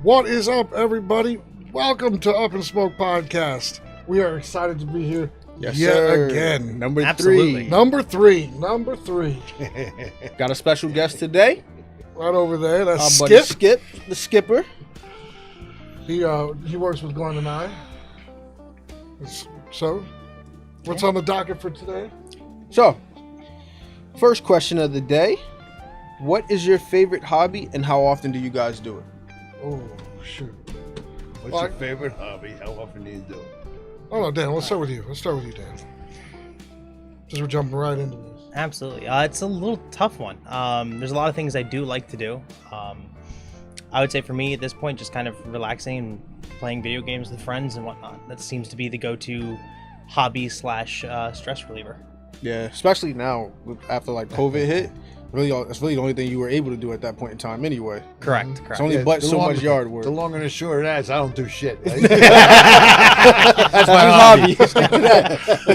What is up, everybody? Welcome to Up and Smoke Podcast. We are excited to be here Yes, yet sir. again. Number Absolutely. three. Number three. Got a special guest today. Right over there. That's Our buddy Skip. Skip, the skipper. He works with Glenn and I. So, what's on the docket for today? So, first question of the day. What is your favorite hobby and how often do you guys do it? Oh, shoot. What's your favorite hobby? How often do you do it? Oh, no, Dan, let's start with you. Dan. Just we're jumping right into this. Absolutely. It's a little tough one. There's a lot of things I do like to do. I would say for me at this point, just kind of relaxing and playing video games with friends and whatnot. That seems to be the go-to hobby / stress reliever. Yeah, especially now after like COVID hit. It's really the only thing you were able to do at that point in time anyway. Correct. It's only but so much yard work. The long and the short of that is I don't do shit. Right? That's my hobby.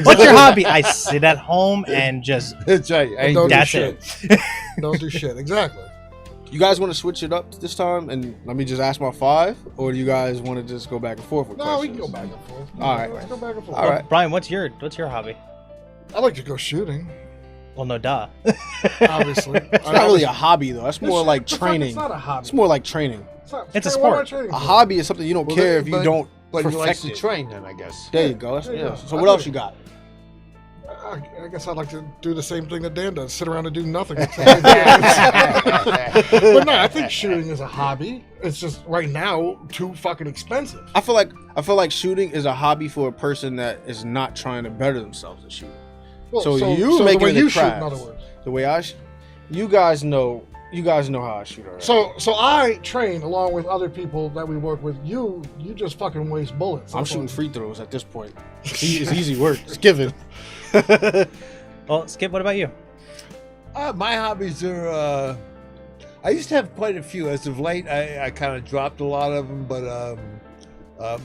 What's your hobby? I sit at home and just... That's right. I ain't Don't do do That's shit. it. Don't do shit. Exactly. You guys want to switch it up this time and let me just ask my 5? Or do you guys want to just go back and forth with No, we questions? can go back and forth. All right. Let's go back and forth. All right. Brian, what's your hobby? I like to go shooting, Well, no, duh. obviously. It's not really a hobby though. That's more like training. It's not a hobby. It's more like training. It's a What am I sport. training A for? hobby is something you don't Well, care then- if you but- don't But he likes perfect to it. train then, I guess. There you go. That's, There you yeah. go. So I what do. else you got? I guess I'd like to do the same thing that Dan does, sit around and do nothing. But no, I think shooting is a hobby. It's just right now too fucking expensive. I feel like shooting is a hobby for a person that is not trying to better themselves at shooting. Well, So you the make way it a you shoot, craft. in other words. The way you guys know how I shoot already. So I train along with other people that we work with. You just fucking waste bullets. I'm That's shooting all. free throws at this point. It's easy work. It's given. Well, Skip, what about you? My hobbies are. I used to have quite a few. As of late, I kind of dropped a lot of them. But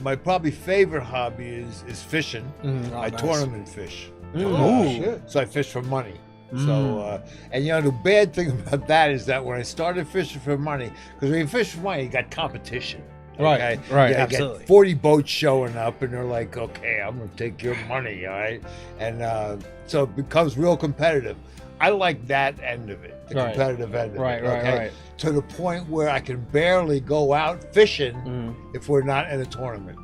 my probably favorite hobby is fishing. Mhm. I nice. tournament fish. Oh, Ooh. shit. So I fish for money. So, and the bad thing about that is that when I started fishing for money, because when you fish for money, you got competition. Right, right, Yeah, you absolutely. got 40 boats showing up, and they're like, okay, I'm going to take your money, all right? And so it becomes real competitive. I like that end of it, the Right. competitive end of Right, it. right, okay? right. To the point where I can barely go out fishing Mhm. if we're not in a tournament.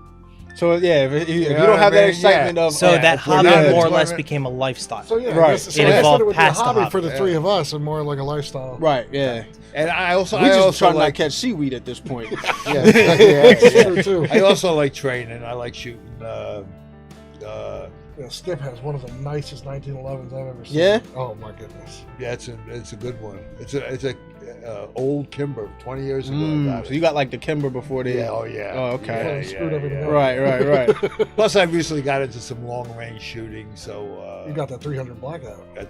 So yeah, if you know don't what have I that mean? excitement Yeah. of So that if we're hobby not in a more or less tournament- became a lifestyle. So yeah, Right. I guess, It so I guess evolved that it would be a past the hobby hobby. for the three of us, and more like a lifestyle. right, yeah. And I also, We just trying like, to catch seaweed at this point. That's true too. I also like training. I like shooting. Yeah, Skip has one of the nicest 1911s I've ever seen. Yeah? Oh my goodness. Yeah, it's a good one. It's a old Kimber, 20 years ago. I got So it. you got like the Kimber before they. Yeah, oh yeah. Oh, okay. Yeah, screwed everything up. Right. Plus, I recently got into some long range shooting, so You got that 300 blackout. I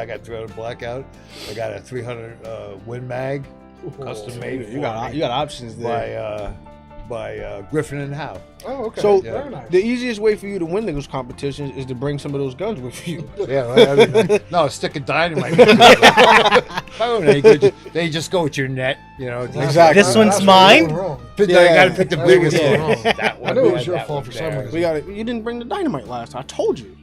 got 300 blackout. I got a 300 Win Mag, custom made. You got options there. by Griffin and Howe. Oh, okay. So Yeah. Very nice. the easiest way for you to win those competitions is to bring some of those guns with you. Yeah, right. No, a stick of dynamite. Oh, they just go with your net, Exactly. This one's That's where mine? you went wrong. I got to pick the That's biggest where you one. went wrong. That I one. knew it was yeah, your that fault one for some there. reason. You didn't bring the dynamite last time. I told you.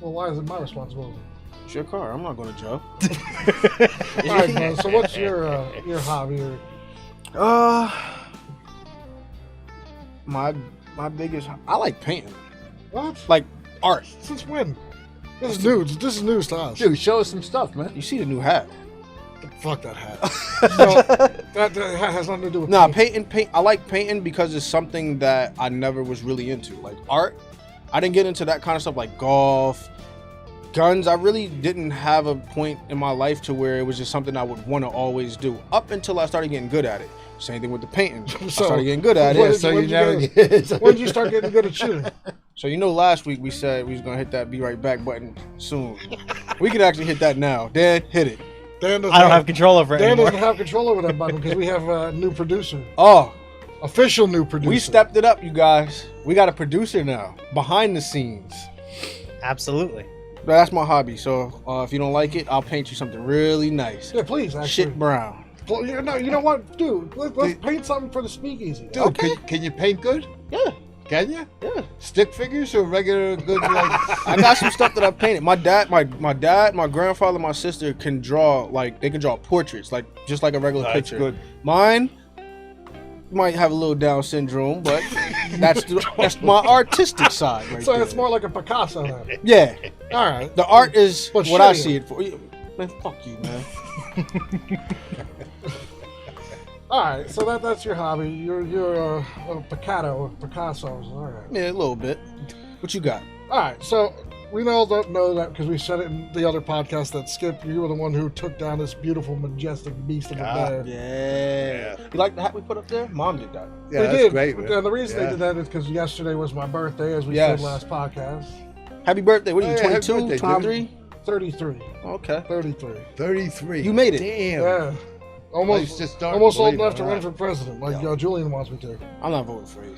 Well, why is it my responsibility? It's your car. I'm not going to Joe. All right, man. So what's your hobby? Or, My biggest. I like painting, what? like art. Since when? This is news. This is news to us. Dude, show us some stuff, man. You see the new hat? Fuck that hat. No, that hat has nothing to do with Nah, paint. paint. I like painting because it's something that I never was really into. Like art, I didn't get into that kind of stuff like golf, guns. I really didn't have a point in my life to where it was just something I would want to always do up until I started getting good at it. Same thing with the painting. I So, started getting good at what- it. So When'd you you never get- get. When did you start getting good at shooting? So last week we said we was gonna hit that be right back button soon. We can actually hit that now. Dan, hit it. Dan doesn't I don't have control over it Dan anymore. doesn't have control over that button because we have a new producer, Oh, official new producer. we stepped it up, you guys. We got a producer now, behind the scenes. Absolutely. That's my hobby. So if you don't like it, I'll paint you something really nice. Yeah, please. Actually, Shit brown. You know what, dude? Let's paint something for the speakeasy. Dude, Okay. can you paint good? Yeah. Can you? Yeah. Stick figures or regular good like? I got some stuff that I painted. My dad, my grandfather, my sister can draw, like, they can draw portraits, like just like a regular That's picture. good. Mine might have a little Down syndrome, but that's my artistic side right So there. it's more like a Picasso then. Yeah. All right. The art is But what I shitty. see it for. Man, fuck you, man. All right. So that's your hobby. You're a Picasso's. All right. Yeah, a little bit. What you got? All right. So we know that because we said it in the other podcast that Skip, you were the one who took down this beautiful, majestic beast of a bear. Yeah. You like the hat we put up there? Mom did that. Yeah, They that's did. great, man. And the reason Yeah. they did that is because yesterday was my birthday, as we Yes. said last podcast. Happy birthday. What are you, Oh, yeah, happy 22, birthday, 23? 33. Okay. 33. 33. You made it. Damn. Yeah. I used Almost, to start almost old believing enough to that. run for president, like Julian wants me to. I'm not voting for you.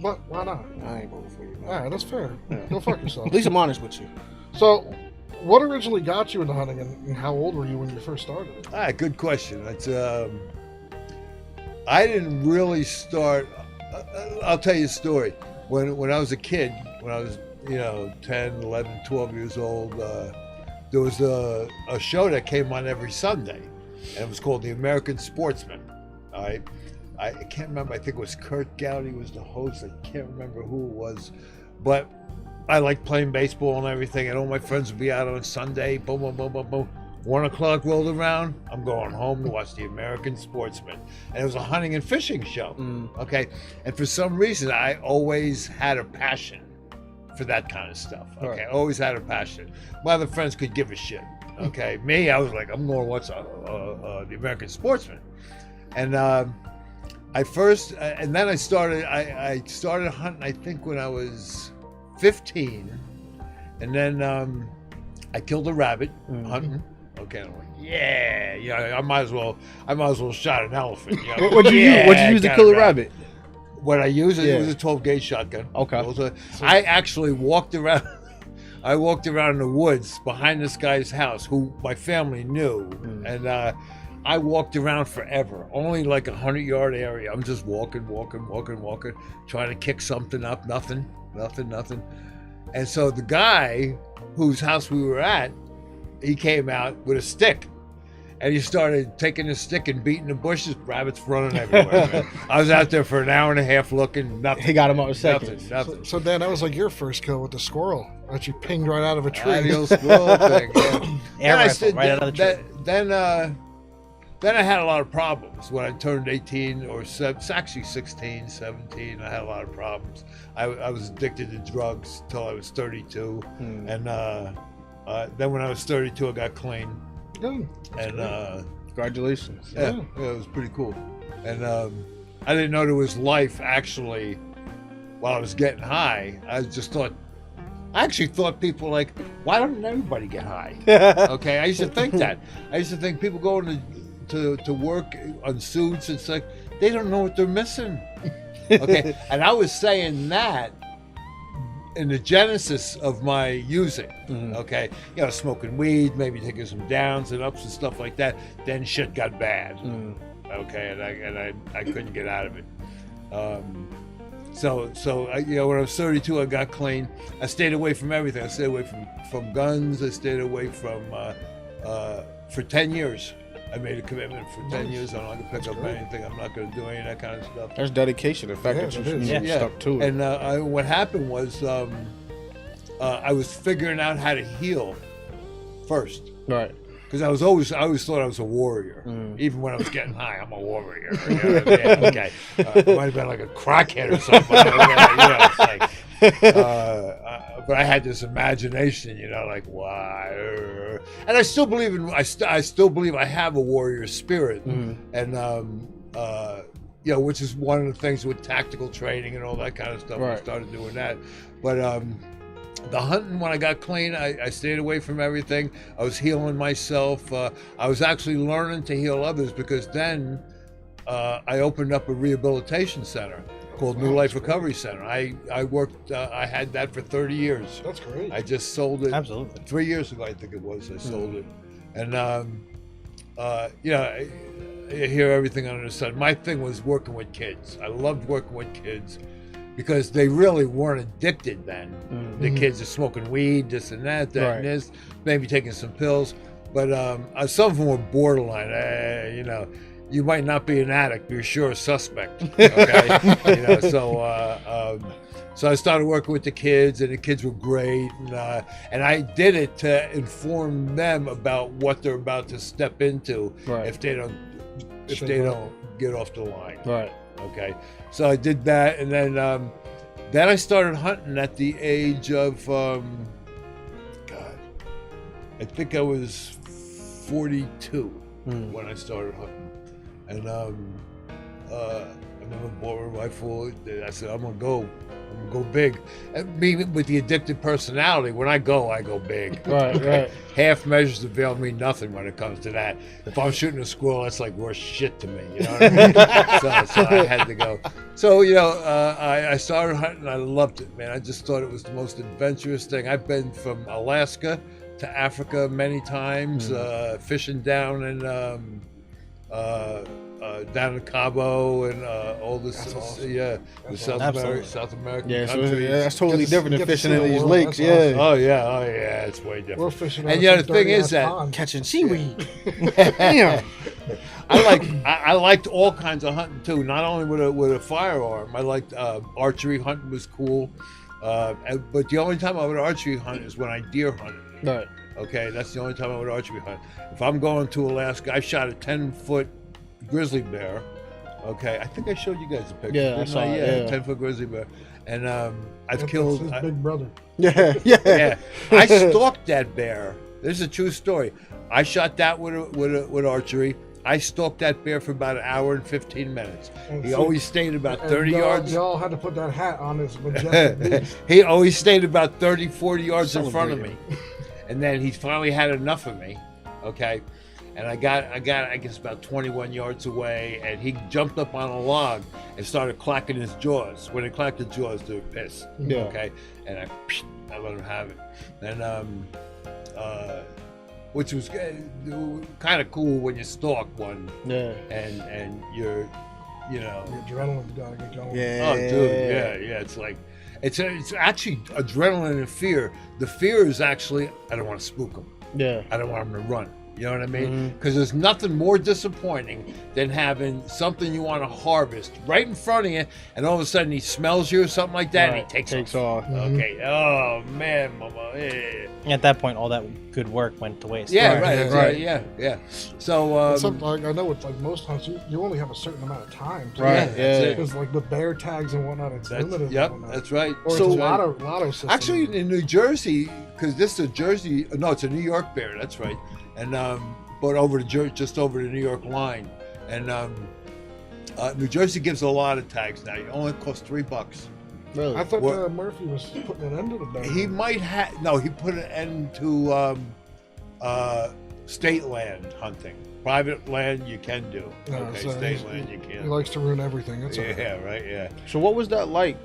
But why not? I ain't voting for you, man. All right, that's fair. Yeah. Go fuck yourself. At least I'm honest with you. So, what originally got you into hunting, and how old were you when you first started? All right, good question. It's I didn't really start. I'll tell you a story. When I was a kid, when I was 10, 11, 12 years old, there was a show that came on every Sunday, and it was called The American Sportsman. All right, I can't remember. I think it was Kurt Gowdy was the host. I can't remember who it was, but I liked playing baseball and everything, and all my friends would be out on Sunday. Boom, boom, boom, boom, boom. 1 o'clock rolled around. I'm going home to watch The American Sportsman, and it was a hunting and fishing show. Okay, and for some reason, I always had a passion for that kind of stuff. Okay, Right. always had a passion. My other friends could give a shit. Okay, me, I was like, I'm going to watch The American Sportsman, and and then I started. I started hunting. I think when I was 15, and then I killed a rabbit hunting. Okay, I'm like, yeah, I might as well shot an elephant. You know? What'd you use to got kill a rabbit? What I used, Yeah. it was a 12 gauge shotgun. Okay. I actually walked around. I walked around in the woods behind this guy's house, who my family knew, and I walked around forever. Only like 100-yard area. I'm just walking, trying to kick something up. Nothing. And so the guy whose house we were at, he came out with a stick. And he started taking the stick and beating the bushes. Rabbits running everywhere. Man. I was out there for an hour and a half looking. Nothing. He got him out in seconds. Nothing. So Dan, that was like your first kill with the squirrel that you pinged right out of a tree. The old squirrel thing. Yeah. Air Then I rifle, said- right out of the tree. Then I had a lot of problems when I turned 18 or it's actually 16, 17. I had a lot of problems. I was addicted to drugs till I was 32, and then when I was 32, I got clean, Good. and Congratulations. yeah, it was pretty cool. And I didn't know there was life actually while I was getting high. I actually thought people like, why don't everybody get high? Okay, I used to think that. I used to think people going to work on suits, it's like they don't know what they're missing. Okay, and I was saying that in the genesis of my using. Okay, smoking weed, maybe taking some downs and ups and stuff like that. Then shit got bad. Okay, and I couldn't get out of it. So when I was 32, I got clean. I stayed away from everything. I stayed away from guns. I stayed away from for 10 years. I made a commitment for 10 years. I'm not going to pick up anything. I'm not going to do any of that kind of stuff. That's dedication. The fact that it you is. stuck to it. And what happened was I was figuring out how to heal first. Right. Because I always thought I was a warrior. Even when I was getting high, I'm a warrior. Yeah, okay. I might have been like a crackhead or something. It's like, but I had this imagination, like why? And I still believe I still believe I have a warrior spirit, and which is one of the things with tactical training and all that kind of stuff. Right. I started doing that, but the hunting, when I got clean, I stayed away from everything. I was healing myself. I was actually learning to heal others, because then I opened up a rehabilitation center called New Life Recovery Center. I worked, I had that for 30 years. That's great. I just sold it. Absolutely. 3 years ago, I think it was, I sold it. And, hear everything under the sun. My thing was working with kids. I loved working with kids because they really weren't addicted then. The kids are smoking weed, this and that, and this, maybe taking some pills. But some of them were borderline. You know, you might not be an addict, but you're sure a suspect. Okay, you know, so I started working with the kids, and the kids were great, and I did it to inform them about what they're about to step into if they don't get off the line. Right. Okay, so I did that, and then I started hunting at the age of God, I think I was 42 when I started hunting, and I remember bought a rifle. I said, I'm gonna go big. And me with the addicted personality, when I go big. Right. Half measures avail me nothing when it comes to that. If I'm shooting a squirrel, that's like worth shit to me. You know what I mean? so I had to go. So, you know, I started hunting. I loved it, man. I just thought it was the most adventurous thing. I've been from Alaska to Africa many times, fishing down in down in Cabo and all this, awesome. the South American Yeah, so countries. that's totally different than get to fishing see in the these world. lakes. That's Yeah. Oh yeah, it's way different. We're fishing. And out yeah, some the thing is dirty-ass that- pond. Catching seaweed. Damn. I liked all kinds of hunting too. Not only with a firearm, I liked archery hunting was cool. But the only time I would archery hunt is when I deer hunted. Right. Okay, that's the only time I would archery hunt. If I'm going to Alaska, I shot a 10-foot grizzly bear. Okay, I think I showed you guys a picture. Yeah, I didn't saw it, yeah. 10-foot grizzly bear, and I've That's killed. his big brother. Yeah. Yeah, I stalked that bear. This is a true story. I shot that with archery. I stalked that bear for about an hour and 15 minutes. And He see- always stayed about And 30 yards. Y'all had to put that hat on his majestic beast. He always stayed about 30, 40 yards in front of me. Celebrating. And then he finally had enough of me. Okay. And I got, I guess, about 21 yards away, and he jumped up on a log and started clacking his jaws. When he clacked his jaws, they were pissed. Yeah. Okay. And I let him have it. Then, which was kind of cool when you stalk one Yeah. and you're, you know. The adrenaline's gotta get going. Yeah. Oh, dude, yeah. It's like, it's actually adrenaline and fear. The fear is actually, I don't want to spook him. Yeah. I don't want him to run. You know what I mean? Mhm. Because there's nothing more disappointing than having something you want to harvest right in front of you, and all of a sudden he smells you or something like that, and he takes off. off. Okay. Oh man, mama. Eh. At that point, all that good work went to waste. Yeah, Right, right, yeah, exactly, right. yeah. So, Something like I know with like most hunts, you only have a certain amount of time. Right, that's yeah. it. Because like the bear tags and whatnot, it's limited. Yep, and whatnot. that's right. Or So- it's a lotto system. Actually, in New Jersey, because this is a Jersey, no, it's a New York bear. That's right. And but over to just over the New York line, and New Jersey gives a lot of tags now. It only costs $3. Really? I thought What- Murphy was putting an end to the bear. He might have no. He put an end to state land hunting. Private land you can do. No, Okay, so state he's- land you He can't. likes to ruin everything. That's all right. Yeah, right. Yeah. So what was that like?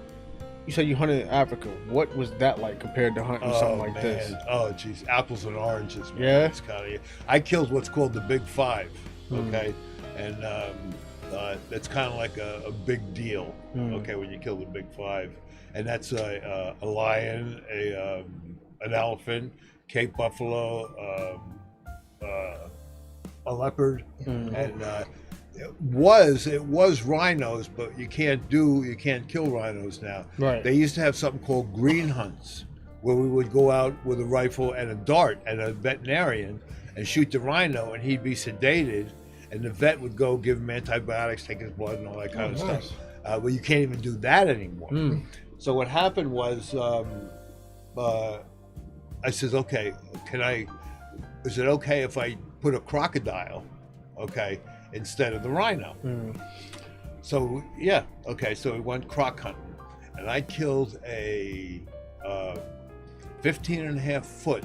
You said you hunted in Africa. What was that like compared to hunting something like this? Oh, geez, apples and oranges. Man. Yeah? It's kind of. I killed what's called the Big Five. Hmm. Okay, and that's kind of like a big deal. Hmm. Okay, when you kill the Big Five, and that's a lion, an elephant, Cape buffalo, a leopard, Mm. and it was rhinos, but you can't kill rhinos now. Right. They used to have something called green hunts, where we would go out with a rifle and a dart and a veterinarian and shoot the rhino, and he'd be sedated, and the vet would go give him antibiotics, take his blood, and all that kind of nice. stuff. Well, you can't even do that anymore. Mm. So what happened was, I says, okay, is it okay if I put a crocodile, okay, instead of the rhino? Mm. So yeah, okay, so we went croc hunting, and I killed a 15.5-foot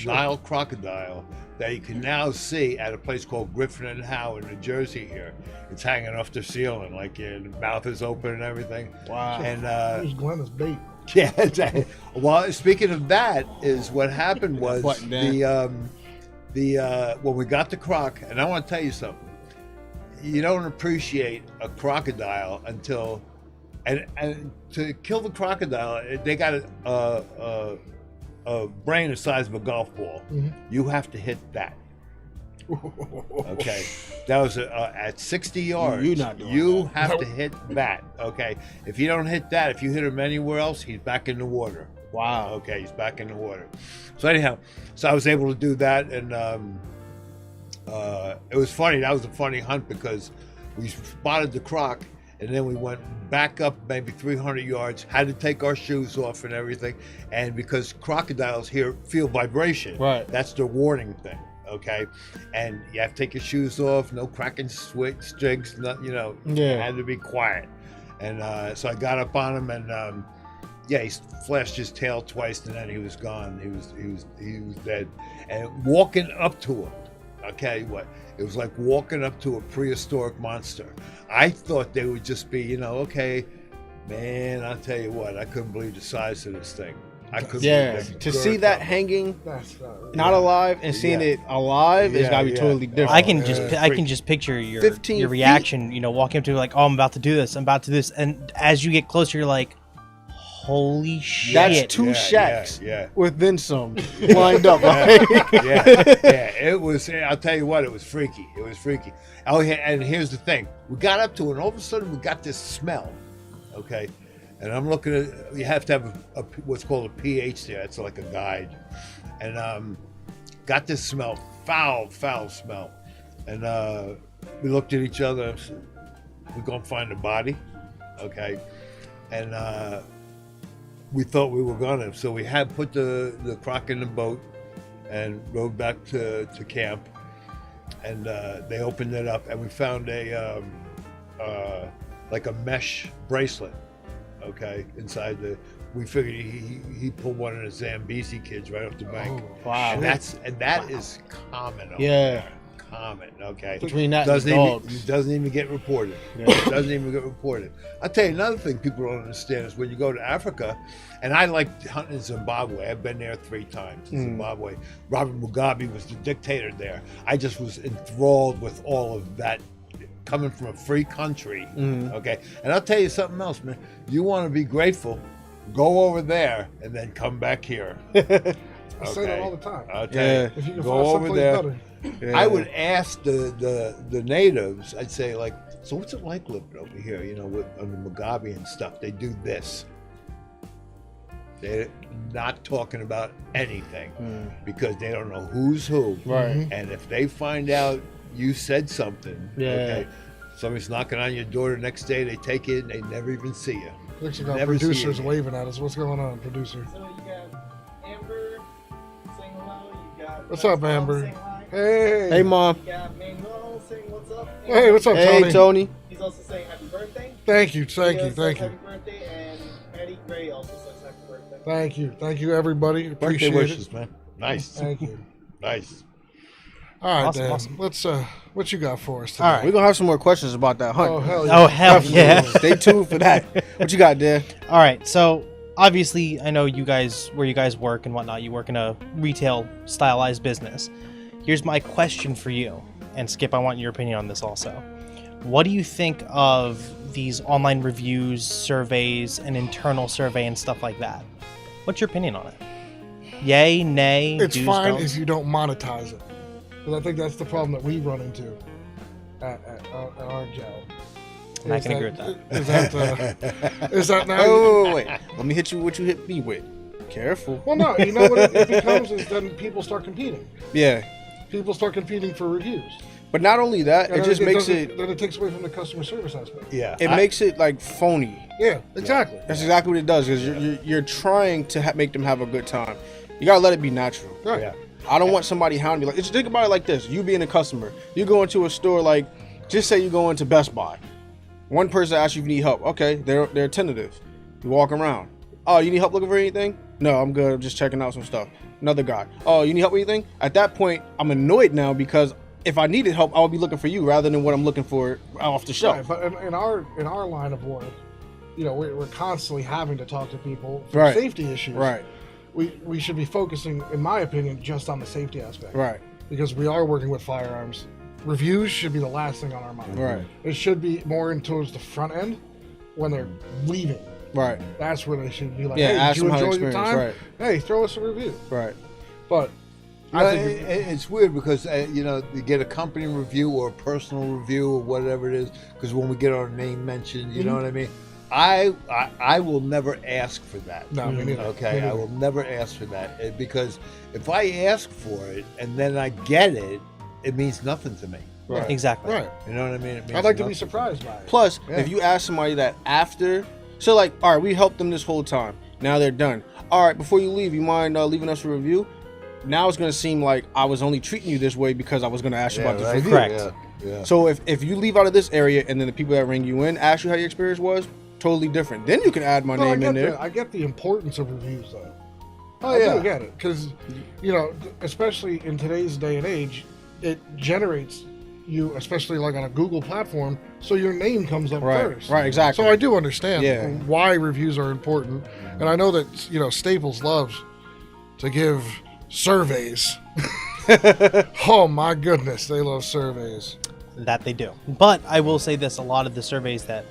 Nile crocodile that you can now see at a place called Griffin and Howe in New Jersey here. It's hanging off the ceiling, like the mouth is open and everything. Wow. And Here's Glenn as bait. yeah, well, speaking of that, is what happened was Button down. when we got the croc, and I want to tell you something. You don't appreciate a crocodile until, and to kill the crocodile, they got a brain the size of a golf ball. Mhm. You have to hit that. Okay, that was at 60 yards. You're not doing You that. have to hit that. Okay, if you don't hit that, if you hit him anywhere else, he's back in the water. Wow. Okay, he's back in the water. So anyhow, so I was able to do that, and it was funny. That was a funny hunt because we spotted the croc, and then we went back up maybe 300 yards. Had to take our shoes off and everything, and because crocodiles feel vibration, Right. That's their warning thing. Okay, and you have to take your shoes off. No cracking strigs. Not, Yeah. had to be quiet. And so I got up on him, and yeah, he flashed his tail twice, and then he was gone. He was dead. And walking up to him, I'll tell you what, it was like walking up to a prehistoric monster. I thought they would just be, okay, man. I'll tell you what, I couldn't believe the size of this thing. I couldn't. Yeah. believe the To girth see of that it. hanging, That's not alive, and seeing Yeah. it alive, it's Yeah, gotta be yeah. totally different. I can yeah, just it's I can freaky. just picture your 15 your feet. reaction, walking up to like, oh, I'm about to do this, and as you get closer, you're like, holy shit. That's two Yeah, shacks Yeah. with then some lined up. Right? yeah, it was. I'll tell you what, it was freaky. It was freaky. Oh, yeah, and here's the thing: we got up to it, and all of a sudden we got this smell. Okay, and I'm looking at. You have to have what's called a pH there. It's like a guide, and got this smell, foul smell, and we looked at each other. And said, we're gonna find the body, okay, and we thought we were gonna. So we had put the croc in the boat and rode back to camp, and they opened it up, and we found a like a mesh bracelet, okay, inside the. We figured he pulled one of the Zambezi kids right off the bank, Wow. and that is common. Over Yeah. there. Common, okay. Between that and doesn't dogs. doesn't even get reported. Yeah. Doesn't even get reported. I'll tell you another thing people don't understand is when you go to Africa, and I like hunting in Zimbabwe. I've been there 3 times in Zimbabwe. Robert Mugabe was the dictator there. I just was enthralled with all of that coming from a free country. Okay, and I'll tell you something else, man. You want to be grateful, go over there and then come back here. I say that Okay. all the time. I'll tell Yeah. you, If you can go find over someplace there. better. Yeah. I would ask the natives. I'd say like, so what's it like living over here? With under Mugabe and stuff. They do this. They're not talking about anything because they don't know who's who. Right. And if they find out you said something, Yeah. okay, somebody's knocking on your door the next day. They take it and they never even see you. Looks like our Never see producers it. waving at us. What's going on, producer? So you got Amber saying hello. You got What's up, Mom Amber? saying hi. Hey. Hey, Mom. You got Manuel saying what's up. Hey, what's up, Hey, Tony? Tony. He's also saying happy birthday. Thank you, thank Leo you, says thank you, Happy birthday, and Eddie Gray also says happy birthday. thank you, everybody. Birthday Appreciate wishes, it. man. Nice, Thank you. nice. All right, Awesome, Dan. awesome. Let's. What you got for us today? All right. We're going to have some more questions about that hunt. Oh hell yeah. Oh hell yeah! Stay tuned for that. What you got, Dan? All right, so obviously I know you guys where you guys work and whatnot. You work in a retail stylized business. Here's my question for you, and Skip, I want your opinion on this also. What do you think of these online reviews, surveys, and internal survey and stuff like that? What's your opinion on it? Yay, nay? It's do's, fine don'ts? if you don't monetize it, because I think that's the problem that we run into at our job. And I Is can agree with that. Is that now? Oh, wait. Let me hit you with what you hit me with. Careful. Well, no. You know what it becomes is then people start competing. Yeah. People start competing for reviews. But not only that, And it just makes doesn't- it Then it takes away from the customer service aspect. Yeah. it makes it like phony. Yeah, exactly. That's exactly what it does because you're trying to make them have a good time. You gotta let it be natural. Right. Yeah. I don't want somebody hounding me. Like, just think about it like this: you being a customer, you go into a store, like, just say you go into Best Buy. One person asks you if you need help. Okay, they're tentative. You walk around. Oh, you need help looking for anything? No, I'm good. I'm just checking out some stuff. Another guy. Oh, you need help with anything? At that point, I'm annoyed now because if I needed help, I would be looking for you rather than what I'm looking for off the shelf. Right, but in our line of work, we're constantly having to talk to people for Right. safety issues. Right. We should be focusing, in my opinion, just on the safety aspect. Right. because we are working with firearms, reviews should be the last thing on our mind. Right. It should be more in towards the front end when they're leaving. Right. That's where they should be like, Yeah, hey, ask did you them how enjoy your experience, time? right. Hey, throw us a review. Right. But You know, it's weird because you get a company review or a personal review or whatever it is. Because when we get our name mentioned, you know what I mean. I will never ask for that. no, me neither. Okay, Me I neither. will never ask for that because if I ask for it and then I get it, it means nothing to me. Right. Exactly. Right. You know what I mean? It means I'd like to be nothing. surprised by it. Plus, Yeah. if you ask somebody that after, so like, all right, we helped them this whole time. Now they're done. All right, before you leave, you mind leaving us a review? Now it's going to seem like I was only treating you this way because I was going to ask you about this right. review. Correct. Yeah. So if you leave out of this area and then the people that ring you in ask you how your experience was, totally different. Then you can add my No, name in there. I get the importance of reviews, though. Oh I yeah. do get it because, especially in today's day and age, it generates you, especially like on a Google platform, so your name comes up Right. first. Right. Exactly. So I do understand Yeah. why reviews are important, and I know that Staples loves to give surveys. Oh my goodness, they love surveys. That they do. But I will say this: a lot of the surveys that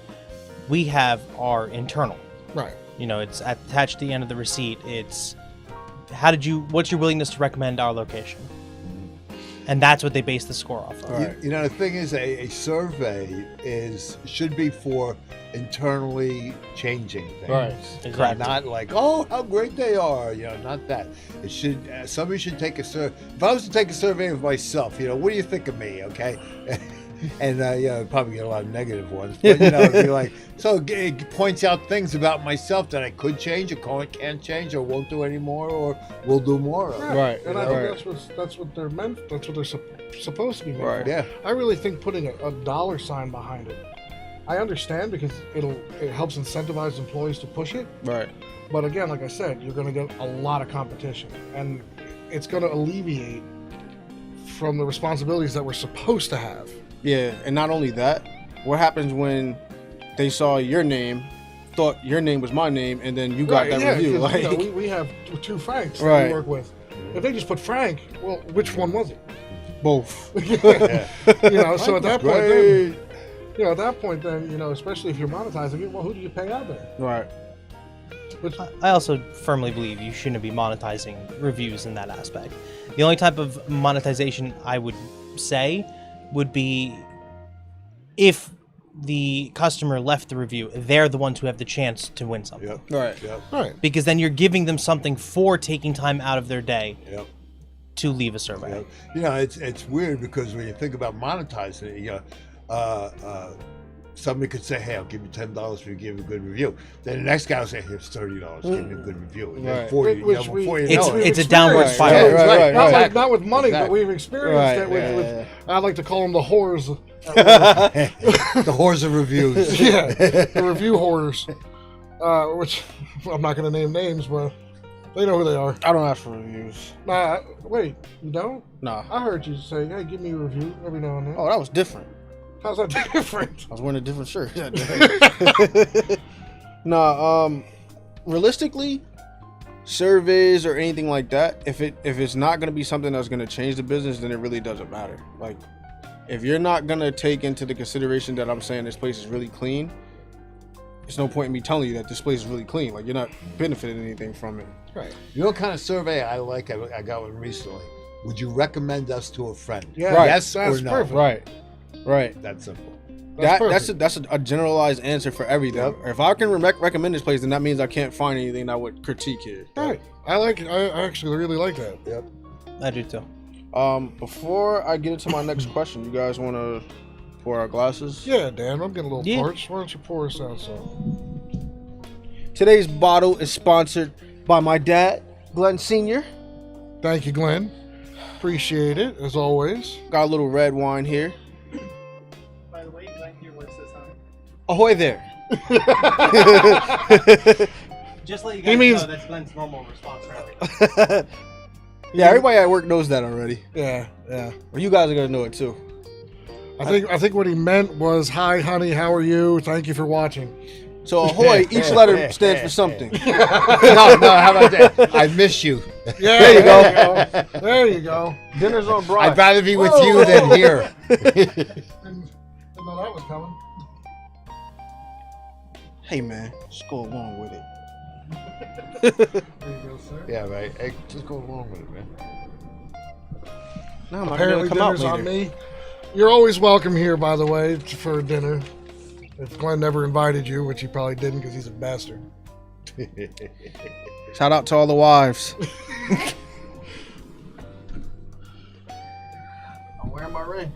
we have are internal. Right. It's attached to the end of the receipt. It's what's your willingness to recommend our location? And that's what they base the score off of. Right. The thing is, a survey should be for internally changing things. Right. Exactly. Not like, oh, how great they are. Not that. It should. Somebody should take a survey. If I was to take a survey of myself, what do you think of me? Okay. And probably get a lot of negative ones. But it'd be like, so it points out things about myself that I could change, or can't change, or won't do anymore, or will do more of. Right. And I Right. think that's what they're meant. That's what they're supposed to be meant Right. for. Yeah. I really think putting a dollar sign behind it. I understand because it helps incentivize employees to push it. Right. But again, like I said, you're going to get a lot of competition, and it's going to alleviate from the responsibilities that we're supposed to have. Yeah, and not only that, what happens when they saw your name, thought your name was my name, and then you got that review? 'cause, Like, we have two Franks that Right. we work with. If they just put Frank, well, which one was it? both. So at that point, then, especially if you're monetizing it, well, who do you pay out there? Right. Which, I also firmly believe you shouldn't be monetizing reviews in that aspect. The only type of monetization I would say would be if the customer left the review, they're the ones who have the chance to win something. Yep. Right. Yep. right. Because then you're giving them something for taking time out of their day Yep. to leave a survey. Yep. It's weird because when you think about monetizing it, somebody could say, "Hey, I'll give you $10 if you give a good review." Then the next guy will say, "Here's $30, give me a good review." And then Right. before you, Which before you It's know it, it's a downward Right, spiral. right, right, Not, right. not with money, but Exactly. we've experienced Right, it with, yeah. I like to call them the whores. the hordes of reviews. Yeah, the review whores. Which I'm not going to name names, but they know who they are. I don't ask for reviews. Nah, wait, you don't? Nah. I heard you say, "Hey, give me a review every now and then." Oh, that was different. How's that different? I was wearing a different shirt. Nah, realistically, surveys or anything like that, if it's not gonna be something that's gonna change the business, then it really doesn't matter. Like, if you're not gonna take into the consideration that I'm saying this place is really clean, there's no point in me telling you that this place is really clean. Like, you're not benefiting anything from it. Right. You know what kind of survey I like? I got one recently. Would you recommend us to a friend? Yeah, Right. Yes that's or no? perfect. Right. That's simple. That's That's a generalized answer for everything. Yep. If I can recommend this place, then that means I can't find anything that would critique here. Right. I like it. I actually really like that. Yep. I do too. Before I get into my next question, you guys want to pour our glasses? Yeah, Dan, I'm getting a little Yeah. parched. Why don't you pour us out some? Today's bottle is sponsored by my dad, Glenn Sr. Thank you, Glenn. Appreciate it, as always. Got a little red wine here. By the way, Glenn here works this on. Ahoy there. Just let you He guys means- know that's Glenn's normal response for everything. Yeah, everybody at work knows that already. Yeah, yeah. Well, you guys are gonna know it too. I think what he meant was, "Hi, honey, how are you? Thank you for watching." So ahoy, each letter stands for something. No, how about that? I miss you. Yeah, There you go. There you go. Dinner's on Broad. I'd rather be with you than here. Didn't know that was coming. Hey man, just go along with it. There you go, sir. Yeah, right. Hey, just go along with it, man. No, I'm not Apparently gonna come out dinner's on later. me. You're always welcome here, by the way, for dinner. If Glenn never invited you, which he probably didn't because he's a bastard. Shout out to all the wives. I'm wearing my ring.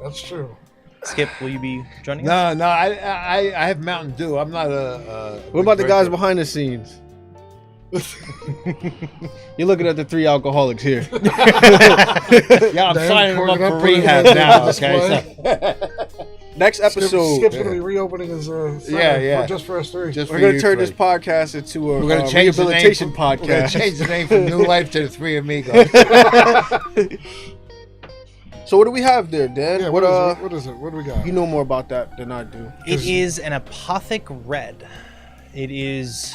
That's true. Skip, will you be joining us? No, I have Mountain Dew. I'm not a. What about the guys drinker. behind the scenes? You're looking at the 3 alcoholics here. Yeah, I'm Damn, signing them up corking for up, putting rehab it on now. display. Okay, so Next episode, Skip's going to be reopening his center Yeah. just for us three. just we're for going to you turn three. this podcast into a We're gonna change the name. rehabilitation We're gonna podcast. change the name from New Life to the Three Amigos. So what do we have there, Dan? Yeah, what what is it? What do we got? you know more about that than I do. It is an Apothic Red. It is.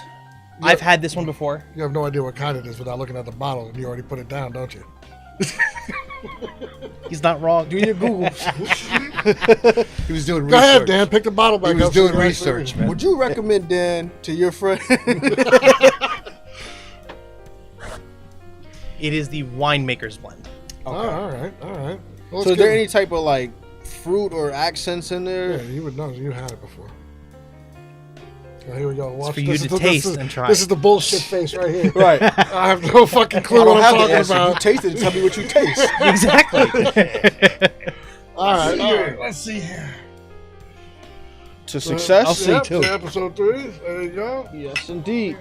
I've had this one before. You have no idea what kind it is without looking at the bottle, and you already put it down, don't you? He's not wrong. Do your Googles. He was doing Go research. ahead, Dan. Pick the bottle back He was up. so doing you can actually research, read. man. Would you recommend Dan to your friend? It is the winemaker's blend. Oh, all right. Well, So let's is there get- any type of like fruit or accents in there? Yeah, you would know. You had it before. Well, here we go. Watch for you this. to This taste is- and try. This is the bullshit face right here. Right. I have no fucking clue I don't what have I'm the talking answer. You about. taste it and tell me what you taste. Exactly. All right. Let's see here. To success. I'll see. Yep, too. to episode 3. There you go. Yes, indeed.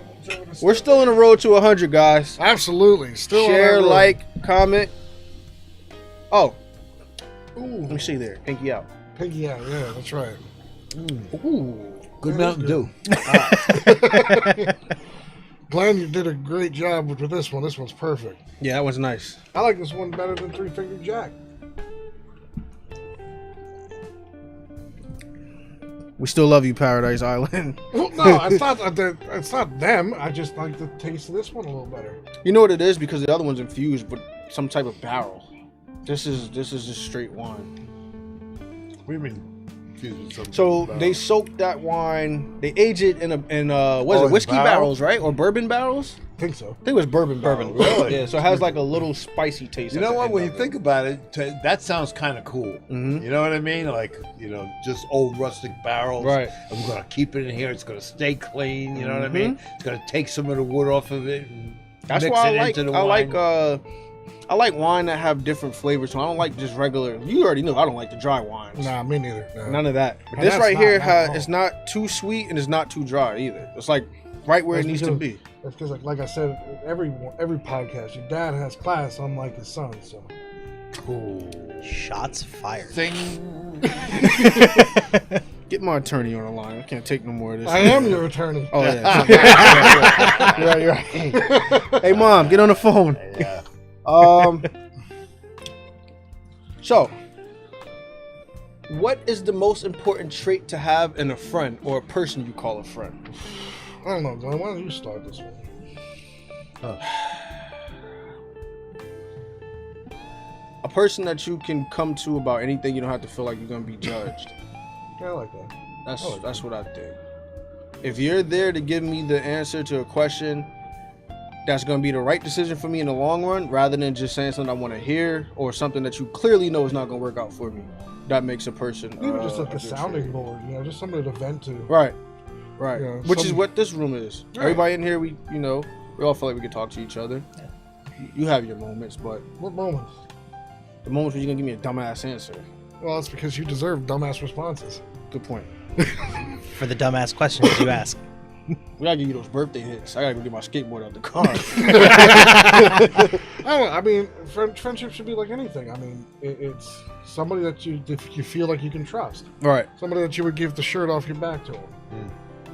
We're still on the road to 100, guys. Absolutely. Still on Share, that road. like, comment. Oh, let Ooh, me see there. Pinky out. piggy out. Yeah, that's right. Ooh. Good Mountain Dew. Glenn, you did a great job with this one. This one's perfect. Yeah, that was nice. I like this one better than Three Finger Jack. We still love you, Paradise Island. Well, no, it's not them. I just like the taste of this one a little better. You know what it is? Because the other one's infused with some type of barrel. This is just straight wine. What do you mean? Confused with something So about- they soak that wine. They age it in what is Oh, it? in Whiskey barrels? barrels, right? Or bourbon barrels? I think so. I think it was bourbon barrels. Really? Yeah. So it has like a little spicy taste. You at know the what? end When you of it. think about it, that sounds kind of cool. Mhm. You know what I mean? Like, just old rustic barrels. Right. And we're gonna keep it in here. It's gonna stay clean. You know what I mean? It's gonna take some of the wood off of it. And That's mix why it I like into the I wine. like wine that have different flavors. So I don't like just regular. You already know I don't like the dry wines. Nah, me neither. No. None of that. But And this that's right not here bad at all. it's not too sweet and it's not too dry either. It's like right where That's it needs to because- be. That's because, like I said, every podcast, your dad has class, unlike his son. So Shots fired. Thing. Get my attorney on the line. I can't take no more of this. I am your attorney. Oh yeah. You're right. Hey mom, get on the phone. Yeah. So, what is the most important trait to have in a friend or a person you call a friend? I don't know, Glenn. Why don't you start this one? A person that you can come to about anything. You don't have to feel like you're gonna be judged. Yeah, I like that. That's what I think. If you're there to give me the answer to a question that's going to be the right decision for me in the long run, rather than just saying something I want to hear or something that you clearly know is not going to work out for me, that makes a person Even just like a a good sounding trait. board, just somebody to vent to. Right. Yeah, Which is some- what this room is. Right. Everybody in here, we all feel like we can talk to each other. You have your moments, but What moments? the moments where you're going to give me a dumbass answer. Well, it's because you deserve dumbass responses. Good point. For the dumbass questions you ask. We gotta give you those birthday hits. I gotta go get my skateboard out the car. I don't know. I mean, friendship should be like anything. I mean, it's somebody that you feel like you can trust. Right. Somebody that you would give the shirt off your back to them.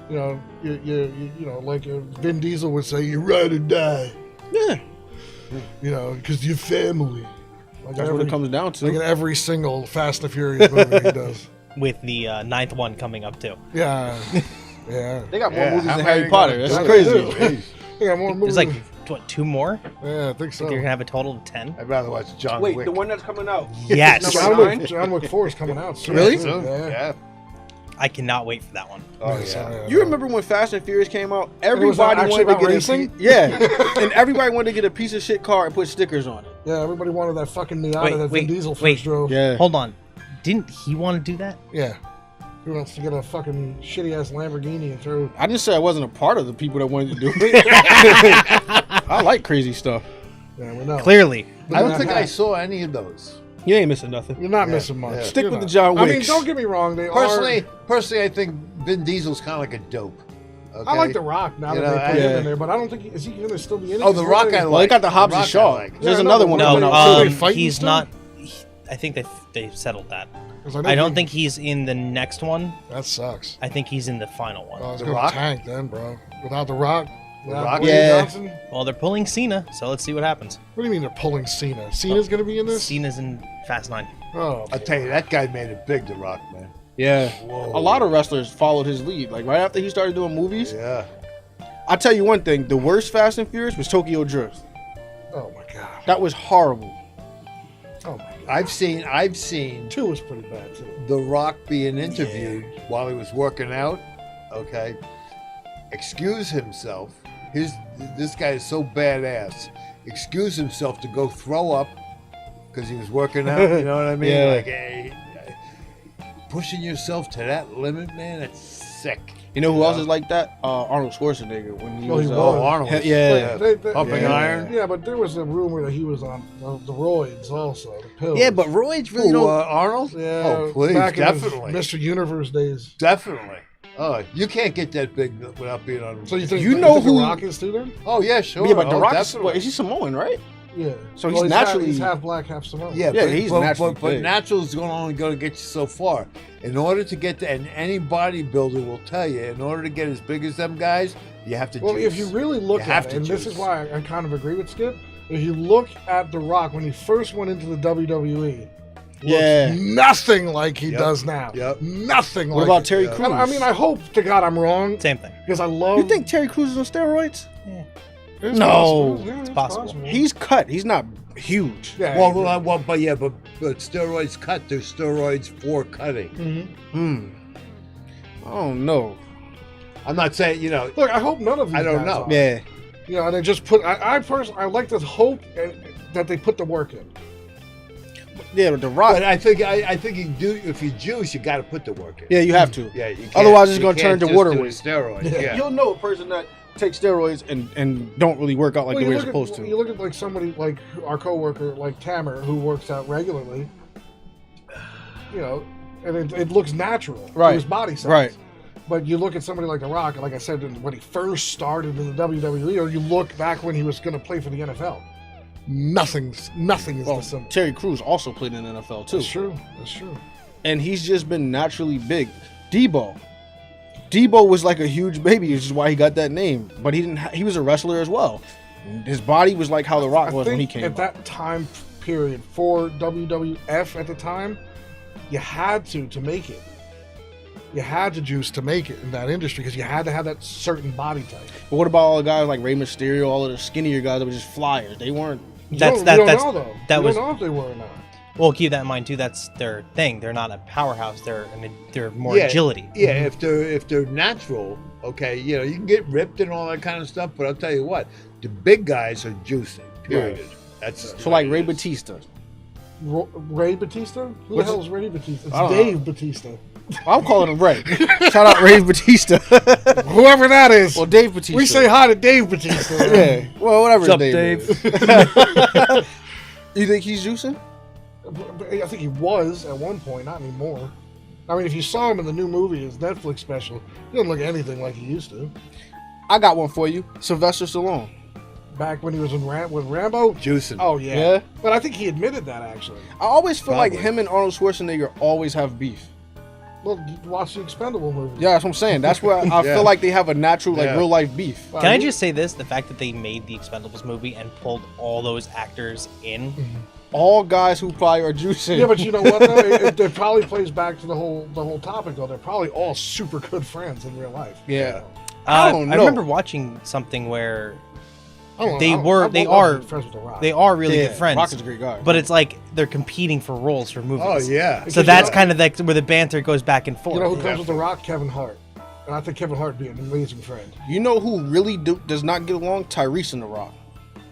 You know, you like Vin Diesel would say, "You ride or die." Yeah. You know, because your family. Like That's what it comes down to. Like in every single Fast and Furious movie he does. With the ninth one coming up too. Yeah. Yeah. They got more Yeah, movies how than many Harry they Potter. got? That's Yeah, crazy. they do. They got more movies. There's like what, 2 more? Yeah, I think so. You're gonna have a total of 10. I'd rather watch John Wait, Wick. the one that's coming out. Yes. Number John Wick 4 is coming out soon. Really? too. Yeah. Yeah. I cannot wait for that one. Oh Yeah, yeah. sorry, You remember when Fast and Furious came out? was Everybody actually wanted to about get racing? and everybody wanted to get a piece of shit car and put stickers on it. Yeah, everybody wanted that fucking Miata Wait, that Vin wait, Diesel first wait. drove. Yeah. Hold on. Didn't he want to do that? Yeah. Who wants to get a fucking shitty ass Lamborghini and throw? I didn't say I wasn't a part of the people that wanted to do it. I like crazy stuff. Yeah, we know. Clearly. I don't think I saw any of those. You ain't missing nothing. You're not Yeah, missing much. yeah. Stick You're with the not. John I mean, Wicks. don't get me wrong. They Personally, I think Vin Diesel's kind of like a dope. Okay? I like The Rock now You that know, they put yeah. him in there, but I don't think is he going to still be in it? Oh, The Rock I Well, they like. got the Hobbs and Rock I Shaw. like. There's Yeah, another no, one but coming No, out Are they too. fighting he's still? not. I think they settled that. 'Cause know I don't he- think he's in the next one. that sucks. I think he's in the final one. Oh, it's The going Rock? to tank then, bro. Without The Rock. Without Rock? Dwayne Yeah. Johnson? Well, they're pulling Cena, so let's see what happens. What do you mean they're pulling Cena? Cena's going to be in this? Cena's in Fast 9. Oh, I'll tell you, that guy made it big, The Rock, man. Yeah. Whoa. A lot of wrestlers followed his lead. Like right after he started doing movies. Yeah. I'll tell you one thing. The worst Fast and Furious was Tokyo Drift. Oh my god. That was horrible. Oh my god. I've seen 2 was pretty bad too. The Rock being interviewed while he was working out. Okay. Excuse himself. This guy is so badass. Excuse himself to go throw up because he was working out. You know what I mean? Yeah. Like, hey, pushing yourself to that limit, man. It's sick. You know who else is like that? Arnold Schwarzenegger when he Well, he was. was. Arnold. was- Yeah. Pumping Yeah. iron. Yeah, but there was a rumor that he was on the roids also, the pills. Yeah, but roids really Who, don't. Yeah, Arnold? Oh, please, back in his definitely. Mr. Universe days. Definitely. Oh, you can't get that big without being on. So you think You know think who- The Rock is too then? Oh yeah, sure. Yeah, but The oh, Rock is, definitely. what, is he Samoan, right? Yeah. So he's half- naturally- he's half black, half Samoan. Yeah, Yeah, but, he's but, naturally but big. natural's only going to get you so far. In order to get to, and any bodybuilder will tell you, in order to get as big as them guys, you have to. Well, juice. if you really look You have at it, to and this juice. is why I kind of agree with Skip, if you look at The Rock when he first went into the WWE, Yeah. looks nothing like he Yep. does now. Yep. Nothing What like about it. Terry Yeah. Crews? I mean, I hope to God I'm wrong Same thing. because I love. You think Terry Crews is on steroids? It's No. possible. Yeah, It's possible. He's cut. He's not huge. Yeah. well, but steroids cut. There's steroids for cutting. Mhm. I don't know. I'm not saying Look, I hope none of these I don't guys know. are. Yeah. You know, and they just put. I personally, I like to hope that they put the work in. Yeah, but The Rock. But I think you do. If you juice, you got to put the work in. Yeah, you have to. Yeah. You can't, Otherwise, it's you gonna turn can't to just water do weight. Steroids. Yeah. You'll know a person that takes steroids and don't really work out like Well, the way you they're look supposed at, to. You look at like somebody like our coworker, like Tamer, who works out regularly. You know, and it looks natural to Right. his body size. Right. But you look at somebody like The Rock, and like I said, when he first started in the WWE, or you look back when he was going to play for the NFL, nothing is Well, the same. Terry Crews also played in the NFL too, That's true. That's true. and he's just been naturally big. Debo was like a huge baby, which is why he got that name. But he didn't. He was a wrestler as well. His body was like how The Rock I was when he think came at out. that time period for WWF at the time, you had to make it. You had to juice to make it in that industry because you had to have that certain body type. But what about all the guys like Rey Mysterio, all of the skinnier guys that were just flyers? They weren't. You That's don't, that. you don't That's know though. that you was. don't know if they were or not. Well, keep that in mind too. That's their thing. They're not a powerhouse. They're more Yeah. agility. Yeah, if they're natural, okay, you can get ripped and all that kind of stuff. But I'll tell you what, the big guys are juicing. Period. Right. That's So like what Ray it is. Batista. Ray Batista? Who What's the hell is Ray Batista? It's I don't Dave Batista. I'm calling him Ray. Shout out Ray Batista. Whoever that is. Well, Dave Batista. we say hi to Dave Batista. Yeah. Well, whatever What's his up, name Dave? is. You think he's juicing? I think he was at one point, not anymore. I mean, if you saw him in the new movie, his Netflix special, he doesn't look anything like he used to. I got one for you. Sylvester Stallone. Back when he was with Rambo. Juicing. Oh yeah. Yeah. But I think he admitted that actually. I always feel like Probably. him and Arnold Schwarzenegger always have beef. Well, watch the Expendable movie. Yeah, that's what I'm saying. That's where I Yeah. feel like they have a natural, like Yeah. real life beef. Well, Can I he- just say this? The fact that they made the Expendables movie and pulled all those actors in all guys who probably are juicing. Yeah, but you know what though? It probably plays back to the whole topic though. They're probably all super good friends in real life. Yeah. I don't know. I remember watching something where I don't know. They I were- would they love to are- be friends with The Rock. they are really Yeah, good friends. Rock is a great guy. But it's like they're competing for roles for movies. Oh yeah. So You that's know- kind of like where the banter goes back and forth. You know who comes with The Rock? Kevin Hart. And I think Kevin Hart would be an amazing friend. You know who really does not get along? Tyrese and The Rock.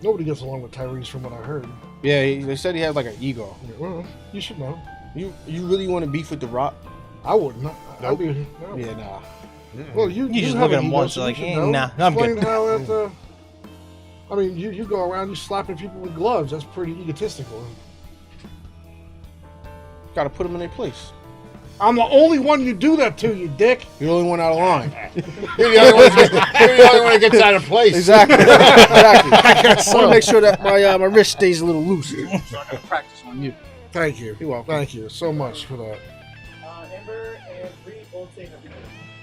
Nobody gets along with Tyrese from what I heard. Yeah, they said he has like an ego. Yeah, well, you should know. You really want to beef with The Rock? I wouldn't. I'd be, no. Yeah, nah. Well, you just have look at an him ego, once, so like, you should eh, know. nah, I'm Explain good. how that, I mean, you go around, you slapping people with gloves. That's pretty egotistical. Got to put them in their place. I'm the only one you do that to, you dick. You're the only one out of line. You're the only one that gets out of place. Exactly. Exactly. I want to make sure that my wrist stays a little loose, so I can practice on you. Thank you. You're welcome. Thank you so much for that. Ember and Bree both say number 2.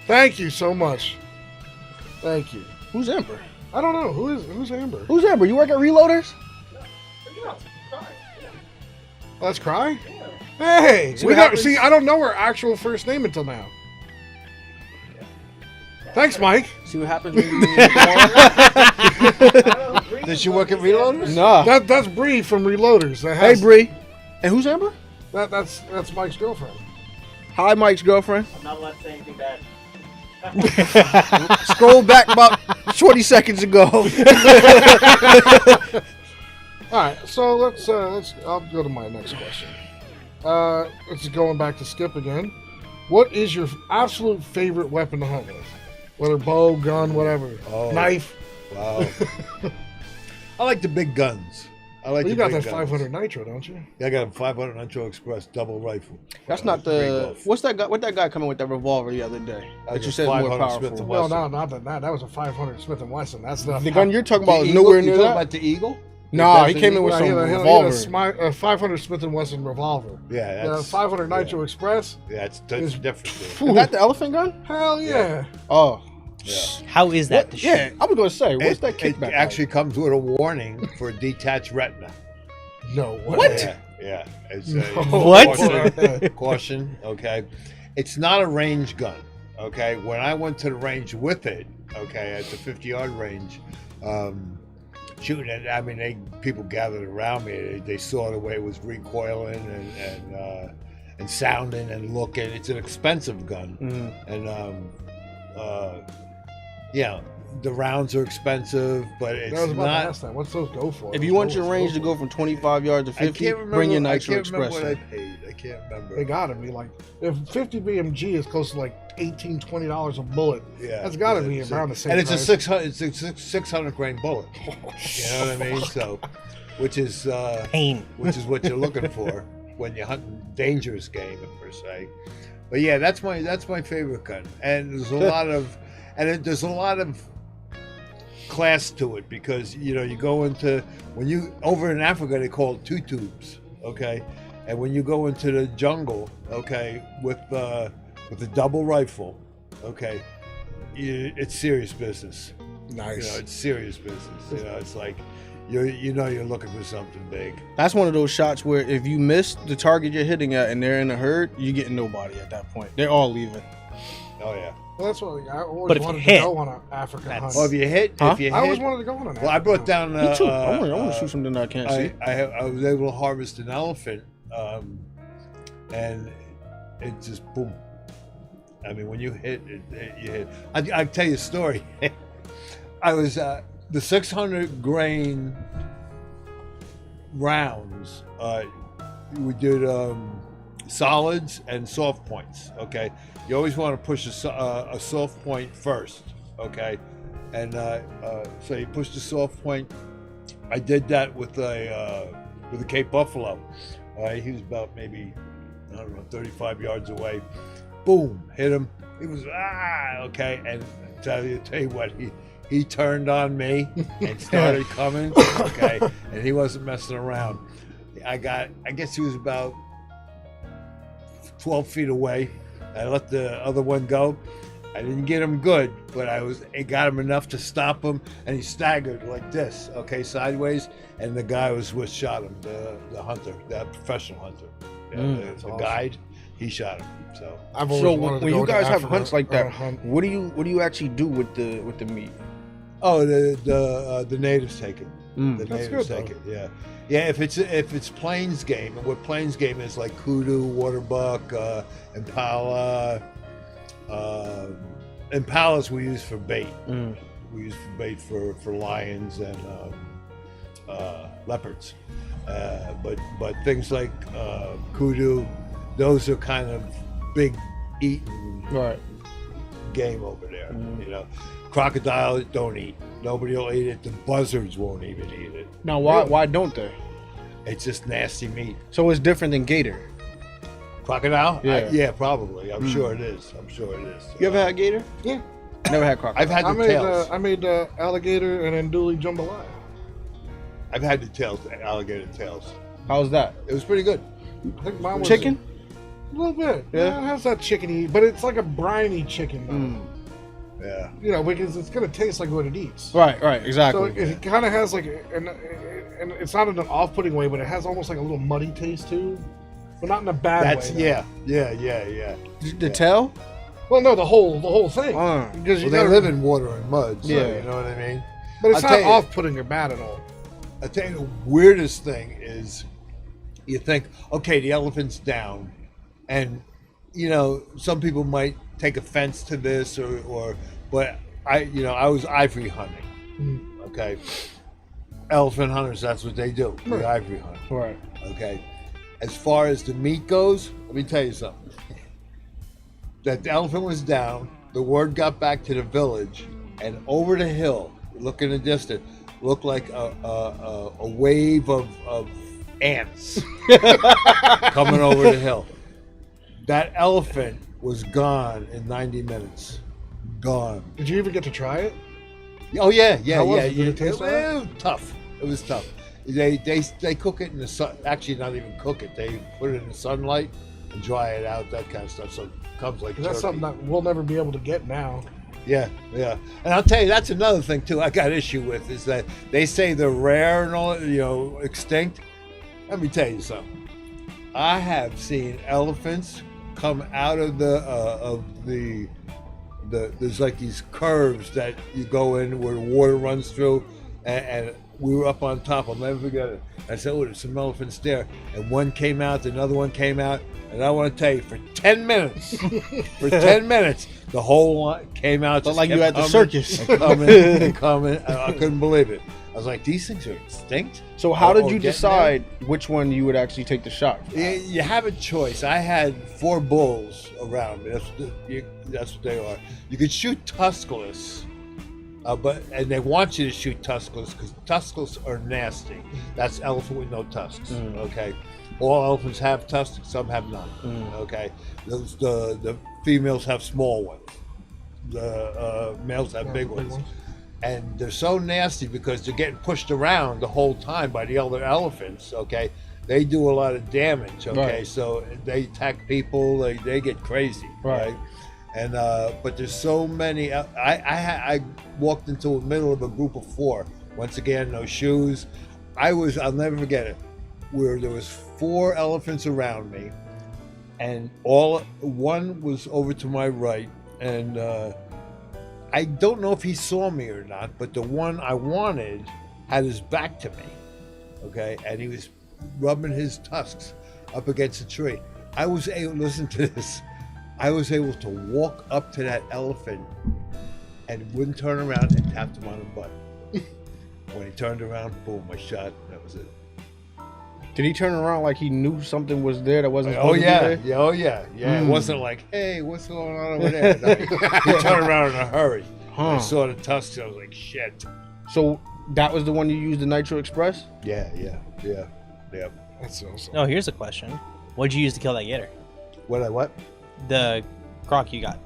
Thank you so much. Thank you. Who's Ember? I don't know who's Amber. Who's Ember? You work at Reloaders? Oh, that's Cry. Hey, See we what got. happens? See, I don't know her actual first name until now. Thanks, Mike. See what happens when you in the corner? Did she work at Reloaders? Nah. That's Bree from Reloaders. That Hey, has, Bree. And who's Ember? That's Mike's girlfriend. Hi, Mike's girlfriend. I'm not allowed to say anything bad. Scroll back about 20 seconds ago. All right, so let's. I'll go to my next question. It's going back to Skip again. What is your absolute favorite weapon to hunt with? Whether bow, gun, whatever, Oh. knife. Wow. I like the big guns. I like Well, you the got big that guns. 500 Nitro, don't you? Yeah, I got a 500 Nitro Express double rifle. That's not the. What's that guy? What that guy coming with that revolver the other day? That you just said was more 500 Smith powerful. & Well, Wesson. no, not that. That was a 500 Smith and Wesson. That's not The gun you're talking about is Eagle? nowhere You near talking that. about the Eagle? Nah, That's he the came in Eagle? with Yeah, some he had revolver. a 500 Smith and Wesson revolver. Yeah, The that's 500 Nitro yeah. Express. Yeah, that's is- different. Phew. Is that the elephant gun? Hell yeah. Oh. Yeah. How is that? What? The Yeah, shoot? I was gonna say, what's that It kickback? actually comes with a warning for detached retina. No way. What? Yeah. It's What? Caution. Okay. It's not a range gun. Okay. When I went to the range with it, okay, at the 50-yard range, shooting it, I mean, people gathered around me. They saw the way it was recoiling and sounding and looking. It's an expensive gun. Mhm. And yeah, the rounds are expensive, but I was it's about to not. ask that. What's those go for? If you want your range to go from 25 yards to I 50, can't remember. bring your I Nitro can't remember Express. what I in. paid. I can't remember. They gotta be like, if 50 BMG is close to like $18, $20 a bullet, Yeah, that's gotta yeah, be so- around the same And it's price. a 600. It's a 600 grain bullet. You know what I mean? So, which is Pain. what you're looking for when you're hunting dangerous game per se. But yeah, that's my favorite gun, and there's a lot of, there's a lot of class to it because you go into when you over in Africa they call it two tubes, okay, and when you go into the jungle, okay, with the double rifle, okay, it's serious business. Nice. It's serious business. It's like you're looking for something big. That's one of those shots where if you miss the target you're hitting at and they're in a herd, you're getting nobody at that point. They're all leaving. Oh yeah. Well, that's what I always But if you wanted hit, to go on an African hunt. Well, if you hit, Huh? if you hit, I always wanted to go on an well, I African brought hunt. down. Me too. I want to shoot something that I can't see. I was able to harvest an elephant, and it just boom. I mean, when you hit, you hit. I tell you a story. I was the 600 grain rounds. We did solids and soft points. Okay, you always want to push a soft point first. Okay, and so you push the soft point. I did that with a Cape Buffalo. He was about maybe 35 yards away. Boom, hit him. He was okay. And tell you what, he turned on me and started coming. Okay, and he wasn't messing around. I guess he was about 12 feet away. I let the other one go, I didn't get him good, but I got him enough to stop him, and he staggered like this, okay, sideways, and the guy was what shot him, the hunter, the professional hunter, the awesome. guide, he shot him. So I've always So wanted to when go you to guys have Africa hunts like or that, hunt. what do you actually do with the meat? oh, the natives take it. The That's natives good, take it. Yeah, yeah. If it's plains game, and what plains game is like kudu, waterbuck, impala. Impalas we use for bait. We use for bait for lions and leopards. But things like kudu, those are kind of big eating Right. game over there. You know, crocodile don't eat. Nobody will eat it. The buzzards won't even eat it. Now, why don't they? It's just nasty meat. So it's different than gator. Crocodile? Yeah. Yeah, probably. I'm sure it is. I'm sure it is. You ever had gator? Yeah. Never had crocodile. I've had I the made tails. I made alligator and andouille jambalaya. I've had the tails, the alligator tails. How's that? It was pretty good. I think mine was Chicken? A little bit. Yeah? Yeah, it has that chickeny, but it's like a briny chicken. Though. Yeah. You know, because it's gonna taste like what it eats. Right, So exactly. it kind of has like, and it's not in an off-putting way, but it has almost like a little muddy taste too, but not in a bad That's way. though. yeah. The tail? Well, no, the whole thing. Because Well, you they gotta, live in water and mud, so Yeah. you know what I mean? but it's I'll not tell you- off-putting or bad at all. I tell you, the weirdest thing is you think, okay, the elephant's down, and you know, some people might take offense to this, but I was ivory hunting. Okay, elephant hunters, that's what they do. They Right. ivory hunt. Right. Okay, as far as the meat goes, let me tell you something. That the elephant was down. The word got back to the village, and over the hill, look in the distance, looked like a wave of ants coming over the hill. That elephant was gone in 90 minutes. Gone. Did you even get to try it? Oh yeah. How was it? Did it taste It was tough. It was tough. They cook it in the sun. Actually, not even cook it. They put it in the sunlight and dry it out. That kind of stuff. So it comes like 'Cause that's turkey. something that we'll never be able to get now. Yeah. And I'll tell you, that's another thing too. I got issue with is that they say they're rare and all, extinct. Let me tell you something. I have seen elephants come out of the there's like these curves that you go in where the water runs through, and we were up on top. I'll never forget it. I said, "Oh, there's some elephants there," and one came out, another one came out, and I want to tell you, for 10 minutes, the whole one came out. Looked just like you kept at the coming circus. and coming and coming. I couldn't believe it. I was like, "These things are extinct." So how did Or you getting decide which one you would actually take the shot? You have a choice. I had 4 bulls around me. That's what they are. You could shoot tuskless, and they want you to shoot tuskless because tuskless are nasty. That's elephant with no tusks. Okay, all elephants have tusks. Some have none. Okay, the females have small ones. The males have big ones. And they're so nasty because they're getting pushed around the whole time by the other elephants. Okay, they do a lot of damage. Okay, Right. so they attack people. They get crazy. Right. And but there's so many. I walked into the middle of a group of 4. Once again, no shoes. I'll never forget it. Where there was 4 elephants around me, and one was over to my right, and I don't know if he saw me or not, but the one I wanted had his back to me, okay, and he was rubbing his tusks up against a tree. I was able, listen to this, I was able to walk up to that elephant and wouldn't turn around and tapped him on the butt. When he turned around, boom, I shot, that was it. Did he turn around like he knew something was there that wasn't Oh supposed yeah, to be there? yeah. It wasn't like, hey, what's going on over there? No, he turned around in a hurry. I saw the tusks. I was like, shit. So that was the one you used, the Nitro Express? Yeah. That's awesome. Oh, here's a question. What'd you use to kill that gator? What? The croc you got.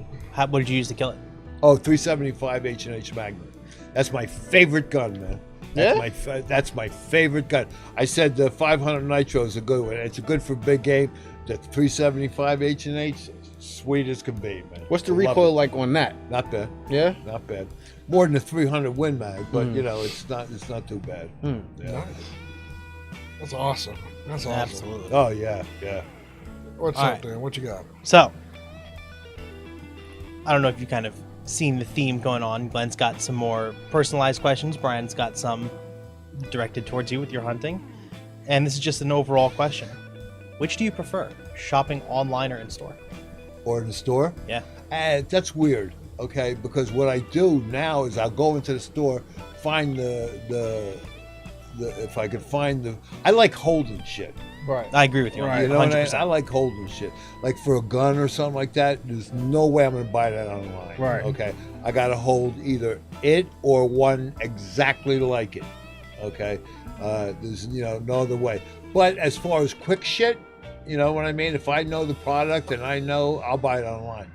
What did you use to kill it? Oh, 375 H&H Magnum. That's my favorite gun, man. That's my favorite gun. I said the 500 Nitro is a good one. It's good for big game. The 375 H&H, Sweet as can be, man. What's the I love recoil it. like on that? Not bad. Yeah. Not bad. More than a 300 Win Mag, but you know, it's not too bad. Yeah. Nice. That's awesome. That's awesome. Absolutely. Oh yeah, yeah. What's All up, right. Dan? What you got? So, I don't know if you kind of seen the theme going on. Glenn's got some more personalized questions. Brian's got some directed towards you with your hunting. And this is just an overall question. Which do you prefer, shopping online or in store? Or in the store. Yeah. That's weird. Okay, because what I do now is I'll go into the store, find the if I could find the. I like holding shit. Right. I agree with you. Right. You know what I 100%. mean? I like holding shit. Like for a gun or something like that, there's no way I'm going to buy that online. Right. Okay. I got to hold either it or one exactly like it. Okay. There's, no other way. But as far as quick shit, you know what I mean? If I know the product and I know, I'll buy it online.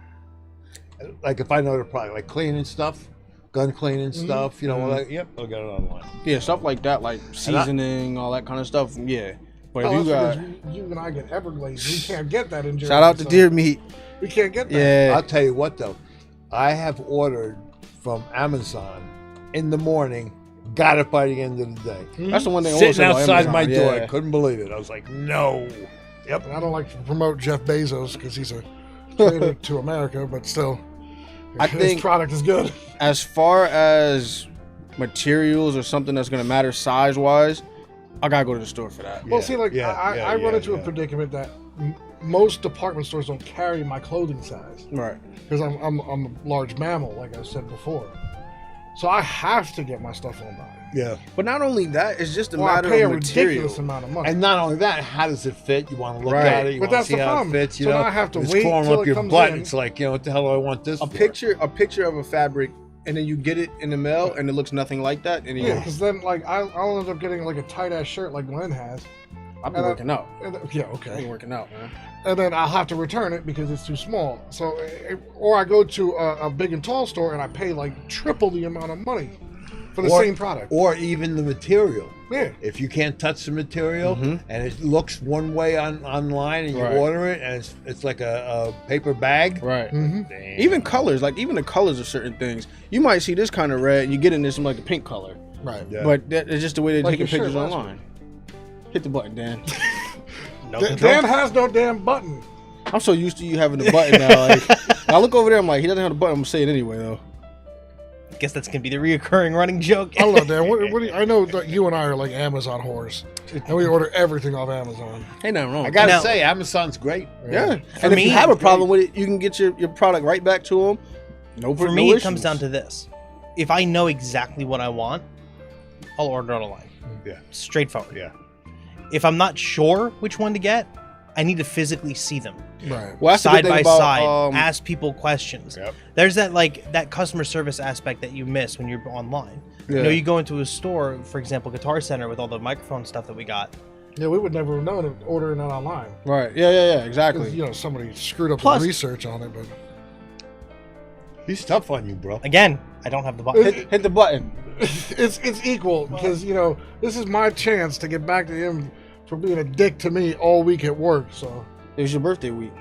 Like if I know the product, like cleaning stuff, gun cleaning stuff, like, yep, I'll get it online. Yeah, stuff like that, like seasoning, all that kind of stuff. Yeah. But if Oh, you got, that's because you and I get Everglades. We can't get that in Jersey. shout out to so Deer Meat. We can't get that. Yeah. I'll tell you what though, I have ordered from Amazon in the morning, got it by the end of the day. That's the one thing I Sitting always outside my door, I Yeah. couldn't believe it. I was like, no. Yep. And I don't like to promote Jeff Bezos because he's a traitor to America, but still, I his think- product is good. As far as materials or something that's gonna matter size wise, I gotta go to the store for that. Well, Yeah, see, like yeah, I run into a predicament that most department stores don't carry my clothing size Right. because I'm a large mammal, like I said before. So I have to get my stuff online. Yeah. But not only that, it's just a Or I matter pay a of material. ridiculous amount of money. And not only that, how does it fit? You want to look Right. at it, you But want to that's see the how problem. it fits. You So know, now I have to it's wait crawling till up it your comes butt. in. It's like, what the hell do I want this A for? picture of a fabric, and then you get it in the mail, and it looks nothing like that. And Yeah, because then like I'll end up getting like a tight ass shirt like Glenn has. I've been and working out. Yeah, I've been okay. working out, man. And then I'll have to return it because it's too small. So, or I go to a big and tall store and I pay like triple the amount of money for the same product. Or even the material. Yeah. If you can't touch the material and it looks one way online and you Right. order it and it's like a paper bag. Right. Mhm. Damn. Even colors, like even the colors of certain things. You might see this kind of red, and you get in this like the pink color, Right. Yeah. but that is just the way they're Like taking your shirt pictures last online. Hit the button, Dan. No Dan control. has no damn button. I'm so used to you having the button now. Like, I look over there, I'm like, he doesn't have the button. I'm gonna say it anyway, though. I guess that's gonna be the reoccurring running joke. I don't know, Dan. What do you, I know that you and I are like Amazon whores, and we order everything off Amazon. Ain't nothing wrong. I gotta Now- say, Amazon's great. yeah. For And if me, you have a problem with it, you can get your product right back to them. No, For no me, it issues. comes down to this: if I know exactly what I want, I'll order it online. Yeah. Straightforward. Yeah. If I'm not sure which one to get, I need to physically see them Right. Well, that's the good side thing by about, side, ask people questions. Yep. There's that customer service aspect that you miss when you're online. Yeah. You know, you go into a store, for example, Guitar Center with all the microphone stuff that we got. Yeah, we would never have known it ordering it online. Right. Yeah. 'Cause, Exactly. you know, somebody screwed up Plus- the research on it, but He's tough on you, bro. Again, I don't have the button. Hit the button. it's equal because you know this is my chance to get back to him for being a dick to me all week at work. So, It was your birthday week.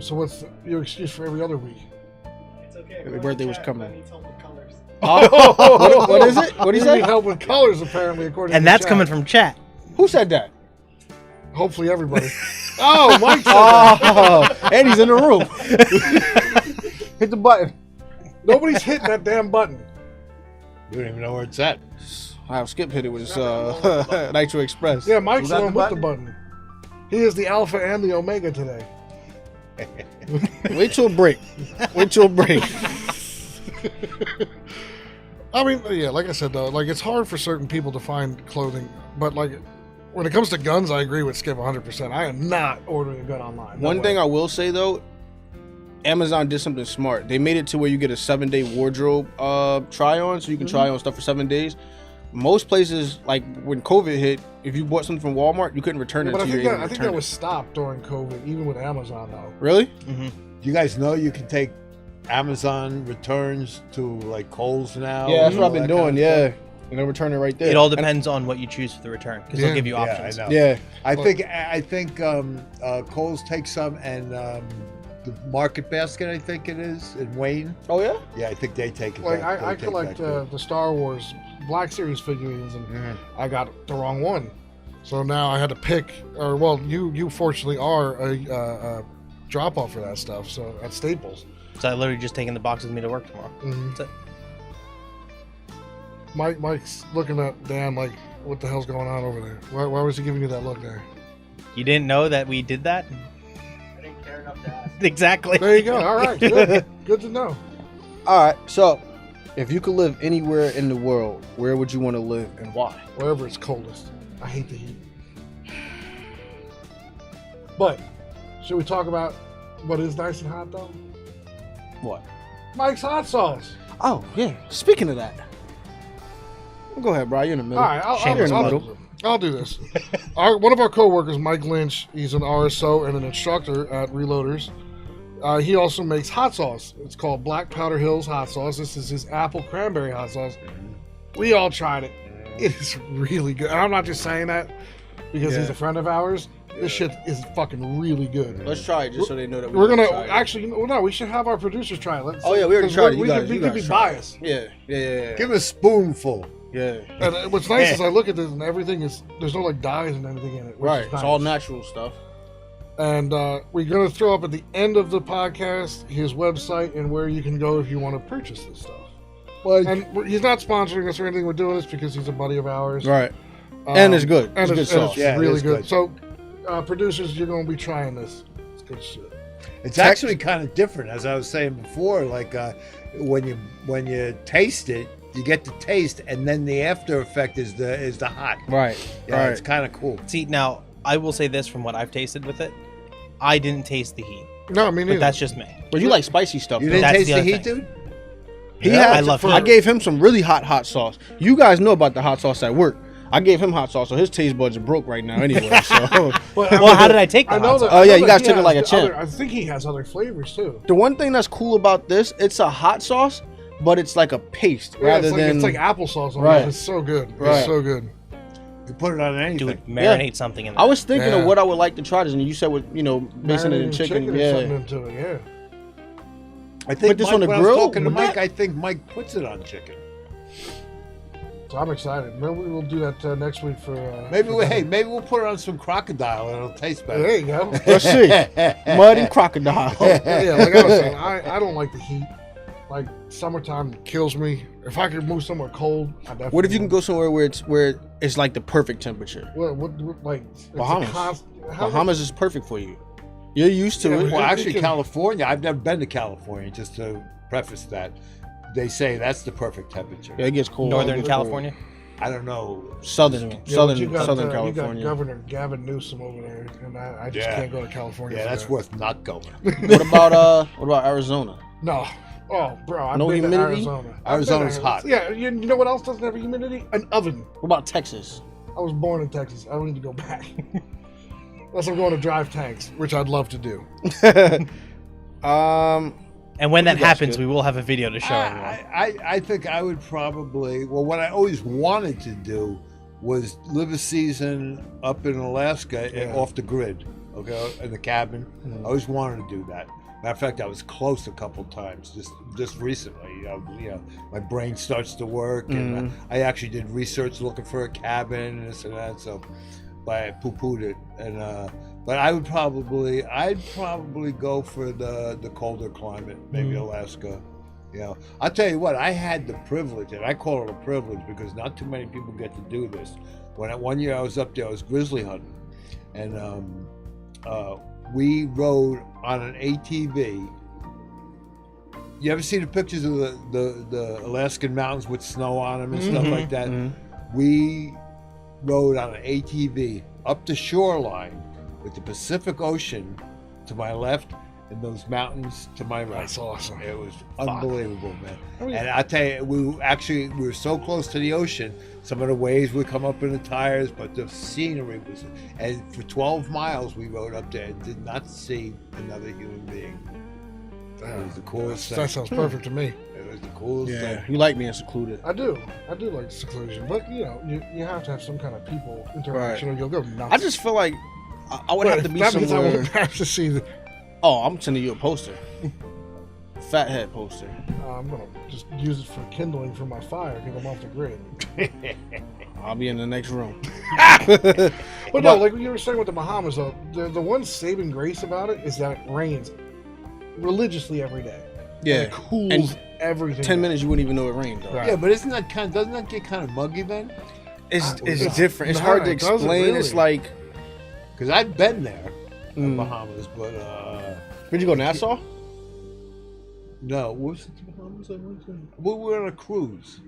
what's your excuse for every other week? It's okay. Your birthday was coming. He told me colors. What is it? What did he You need say? help with colors, apparently, according And to the that's chat. coming from chat. Who said that? Hopefully everybody. Oh, Mike said that. Oh, and he's in the room. Hit the button. Nobody's hitting that damn button. You don't even know where it's at. Wow, Skip hit it with his Nitro Express. Yeah, Mike's Was the that one the with the button. He is the alpha and the omega today. Wait till break. Wait till break. I mean, yeah, like I said though, like it's hard for certain people to find clothing, but like when it comes to guns, I agree with Skip 100%. I am not ordering a gun online. No One way. thing I will say though, Amazon did something smart. They made it to where you get a 7-day wardrobe try on, so you can try on stuff for 7 days. Most places, like when COVID hit, if you bought something from Walmart, you couldn't return Yeah, it but I until think you're that, able I to think return that it. was stopped during COVID, even with Amazon though. Really? You guys know you can take Amazon returns to like Kohl's now. Yeah, that's and what all I've been that doing. kind of Yeah, stuff. and they'll return it right there. It all And- depends on what you choose for the return because Yeah. they'll give you Yeah, options. I know. Yeah, I think Kohl's takes some and the Market Basket, I think it is, in Wayne. Oh yeah. Yeah, I think they take it Like back. I They take collect back the Star Wars Black Series figurines, and Mhm. I got the wrong one. So now I had to pick, or well, you fortunately are a drop off for that stuff. So at Staples, So I literally just taking the box with me to work tomorrow. Mhm. That's it. Mike's looking at Dan like, what the hell's going on over there? Why was he giving you that look there? You didn't know that we did that? I didn't care enough to ask. Exactly. There you go. All right, good, good to know. All right. So, if you could live anywhere in the world, where would you want to live and why? Wherever it's coldest. I hate the heat. But should we talk about what is nice and hot though? What? Mike's hot sauce. Oh yeah. Speaking of that, go ahead, bro. You're in the middle. All right, Shameless I'll do this. One of our coworkers, Mike Lynch, he's an RSO and an instructor at Reloaders. He also makes hot sauce. It's called Black Powder Hills hot sauce. This is his apple cranberry hot sauce. We all tried it. It is really good. And I'm not just saying that because he's a friend of ours. This shit is fucking really good. Let's try it just so they know that We're gonna try it. actually, no, we should have our producers try it. Let's, Oh yeah, we already 'cause tried it. We could be try it. biased. Yeah. Give it a spoonful. Yeah. And what's nice is I look at this and everything is, there's no like dyes and anything in it. which Right. is It's nice. all natural stuff. And we're going to throw up at the end of the podcast his website and where you can go if you want to purchase this stuff. Well, And he's not sponsoring us or anything. We're doing this because he's a buddy of ours. Right. And it's good. And It's good it's sauce. Yeah, it really is good. good. So, producers, you're going to be trying this. It's good shit. it's actually kind of different, as I was saying before. Like when you taste it, you get the taste, and then the after effect is the hot. Right. Yeah, Right. it's kind of cool. See, now, I will say this from what I've tasted with it. I didn't taste the heat, No, I mean, but that's just me. But you like spicy stuff. You though. didn't That's taste the the other heat, thing. dude? He Yeah, had. I love I heat. gave him some really hot sauce. You guys know about the hot sauce at work. I gave him hot sauce, so his taste buds are broke right now anyway. So Well, how did I take the I know hot that. sauce? Oh, I yeah, know you that guys he took it has like a the champ. other- I think he has other flavors too. the one thing that's cool about this, it's a hot sauce, but it's like a paste Yeah, rather it's like, than it's like applesauce on Right. it. It's so good. Right. It's so good. You put it on anything. Dude, marinate something in there. I was thinking Yeah. of what I would like to try this, and you said with basing it in Marinated chicken. or Yeah. something into it. Yeah. I think Put this Mike, on the when grill? I was talking to Would Mike, that- I think Mike puts it on chicken. So I'm excited. Maybe we'll do that next week for. Maybe for maybe we'll put it on some crocodile and it'll taste better. There you go. Let's see. Mud and crocodile. Yeah, like I was saying, I don't like the heat. Like summertime kills me. If I could move somewhere cold, I definitely. What if you can would. go somewhere where it's like the perfect temperature? What like it's a Bahamas. how- Bahamas is perfect for you. You're used to Yeah, it. but Well, You actually, can- California. I've never been to California. Just to preface that, they say that's the perfect temperature. Yeah, it gets cold. Northern It gets California. I don't know. Southern Yeah, but Southern you got, Southern You California. got Governor Gavin Newsom over there, and I just Yeah. can't go to California. Yeah, for that's that. worth not going. What about Arizona? No. Oh, bro, I've No been humidity? to Arizona. I've Arizona's been to- hot. Yeah, you know what else doesn't have humidity? An oven. What about Texas? I was born in Texas. I don't need to go back. Unless I'm going to drive tanks, which I'd love to do. And when that You guys happens, good. we will have a video to show everyone. I think I would probably. Well, what I always wanted to do was live a season up in Alaska and Yeah. off the grid, okay, in the cabin. Mm. I always wanted to do that. Matter of fact, I was close a couple times just recently. You know, my brain starts to work, and I actually did research looking for a cabin and this and that. So, but I poo-pooed it, and but I'd probably go for the colder climate, maybe Alaska. You know, I'll tell you what, I had the privilege, and I call it a privilege because not too many people get to do this. One year I was up there, I was grizzly hunting, and we rode on an ATV. You ever see the pictures of the Alaskan mountains with snow on them and stuff like that? We rode on an ATV up the shoreline with the Pacific Ocean to my left and those mountains to my right. That's awesome. It was unbelievable, man. I mean- And I tell you, we were so close to the ocean. Some of the waves would come up in the tires, but the scenery was. And for 12 miles, we rode up there and did not see another human being. It was the coolest thing. That sounds perfect to me. It was the coolest Yeah, thing. you like being secluded. I do like seclusion, but you know, you have to have some kind of people interaction, or you'll go nuts. I just feel like I would But have to be that means I somewhere. won't have to see Oh, I'm sending you a poster. Fathead poster. I'm gonna just use it for kindling for my fire because I'm off the grid. I'll be in the next room. But no, like you were saying with the Bahamas, though, the one saving grace about it is that it rains religiously every day. Yeah. And it cools And everything. 10 down. minutes, you wouldn't even know it rained, though. Right. Yeah, but doesn't that get kind of muggy then? It's It's- different. It's nah, hard to it doesn't explain. It's really. like, Because I've been there, Mm. Bahamas, but where'd you go, Nassau? no. What was it, the Bahamas? I went to? We were on a cruise.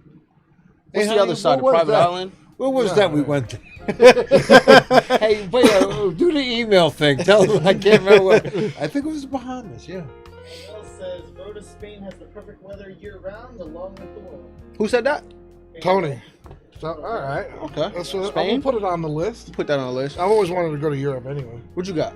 What's Hey, the other honey, side? The what was private that? island? Where was No, that we right. went to? Hey, wait, do the email thing. Tell them I can't remember what. I think it was the Bahamas, yeah. Bill says Road to Spain has the perfect weather year round along with the world. Who said that? Tony. So, all right. Okay. That's what, I'm Spain? gonna put it on the list. Put that on the list. I've always wanted to go to Europe anyway. What you got?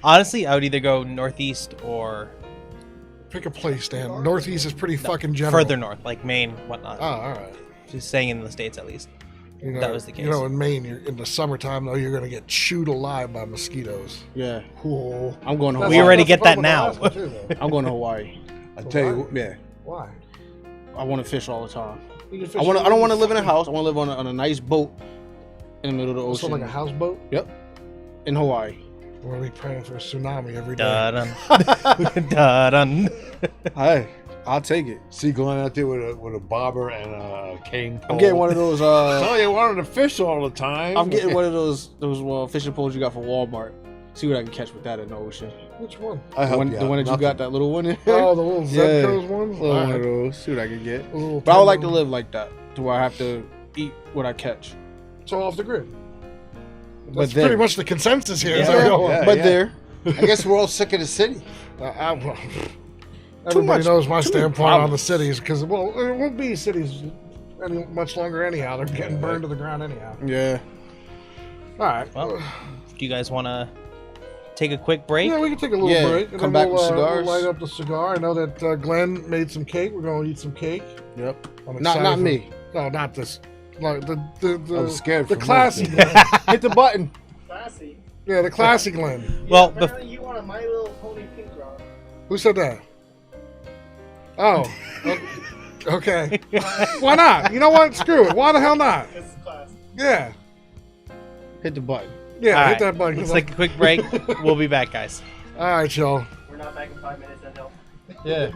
Honestly, I would either go northeast or Pick a place, Dan. Northeast is pretty fucking general. further north, like Maine, whatnot. Oh, all right. Just staying in the States at least. You know, That was the case. You know, in Maine, you're, in the summertime, though, you're gonna get chewed alive by mosquitoes. Yeah. Cool. I'm going to That's We Hawaii. already that's get the that problem now. with Alaska, too, though. I'm going to Hawaii. I'll tell you. Yeah. Why? I want to fish all the time. You can I fish want. I don't want to live in a fucking- house. I want to live on a nice boat in the middle of the So ocean. like a houseboat? Yep. In Hawaii. We're gonna be praying for a tsunami every day. Dun dun. Hey, I'll take it. See Glenn out there with a bobber and a cane pole. I'm getting one of those. Oh, you wanted to fish all the time. I'm getting one of those fishing poles you got from Walmart. See what I can catch with that in the ocean. Which one? I The help one, you the out. one that you Nothing. got, that little one in Oh, the little Yeah. Zebco's ones? Little one Alright. of those. See what I can get. A little But I would like to tender- live like that, to where I have to eat what I catch. So off the grid. But That's there. pretty much the consensus here. Yeah, Is that going? yeah. but there. I guess we're all sick of the city. Well, Too everybody much- knows my too many standpoint on the problems. cities because, well, it won't be cities any much longer anyhow. They're getting burned to the ground anyhow. Yeah. All right. Well, do you guys want to take a quick break? Yeah, we can take a little Yeah, break. And come then back with we'll cigars. light up the cigar. I know that Glenn made some cake. We're going to eat some cake. Yep. I'm Not excited for- me. No, not this. Like I'm scared The for classy Murphy. Glenn. Hit the button. Classy. Yeah, the classy Glenn. Well, apparently you want a My Little Pony pink rock. Who said that? Oh. Okay. Why not? You know what? Screw it. Why the hell not? This is classy. Yeah. Hit the button. Yeah, All hit right, that button. let's take a quick break. We'll be back, guys. All right, y'all. We're not back in 5 minutes, then no. Yeah.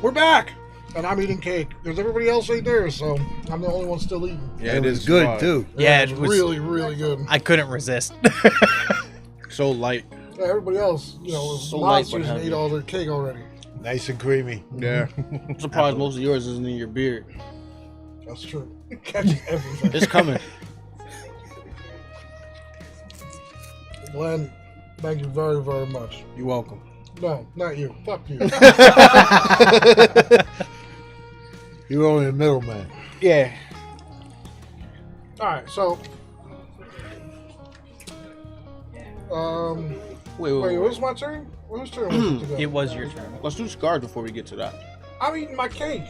We're back, and I'm eating cake. There's everybody else right there, so I'm the only one still eating. Yeah, it was good too. Yeah, It's it was really, really good. I couldn't resist. So light. Yeah, everybody else, was So light, but monsters and heavy. ate all their cake already. Nice and creamy. Yeah. I'm surprised most of yours isn't in your beard. That's true. It catches everything. It's coming. Glenn, thank you very, very much. You're welcome. No, not you. Fuck you. You're only a middleman. Yeah. All right, so Wait. wait, was my turn? Whose turn was it to go? It was your turn. Let's do cigars before we get to that. I'm eating my cake.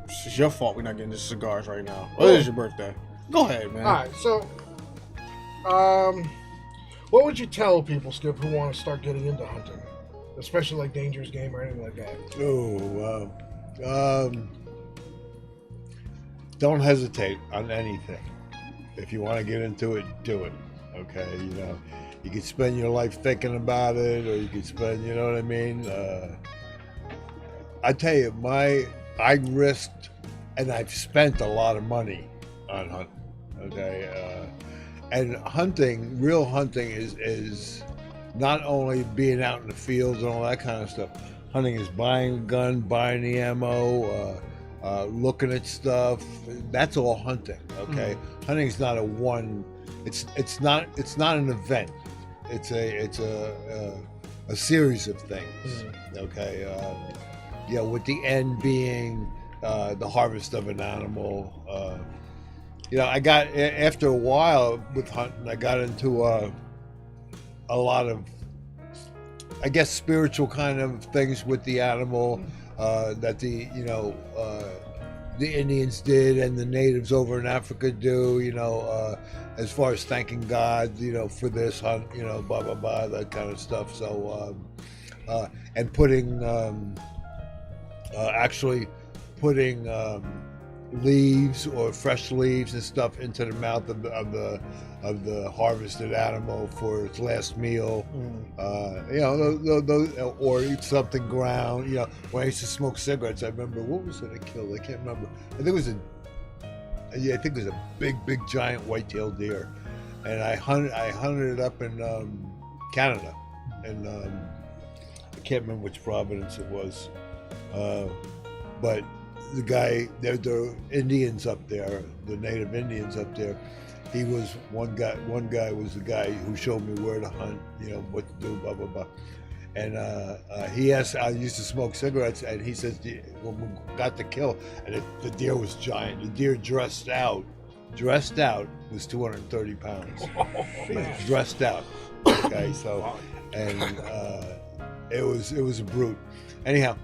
It's your fault we're not getting the cigars right now. Oh, it is your birthday. Go ahead, man. All right, so what would you tell people, Skip, who want to start getting into hunting, especially like dangerous game or anything like that? Oh, wow. Don't hesitate on anything. If you want to get into it, do it. Okay, you can spend your life thinking about it, or you can spend, you know what I mean? I tell you, I risked and I've spent a lot of money on hunting. Okay, and hunting, real hunting is not only being out in the fields and all that kind of stuff. Hunting is buying a gun, buying the ammo, looking at stuff. That's all hunting. Okay, hunting is not a one. It's not an event. It's a series of things. Okay, with the end being the harvest of an animal. I got, after a while with hunting, I got into a lot of, I guess, spiritual kind of things with the animal that the Indians did and the natives over in Africa do, as far as thanking God, for this hunt, blah, blah, blah, that kind of stuff. So, and actually putting leaves or fresh leaves and stuff into the mouth of the harvested animal for its last meal. Those, or eat something ground. When I used to smoke cigarettes, I remember, what was it I killed? I can't remember. I think it was a big giant white-tailed deer, and I hunted it up in Canada, and I can't remember which province it was, but the guy, the Indians up there, the native Indians up there, he was one guy was the guy who showed me where to hunt, what to do, blah blah blah. And he asked, I used to smoke cigarettes, and he says, when we got to kill, and the deer was giant. The deer dressed out was 230 pounds. Dressed out. Okay, so, and it was a brute. Anyhow,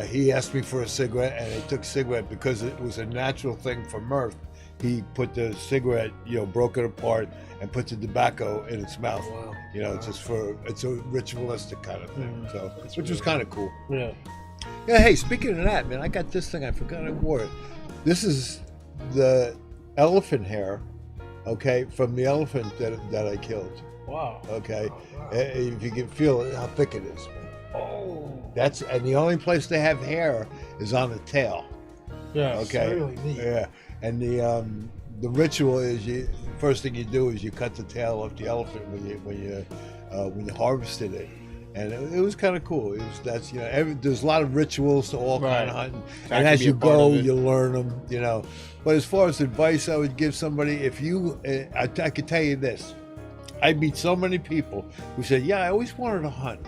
he asked me for a cigarette, and I took a cigarette because it was a natural thing for mirth. He put the cigarette, broke it apart and put the tobacco in its mouth. Wow. It's a ritualistic kind of thing. So, which was kind of cool. Yeah. Yeah. Hey, speaking of that, man, I got this thing. I forgot I wore it. This is the elephant hair, okay, from the elephant that I killed. Wow. Okay, if you can feel it, how thick it is. Oh. And the only place they have hair is on the tail. Yeah. Okay. It's really neat. Yeah, and the ritual is first thing you do is you cut the tail off the elephant when you harvested it, and it was kind of cool. There's a lot of rituals to all kind of hunting, and as you go, you learn them. But as far as advice, I would give somebody, if you, I could tell you this, I meet so many people who say, "Yeah, I always wanted to hunt.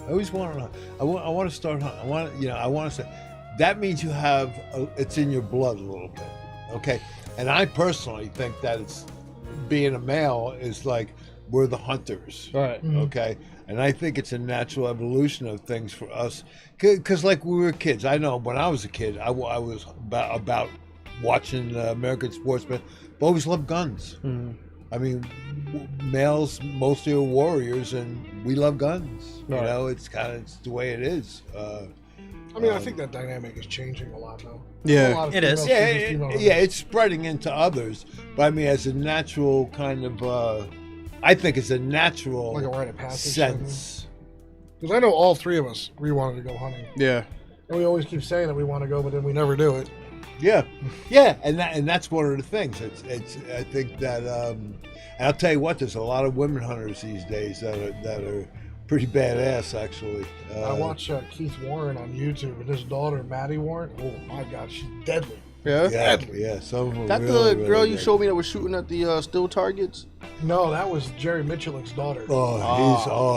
I want to start hunting. I want to say." That means you have it's in your blood a little bit, okay? And I personally think that it's being a male is like we're the hunters, Right. okay? And I think it's a natural evolution of things for us, because like we were kids. I know when I was a kid, I was about watching American sportsmen, but I always loved guns. Mm-hmm. I mean, males mostly are warriors, and we love guns. Right. It's the way it is. I think that dynamic is changing a lot now. Yeah. A lot of It is. females, Yeah, it's spreading into others. But I mean, as a natural kind of, I think it's a natural like a rite of passage. sense. Because I know all three of us, we wanted to go hunting. Yeah. And we always keep saying that we want to go, but then we never do it. Yeah, and that's one of the things. It's I think that, and I'll tell you what, there's a lot of women hunters these days that are pretty badass actually. I watch Keith Warren on YouTube and his daughter Maddie Warren. Oh my God, she's deadly. Yeah. Yeah. Some of them That really, the girl really you good. showed me that was shooting at the still targets? No, that was Jerry Michulik's daughter.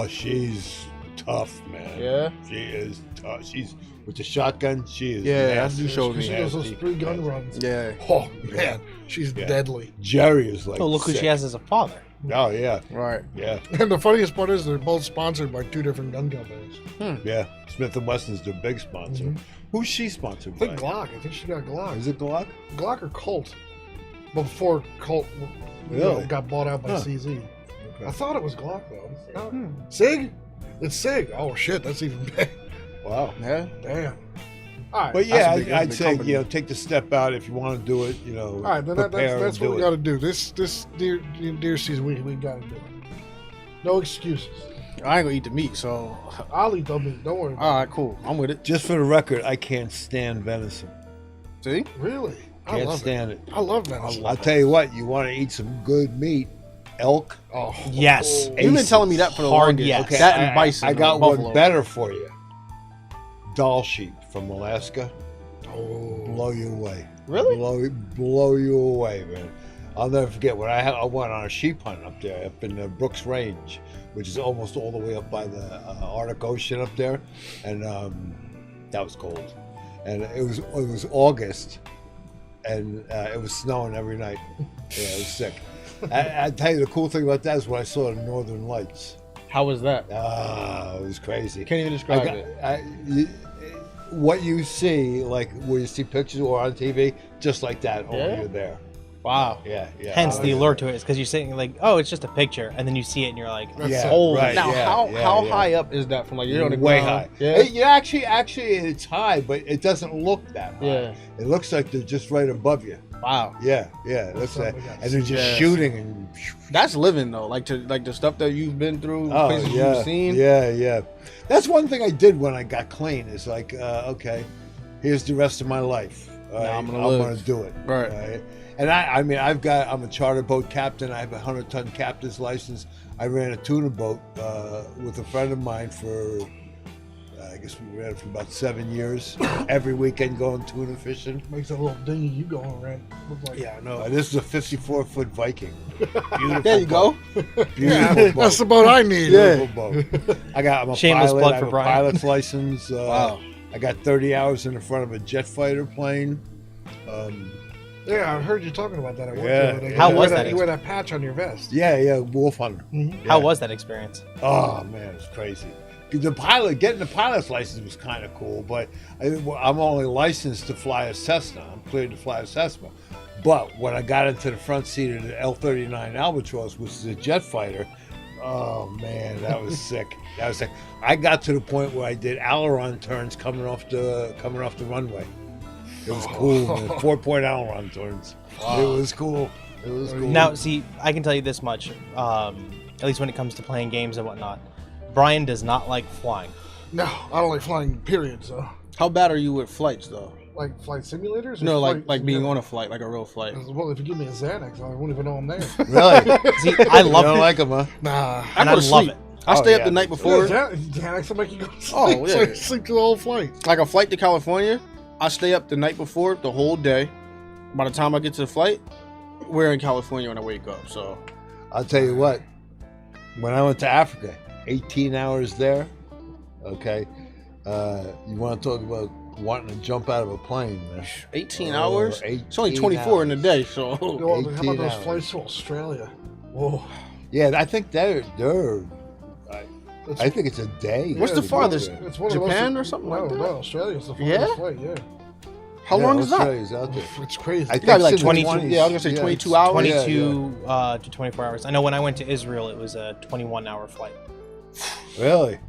She's tough, man. Yeah? She is tough. She's with the shotgun. She is. Yeah, nasty. you showed me. She does those Nasty, 3 gun nasty. runs. Yeah. Oh man, she's Yeah. deadly. Jerry is like. Oh, look who sick. she has as a father. Oh yeah, Right. yeah, And the funniest part is they're both sponsored by 2 different gun companies. yeah. Smith and Wesson's their big sponsor. Mhm. Who's she sponsored I by? think Glock. I think she got Glock. Is it Glock? Glock or Colt? Before Colt Really? got bought out by Huh. CZ. Okay. I thought it was Glock though. No. Sig? It's Sig. Oh shit, that's even bad. Wow. Yeah. Damn. All right. But yeah, That's a big- that's a I'd big say company. take the step out if you want to do it. All right, then prepare that's and what we do got it. to do. This deer season, we got to do it. No excuses. I ain't gonna eat the meat, so. I'll eat the meat. Don't worry. About All right, cool. I'm with it. Just for the record, I can't stand venison. See? it. Really? I Can't love stand it. it. I love venison. I'll tell you what, you want to eat some good meat, elk. Oh Yes. You've been Aces. telling me that for the Hard longest. yes. Okay, that and I- bison. I got buffalo. one better for you. Doll sheep from Alaska. Oh. Blow you away. Really? Blow you away, man. I'll never forget when I went on a sheep hunt up there, up in the Brooks Range, which is almost all the way up by the Arctic Ocean up there, and that was cold. And it was August, and it was snowing every night. Yeah, it was sick. I tell you, the cool thing about that is when I saw the Northern Lights. How was that? It was crazy. Can't even describe it. What you see, like where you see pictures or on TV, just like that, only Yeah? you're there. Wow. Yeah. Hence the allure to it is because you're saying like, oh, it's just a picture, and then you see it and you're like, That's holy. right. Now, yeah, how yeah. high up is that from? Like you're on the way ground? high. Yeah. You actually, it's high, but it doesn't look that high. Yeah. It looks like they're just right above you. Wow. Yeah. That's something that. we gotta And they're see. just Yes. shooting and. That's living though. Like the stuff that you've been through, Oh places yeah, you've seen. yeah. That's one thing I did when I got clean. Is like, okay, here's the rest of my life. All Now right? I'm gonna live. do it. Right. all right? And I mean, I'm a charter boat captain. I have a 100-ton captain's license. I ran a tuna boat with a friend of mine for, I guess we ran it for about 7 years. Every weekend going tuna fishing. Makes that little dinghy you go around look like. Yeah, I know. This is a 54-foot Viking. Beautiful. There you go. Yeah, Beautiful boat. that's the boat I need. Beautiful boat. I'm a Shameless pilot. plug I for have a Brian. pilot's license. Wow. I got 30 hours in the front of a jet fighter plane. Yeah, I heard you talking about that at work. Yeah. the other day. How You was wear that You wear that patch on your vest. Yeah, wolf hunter. How was that experience? Oh man, it's crazy. Getting the pilot's license was kind of cool, but I'm only licensed to fly a Cessna. I'm cleared to fly a Cessna. But when I got into the front seat of the L-39 Albatross, which is a jet fighter, oh man, that was sick. That was sick. I got to the point where I did aileron turns coming off the runway. It was cool, man. 4-point aileron turns. It was cool. It was cool. Now, see, I can tell you this much, at least when it comes to playing games and whatnot. Brian does not like flying. No, I don't like flying. Period. So, How bad are you with flights though? like flight simulators. or No, flight- like being yeah. on a flight, like a real flight. Well, if you give me a Xanax, I wouldn't even know I'm there. Really? See, I You love don't it, like them, huh? Nah. and go I to love sleep. it. I Oh, stay up yeah. the night before, Xanax will make you go to sleep. Oh, So yeah. you sleep through the whole flight. like a flight to California. I stay up the night before the whole day. By the time I get to the flight, we're in California when I wake up. So I'll tell you what, when I went to Africa, 18 hours there, okay, you want to talk about wanting to jump out of a plane, man. 18 Oh, hours. It's only 18 24 in a hours. day. So Well, how 18 about those hours. flights to Australia? Whoa. Yeah, I think they're It's, I think it's a day. What's the it's one of- farthest? It's one Japan of those, or something no, like that? No, Australia's the Yeah? farthest flight, yeah. how long is that? Australia's out there. It's crazy. I You gotta be like think it's in the 22 20s. yeah, I was gonna say 22 it's hours. 22 yeah. to 24 hours. I know when I went to Israel, it was a 21-hour flight. Really?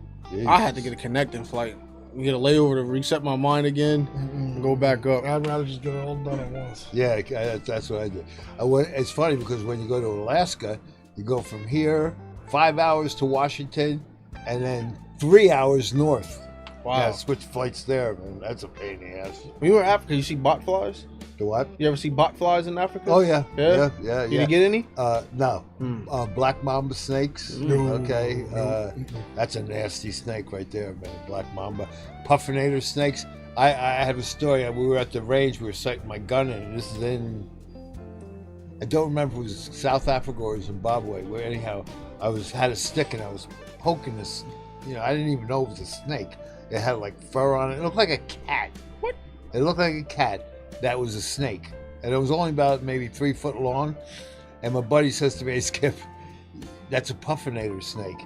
I had to get a connecting flight. Get a layover to reset my mind again and go back up. I'd rather just get it all done at once. Yeah, that's what I did. It's funny because when you go to Alaska, you go from here 5 hours to Washington, and then 3 hours north. Wow. Yeah, switch flights there, man. That's a pain in the ass. When you were in Africa, you see bot flies? The what? You ever see bot flies in Africa? Oh yeah, Yeah? yeah. Did you get any? No. Mm. Black mamba snakes. No, Okay, no. that's a nasty snake right there, man. Black mamba, puffinator snakes. I have a story. We were at the range. We were sighting my gun in. And this is in. I don't remember if it was South Africa or Zimbabwe. Where anyhow, had a stick and I was poking this. You know, I didn't even know it was a snake. It had like fur on it. It looked like a cat. What? It looked like a cat. That was a snake, and it was only about maybe 3 foot long. And my buddy says to me, "Hey, Skip, that's a puffinator snake,"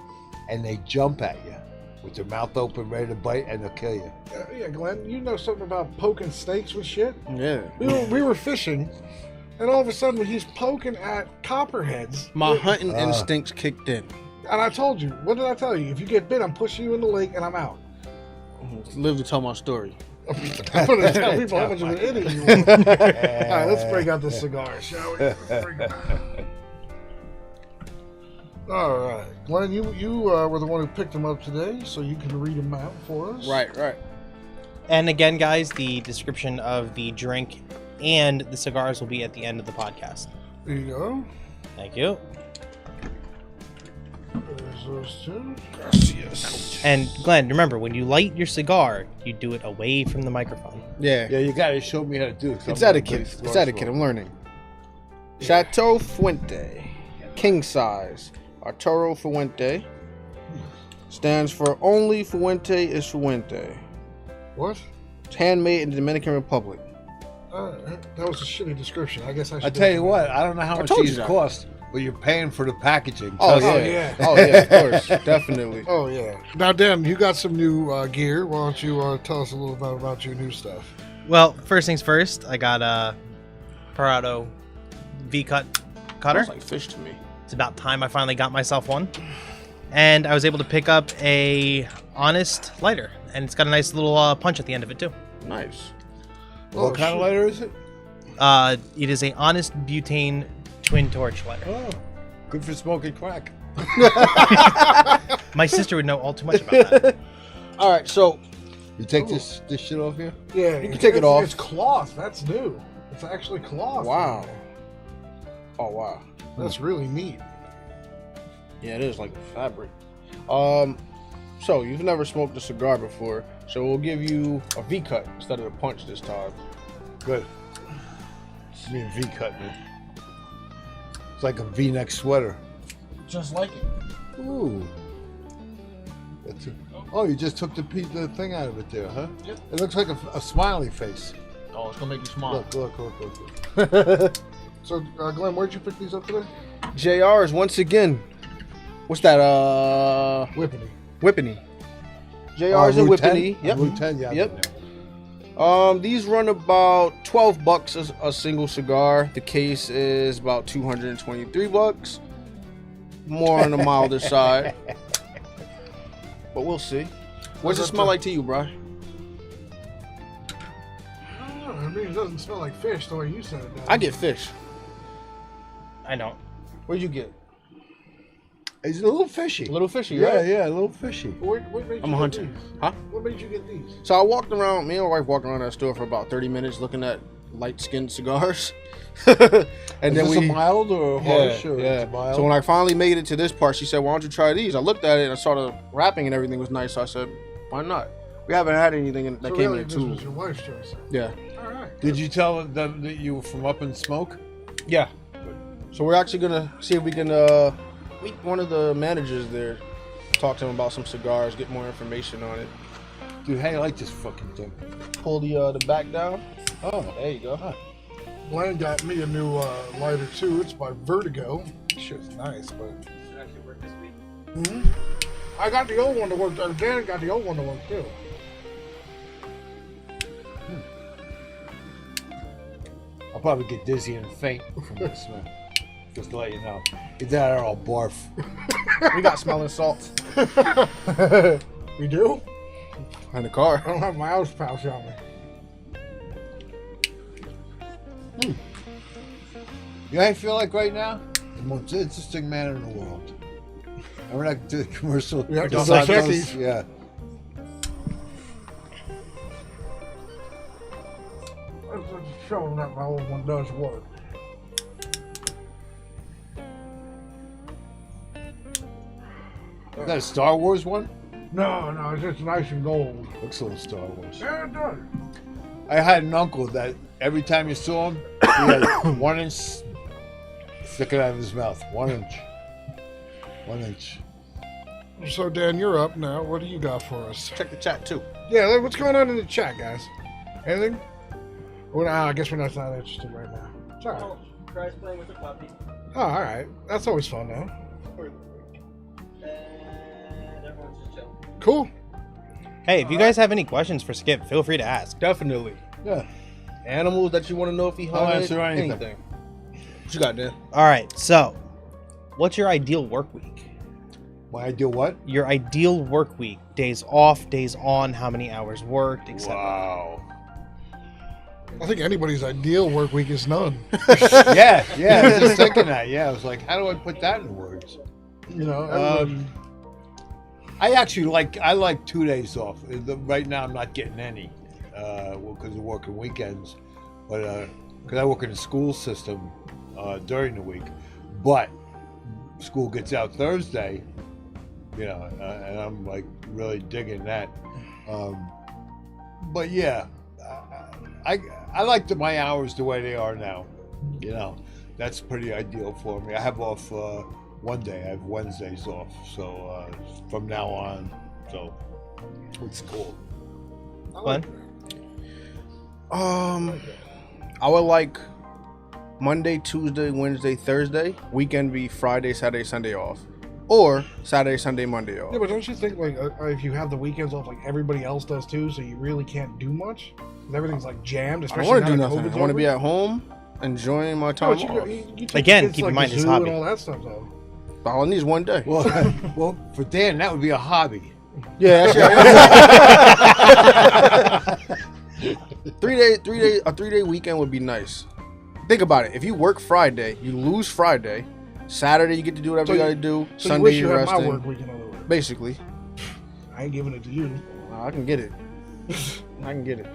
and they jump at you with their mouth open, ready to bite, and they'll kill you. Yeah, Glenn, you know something about poking snakes with shit? Yeah. We were fishing, and all of a sudden he's poking at copperheads. My hunting instincts kicked in. And I told you, what did I tell you? If you get bit, I'm pushing you in the lake and I'm out. Live to tell my story. I'm going to tell people how much of an idiot you are. All right, let's break out the cigar, shall we? Let's break it out. All right. Glenn, you were the one who picked them up today, so you can read them out for us. Right. And again, guys, the description of the drink and the cigars will be at the end of the podcast. There you go. Thank you. There's those two. And Glenn, remember, when you light your cigar, you do it away from the microphone. Yeah. Yeah, you gotta show me how to do it. It's etiquette. It's etiquette. I'm learning. Chateau Fuente, king size. Arturo Fuente stands for only Fuente is Fuente. What? It's handmade in the Dominican Republic. That was a shitty description. I guess I should. I tell you what, I don't know how much told you these that. cost, but you're paying for the packaging. Oh Trust yeah. me. yeah. Oh yeah, of course, definitely. Oh yeah. Now, Dan, you got some new gear. Why don't you tell us a little bit about your new stuff? Well, first things first, I got a Parado V-cut cutter. Sounds like fish to me. It's about time I finally got myself one. And I was able to pick up a Honest lighter, and it's got a nice little punch at the end of it too. Nice. What kind of lighter is it? It is a Honest butane twin torch lighter. Oh, good for smoking crack. My sister would know all too much about that. All right, so You take this shit off here? Yeah, You can take it off. It's cloth. That's new. It's actually cloth. wow. Oh wow. That's really neat. Yeah, it is like a fabric. So you've never smoked a cigar before, so we'll give you a V cut instead of a punch this time. Good. It's me a V cut, man. It's like a V-neck sweater. Just like it. Ooh. That's oh, you just took the thing out of it there, huh? Yep. It looks like a smiley face. Oh, it's gonna make you smile. Look. So, Glenn, where'd you pick these up today? JR is once again. What's that? Whippany. Whippany. JR's in Route 10? Whippany. Yep. Route 10, yeah. Yep. These run about $12 a single cigar. The case is about $223. More on the milder side. But we'll see. What does it smell like to you, bro? I don't know. I mean, it doesn't smell like fish the way you said it does. I get fish. I don't. What'd you get? It's a little fishy. A little fishy, Yeah, right? yeah, a little fishy. What made you I'm a get hunter. these? Huh? What made you get these? So I walked around, me and my wife walked around that store for about 30 minutes looking at light-skinned cigars. And Is then this we a mild or a harsh or yeah. it's mild? So when I finally made it to this part, she said, "Why don't you try these?" I looked at it and I saw the wrapping and everything was nice. So I said, "Why not?" We haven't had anything that So came really, in this too. was your wife's choice. Yeah, All right. Did you tell them that you were from Up in Smoke? yeah. So we're actually gonna see if we can meet one of the managers there, talk to him about some cigars, get more information on it. Dude, how you like this fucking thing? Pull the back down. Oh, There you go. Glenn got me a new lighter too. It's by Vertigo. Shit's nice, but. I got the old one to work. Dan got the old one to work too. I'll probably get dizzy and faint from this, man. Just to let you know. Either that or I'll barf. We got smelling salts We do? in the car. I don't have my house pouch on me. You know how I feel like right now? The most interesting man in the world. And we're not doing commercial. Yeah, Dos Dos Santos, Santos. yeah. It's showing that my old one does work. Is that a Star Wars one? No, it's just nice and gold. Looks a little Star Wars. Yeah, it does. I had an uncle that every time you saw him, he had 1 inch sticking out of his mouth. 1 inch. 1 inch. So, Dan, you're up now. What do you got for us? Check the chat too. Yeah, what's going on in the chat, guys? Anything? Well, I guess we're not interested right now. It's all right. Oh, Cry's playing with the puppy. Oh, all right. That's always fun, though. And everyone's just chilling. Cool. Hey, if you guys have any questions for Skip, feel free to ask. Definitely. Yeah. Animals that you want to know if he I'll hunted. answer anything. What you got, Dan? All right, so what's your ideal work week? My ideal what? Your ideal work week, days off, days on, how many hours worked, etc. Wow. I think anybody's ideal work week is none. Yeah, I was just thinking that. Yeah, I was like, how do I put that in words? You know, I actually I like 2 days off. Right now, I'm not getting any because of working weekends, but because I work in the school system during the week. But school gets out Thursday, and I'm like really digging that. But yeah, I like my hours the way they are now. That's pretty ideal for me. I have off. One day. I have Wednesdays off, so from now on, so it's cool. Glenn? I would like Monday, Tuesday, Wednesday, Thursday. Weekend be Friday, Saturday, Sunday off, or Saturday, Sunday, Monday off. yeah, but don't you think like if you have the weekends off, like everybody else does too, so you really can't do much? 'Cause everything's like jammed. I Especially don't want to do now that nothing. COVID's I want to over. be at home, enjoying my No, time but off. you take Again, the kids keep to, in like, mind the his zoo hobby. and all that stuff though. All I need is one day. Well, for Dan, that would be a hobby. Yeah, actually, 3-day weekend would be nice. Think about it. If you work Friday, you lose Friday. Saturday, you get to do whatever So you you- got to do. So Sunday, you wish you you're had my resting. work week in other words. Basically, I ain't giving it to you. I can get it. I can get it.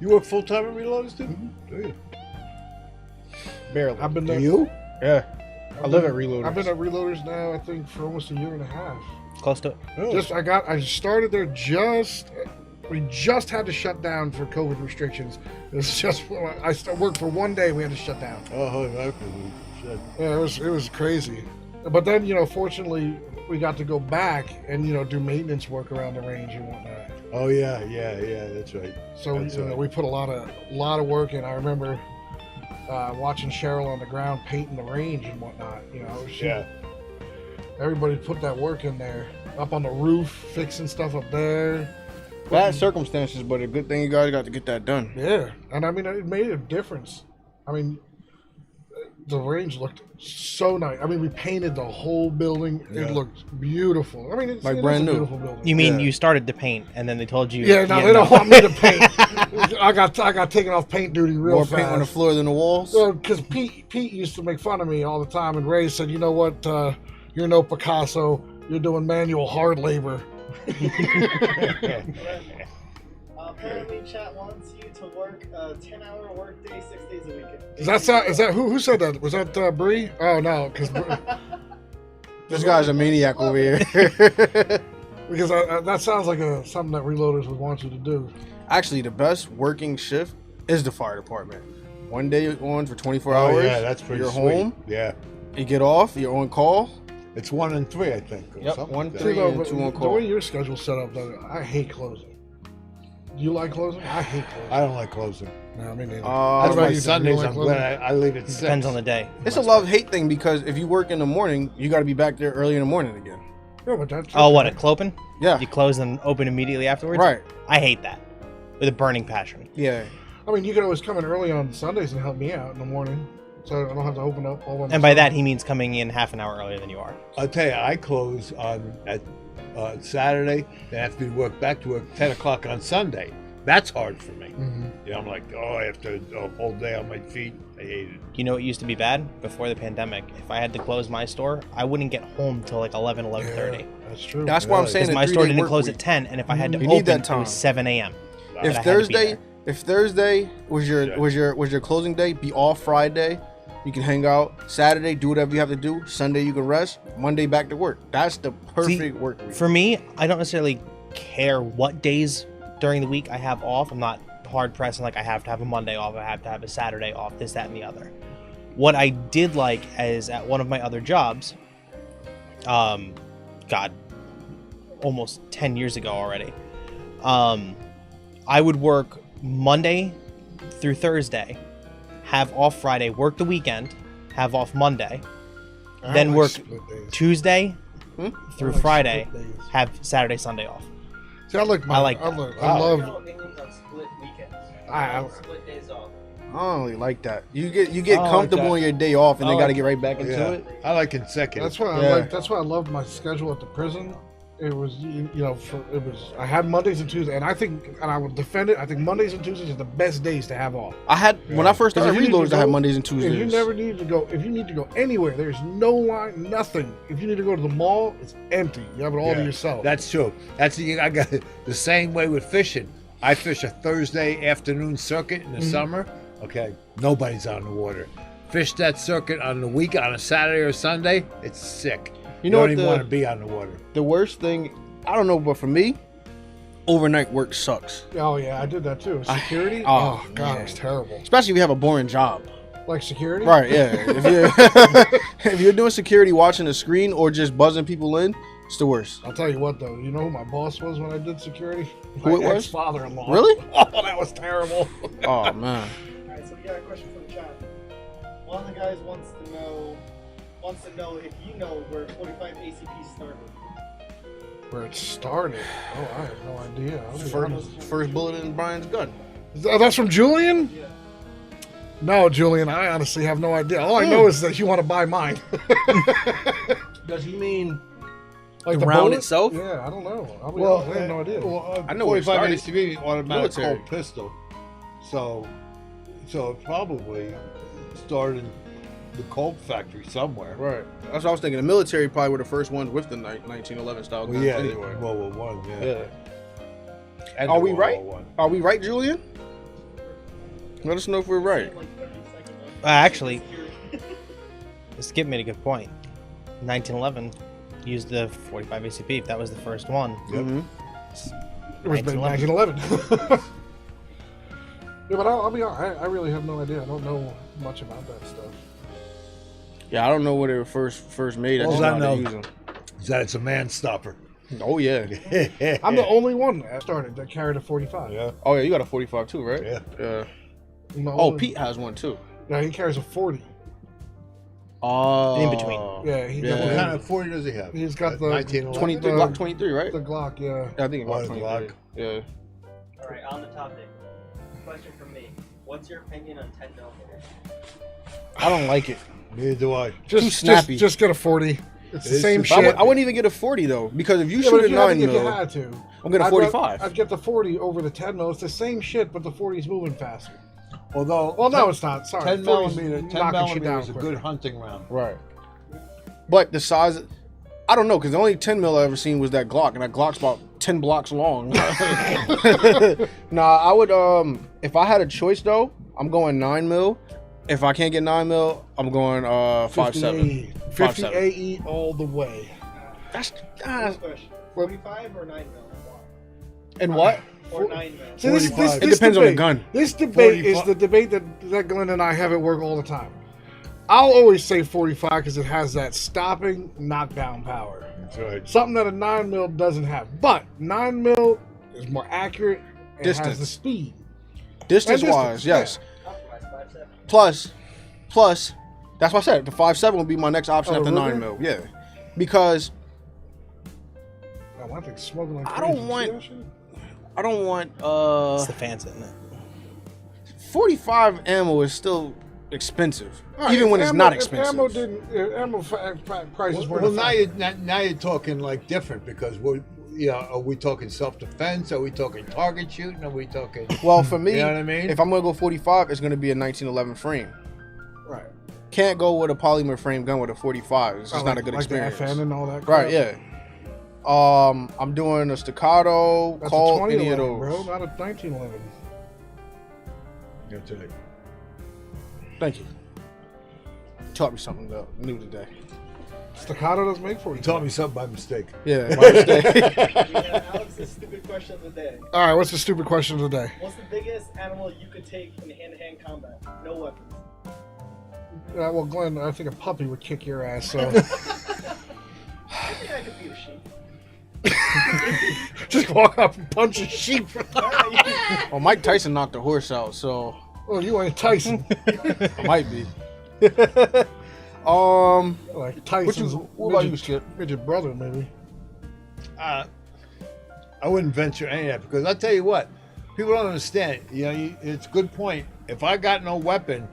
You work full time at Reloaders, too? Do you? Barely. I've been Do there. you? Yeah. I live at Reloaders. I've been at Reloaders now, I think, for almost a year and a half. Close to it. Oh. I started there we just had to shut down for COVID restrictions. It was just worked for 1 day. We had to shut down. Oh, okay. Shit. Yeah, it was crazy. But then fortunately, we got to go back and do maintenance work around the range and whatnot. Oh yeah, that's right. So That's right. we put a lot of work in. I remember watching Cheryl on the ground painting the range and whatnot. Everybody put that work in there. Up on the roof, fixing stuff up there. Bad circumstances, but a good thing you guys got to get that done. Yeah, and I mean it made a difference. I mean, the range looked so nice. I mean, we painted the whole building. Yeah. It looked beautiful. I mean, it's Like it is brand a new. beautiful building. You mean Yeah. you started to paint and then they told you? Yeah, no, they don't want me to paint. I got taken off paint duty real More fast. paint on the floor than the walls. Because Pete used to make fun of me all the time, and Ray said, "You know what? You're no Picasso. You're doing manual hard labor." Apparently, chat wants you to work a 10-hour workday, 6 days a week. Is that who said that? Was that Bree? Oh no, because This guy's a maniac over here. because that sounds like something that Reloaders would want you to do. Actually, the best working shift is the fire department. 1 day on for 24 Oh hours. yeah, that's pretty You're sweet. home. Yeah, You get off. You're on call. it's 1 and 3, I think. Or Yep, something 1, like that. 3, See, though, and but 2 on the call. way your schedule's set up, though, I hate closing. Do you like closing? I hate closing. I don't like closing. No, me neither. That's about why you, Dan? Sundays You like I'm closing? glad I leave at 6. Depends on the day. It's a love-hate thing because if you work in the morning, you got to be back there early in the morning again. Yeah, but that's Oh, what, at Clopen? Yeah. You close and open immediately afterwards? Right. I hate that. With a burning passion. Yeah. I mean, you can always come in early on Sundays and help me out in the morning, so I don't have to open up all by And by myself. that, he means coming in half an hour earlier than you are. I'll tell you, I close at Saturday, then I have to work back to work 10 o'clock on Sunday. That's hard for me. Mhm. I'm like, I have to a whole day on my feet. I hate it. You know what used to be bad? Before the pandemic, if I had to close my store, I wouldn't get home till like 11:30. Yeah, that's true. That's why I'm Really? saying Because the my store 3-day didn't work close week. at 10, and if I had to You need open, that it time. was 7 a.m. Wow. But I If had to be Thursday, there. If Thursday was your closing day, be off Friday. You can hang out. Saturday, do whatever you have to do. Sunday, you can rest. Monday, back to work. That's the perfect work week. For me, I don't necessarily care what days during the week I have off. I'm not hard pressed and like I have to have a Monday off. I have to have a Saturday off. This, that, and the other. What I did like is at one of my other jobs, God, almost 10 years ago already. I would work Monday through Thursday, have off Friday, work the weekend, have off Monday, I then like work split days. Tuesday I through like Friday, split days. have Saturday, Sunday off. See, I like. I like I that. love. opinions on split weekends. I- Split days off. I don't really like that. You get I like comfortable that. on your day off, and I then got to like- get right back into Yeah. it. I like consecutive. That's why I Yeah. like. That's why I loved my schedule at the prison. It was, I had Mondays and Tuesdays, and I would defend it. I think Mondays and Tuesdays are the best days to have off. I had when I first 'Cause started if you need Reloads, to I had go- Mondays and If Tuesdays. you never need to go, if you need to go anywhere, there's no line, nothing. If you need to go to the mall, it's empty. You have it all to Yeah, yourself. That's true. I got it the same way with fishing. I fish a Thursday afternoon circuit in the summer. Okay, nobody's on the water. Fish that circuit on the week on a Saturday or Sunday. It's sick. You know don't what even the- want to be on the water. The worst thing, I don't know, but for me, overnight work sucks. Oh yeah, I did that too. Security. oh, Oh god, man. it's terrible. Especially if you have a boring job. Like security. Right, yeah. If you're doing security watching the screen or just buzzing people in, it's the worst. I'll tell you what though. You know who my boss was when I did security? Who it My was? ex-father-in-law. Really? Oh, that was terrible. Oh, man. Alright, so we got a question from the chat. One of the guys wants to know if you know where 45 ACP started. Where it started? Oh, I have no idea. I'll be honest. First bullet in Brian's gun. That's from Julian? Yeah. No, Julian, I honestly have no idea. All I know is that you want to buy mine. Does he mean Like The round bullet? itself? Yeah, I don't know. I have no idea. I know where it 45 started. ACV automatic Military. Colt pistol. So it probably started in the Colt factory somewhere. Right. That's what I was thinking. The military probably were the first ones with the 1911 style guns Well, yeah, anyway. World War One. Yeah. Yeah. And Are the we World right? War One. Are we right, Julian? Let us know if we're right. Like 30 seconds left. Actually, Skip made a good point. 1911 used the 45 ACP. If that was the first one, Mhm. It was made in 1911. Yeah, but I'll be honest. I really have no idea. I don't know much about that stuff. Yeah, I don't know where they were first made. I All just I know how to know- use them. Is that it's a man stopper. Oh yeah. I'm the only one that started that carried a 45. Yeah. Oh yeah, you got a 45 too, right? Yeah. Yeah. I'm the Oh, only- Pete has one too. Yeah, he carries a 40. Oh. In between. Yeah, he Yeah. What got kind of 40 does he have? He's got the 1911. 23, the- Glock 23, right? the Glock. Yeah. I think Oh, Glock the 23. Glock. Yeah. All right, on the topic. Question from me. What's your opinion on 10mm? I don't like it. Neither do I. Just snappy. Just get a 40. It's the It's same just- But shit. I wouldn't even get a 40 though, because if you Yeah, but shoot a if you had to- 9 if you mil, had to, I'm getting a I'd 45. I'd get the 40 over the 10 mil. It's the same shit, but the 40's moving faster. Although, Well, no, it's not. Sorry. 10 40's millimeter, 10 knocking shit millimeter down is a quicker. good hunting round. Right. But the size, I don't know, because the only 10 mil I ever seen was that Glock, and that Glock's about 10 blocks long. Nah, I would, if I had a choice though, I'm going 9 mil. If I can't get 9 mil, I'm going 5.7. 50 5.7. AE all the way. That's First question. 45 or 9 mil? and what? Or 9 mil? See, this 45. It depends on the debate- gun. This debate is 45. the debate that Glenn and I have at work all the time. I'll always say 45 because it has that stopping knockdown power. That's right. Something that a 9 mil doesn't have. But 9 mil is more accurate and has Distance. the speed. Distance And wise, distance, yes. Optimized 5.7. Plus, that's what I said. The 5.7 would be my next option Oh, after really? 9 mil. Yeah, because Oh, I think smoking like I don't crazy. See want- that shit? I don't want it's the fans, isn't it? 45 ammo is still expensive, All right, even if when it's ammo- not if expensive. Ammo didn't. If ammo prices Well, weren't. now, affected. now you're talking like different because are we talking self-defense? Are we talking target shooting? Are we talking? Well, for me, You know what I mean? if I'm gonna go 45, it's gonna be a 1911 frame. Right. Can't go with a polymer frame gun with a 45. It's just Oh, not a like- good like experience. The FN and all that. Right? crap. Yeah. I'm doing a staccato, That's Colt, a any of 2011, those. bro, not a 1911. That's right. Thank you. Taught me something new today. Staccato doesn't make for you. You taught me something by mistake. Yeah, my mistake. We have Alex's stupid question of the day. All right, what's the stupid question of the day? What's the biggest animal you could take in hand-to-hand combat? No weapons. Well, Glenn, I think a puppy would kick your ass. So I think I could beat a sheep. just walk up and punch a sheep. Well, Mike Tyson knocked a horse out, so Well, you ain't Tyson. I might be. Like Tyson's what about you, Skip? midget brother, maybe. I wouldn't venture any of that because I'll tell you what, people don't understand. You know, it's a good point. If I got no weapon,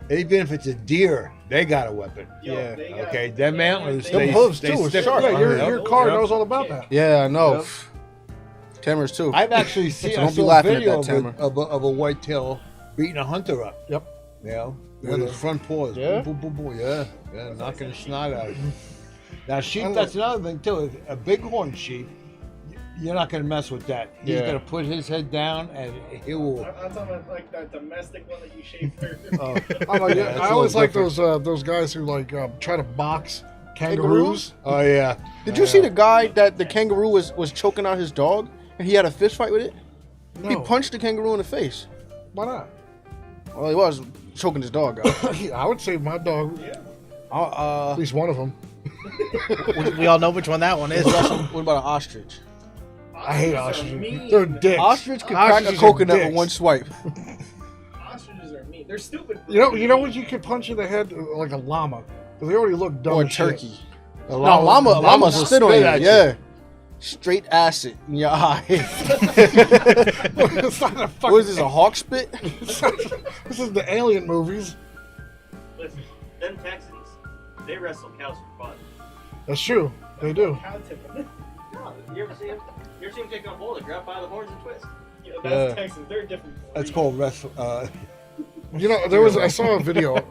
even if it's a deer, they got a weapon. Yeah. Okay, them antlers, Them they hooves, they too, are stick sharp. Yeah, on your them. your car Yep. knows all about that. Yeah, I know. Yep. Tamers too. I've actually seen So I don't be saw a laughing at video that, Tamer. of a whitetail beating a hunter up. Yep. You know, Yeah, with his the- front paws. Yeah? Boom, boom, boom, boom. Yeah, knocking the snot out of him. Now, sheep, I that's another thing, too. A bighorn sheep, you're not going to mess with that. He's Yeah. going to put his head down and he will. I'm talking about like that domestic one that you shave through. I'm like, Yeah, it's I a always little like those guys who like try to box kangaroos. Oh, yeah. Did you see the guy that the kangaroo was choking out his dog and he had a fist fight with it? No, He punched the kangaroo in the face. why not? Well, he was choking his dog out. I would save my dog, at least one of them. We all know which one that one is. What about an ostrich? I hate Ostriches are ostriches. mean. They're dicks. Ostrich could crack a Ostriches are coconut with dicks. one swipe. Ostriches are mean. They're stupid. You know what you could punch in the head like a llama because they already look dumb. Or a as shit. turkey. A No, llama llamas will spit on you. at Yeah. Straight acid in your eye. It's not a fucking. What is this, a hawk spit? This is the Alien movies. Listen, them Texans, they wrestle cows for fun. That's true. They do. Cow tipping. No, you ever see him? You ever see him take a bull, grab by the horns and twist? Yeah, that's Yeah. Texans. They're different. That's called wrestle. You know, I saw a video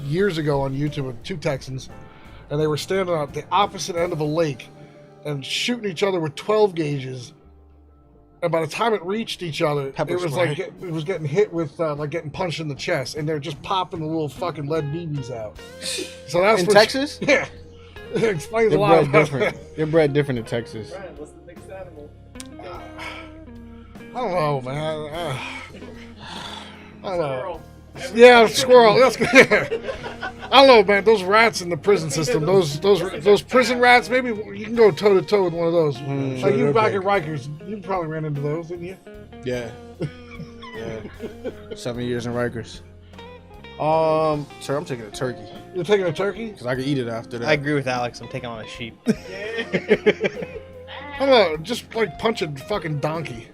years ago on YouTube of two Texans, and they were standing at the opposite end of a lake and shooting each other with 12 gauges. And by the time it reached each other, Pepper it was spray. like it was getting hit with like getting punched in the chest, and they're just popping the little fucking lead BBs out. So that's In what- Texas? Yeah, it explains a They're lot. bred About different. They're bred different in Texas. Brian, what's the biggest animal? I don't know, man. I don't know. Squirrel. Yeah, squirrel. That's good. I don't know, man. Those rats in the prison system, those prison rats. Maybe you can go toe to toe with one of those. Like you they're back big. at Rikers, you probably ran into those, didn't you? Yeah. Yeah. 7 years in Rikers. Sir, I'm taking a turkey You're taking a turkey? because I could eat it after that. I agree with Alex. I'm taking on a sheep. I don't know. Just like punch a fucking donkey.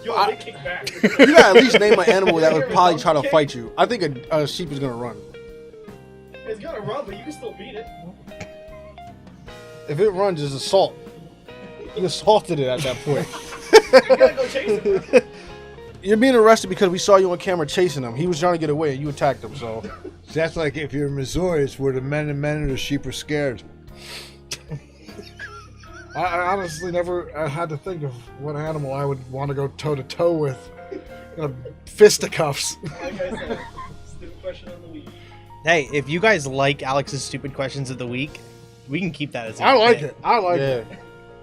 Yo, they kick back. You gotta at least name an animal that would probably try to fight you. I think a sheep is gonna run. It's gonna run, but you can still beat it. If it runs, it's assault. You assaulted it at that point. You gotta go chase it. You're being arrested because we saw you on camera chasing him. He was trying to get away and you attacked him, so. That's like if you're in Missouri, it's where the men and the sheep are scared. I honestly never had to think of what animal I would want to go toe to toe with. Fisticuffs. Like I said, stupid question of the week. Hey, if you guys like Alex's stupid questions of the week, we can keep that as a I like bit. it. I like Yeah. it.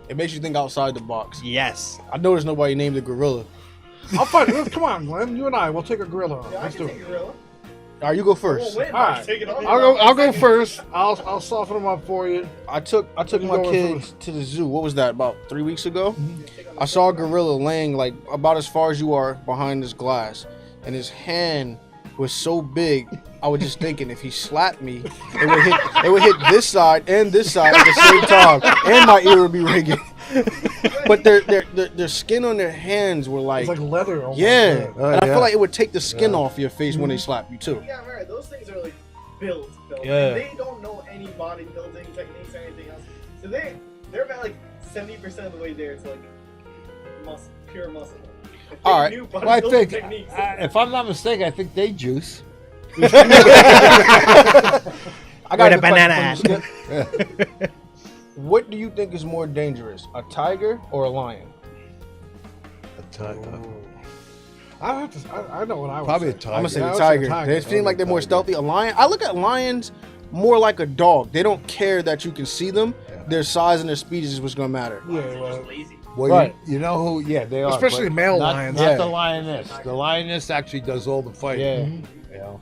It makes you think outside the box. Yes. I noticed nobody named the gorilla. I'll fight it. Come on, Glenn. You and I. We'll take a gorilla. on. Yeah, I Let's can do take it. a gorilla. All right, you go We'll first. win. All right. Take it on. I'll go first. I'll soften them up for you. I took You my going kids to the zoo. What was that? About 3 weeks ago. I saw a gorilla laying like about as far as you are behind this glass, and his hand was so big. I was just thinking if he slapped me, it would hit this side and this side at the same time, and my ear would be ringing. But their skin on their hands were like, It's like leather. Almost. yeah, Oh, and I yeah. feel like it would take the skin off your face when they slap you too. Yeah, right. Those things are like built. Yeah. They don't know any bodybuilding techniques or anything else. So they're about like 70% of the way there to like muscle, pure muscle. If they All right. knew Well, I bodybuilding think, techniques, if I'm not mistaken, I think they juice. I got With a a banana banana. What do you think is more dangerous, a tiger or a lion? A tiger. I have to. I know what I would Probably say. a tiger. I'm gonna say Yeah, I the would say tiger. tiger. They seem like they're more Tiger. stealthy. A lion. I look at lions more like a dog. They don't care that you can see them. Yeah. Their size and their speed is what's gonna matter. Yeah, They're well, just lazy. Well, Right. you know who? Yeah, they are. Especially but male not, lions. Not Yeah. the lioness. The lioness actually does all the fighting. Yeah. Mhm. You know.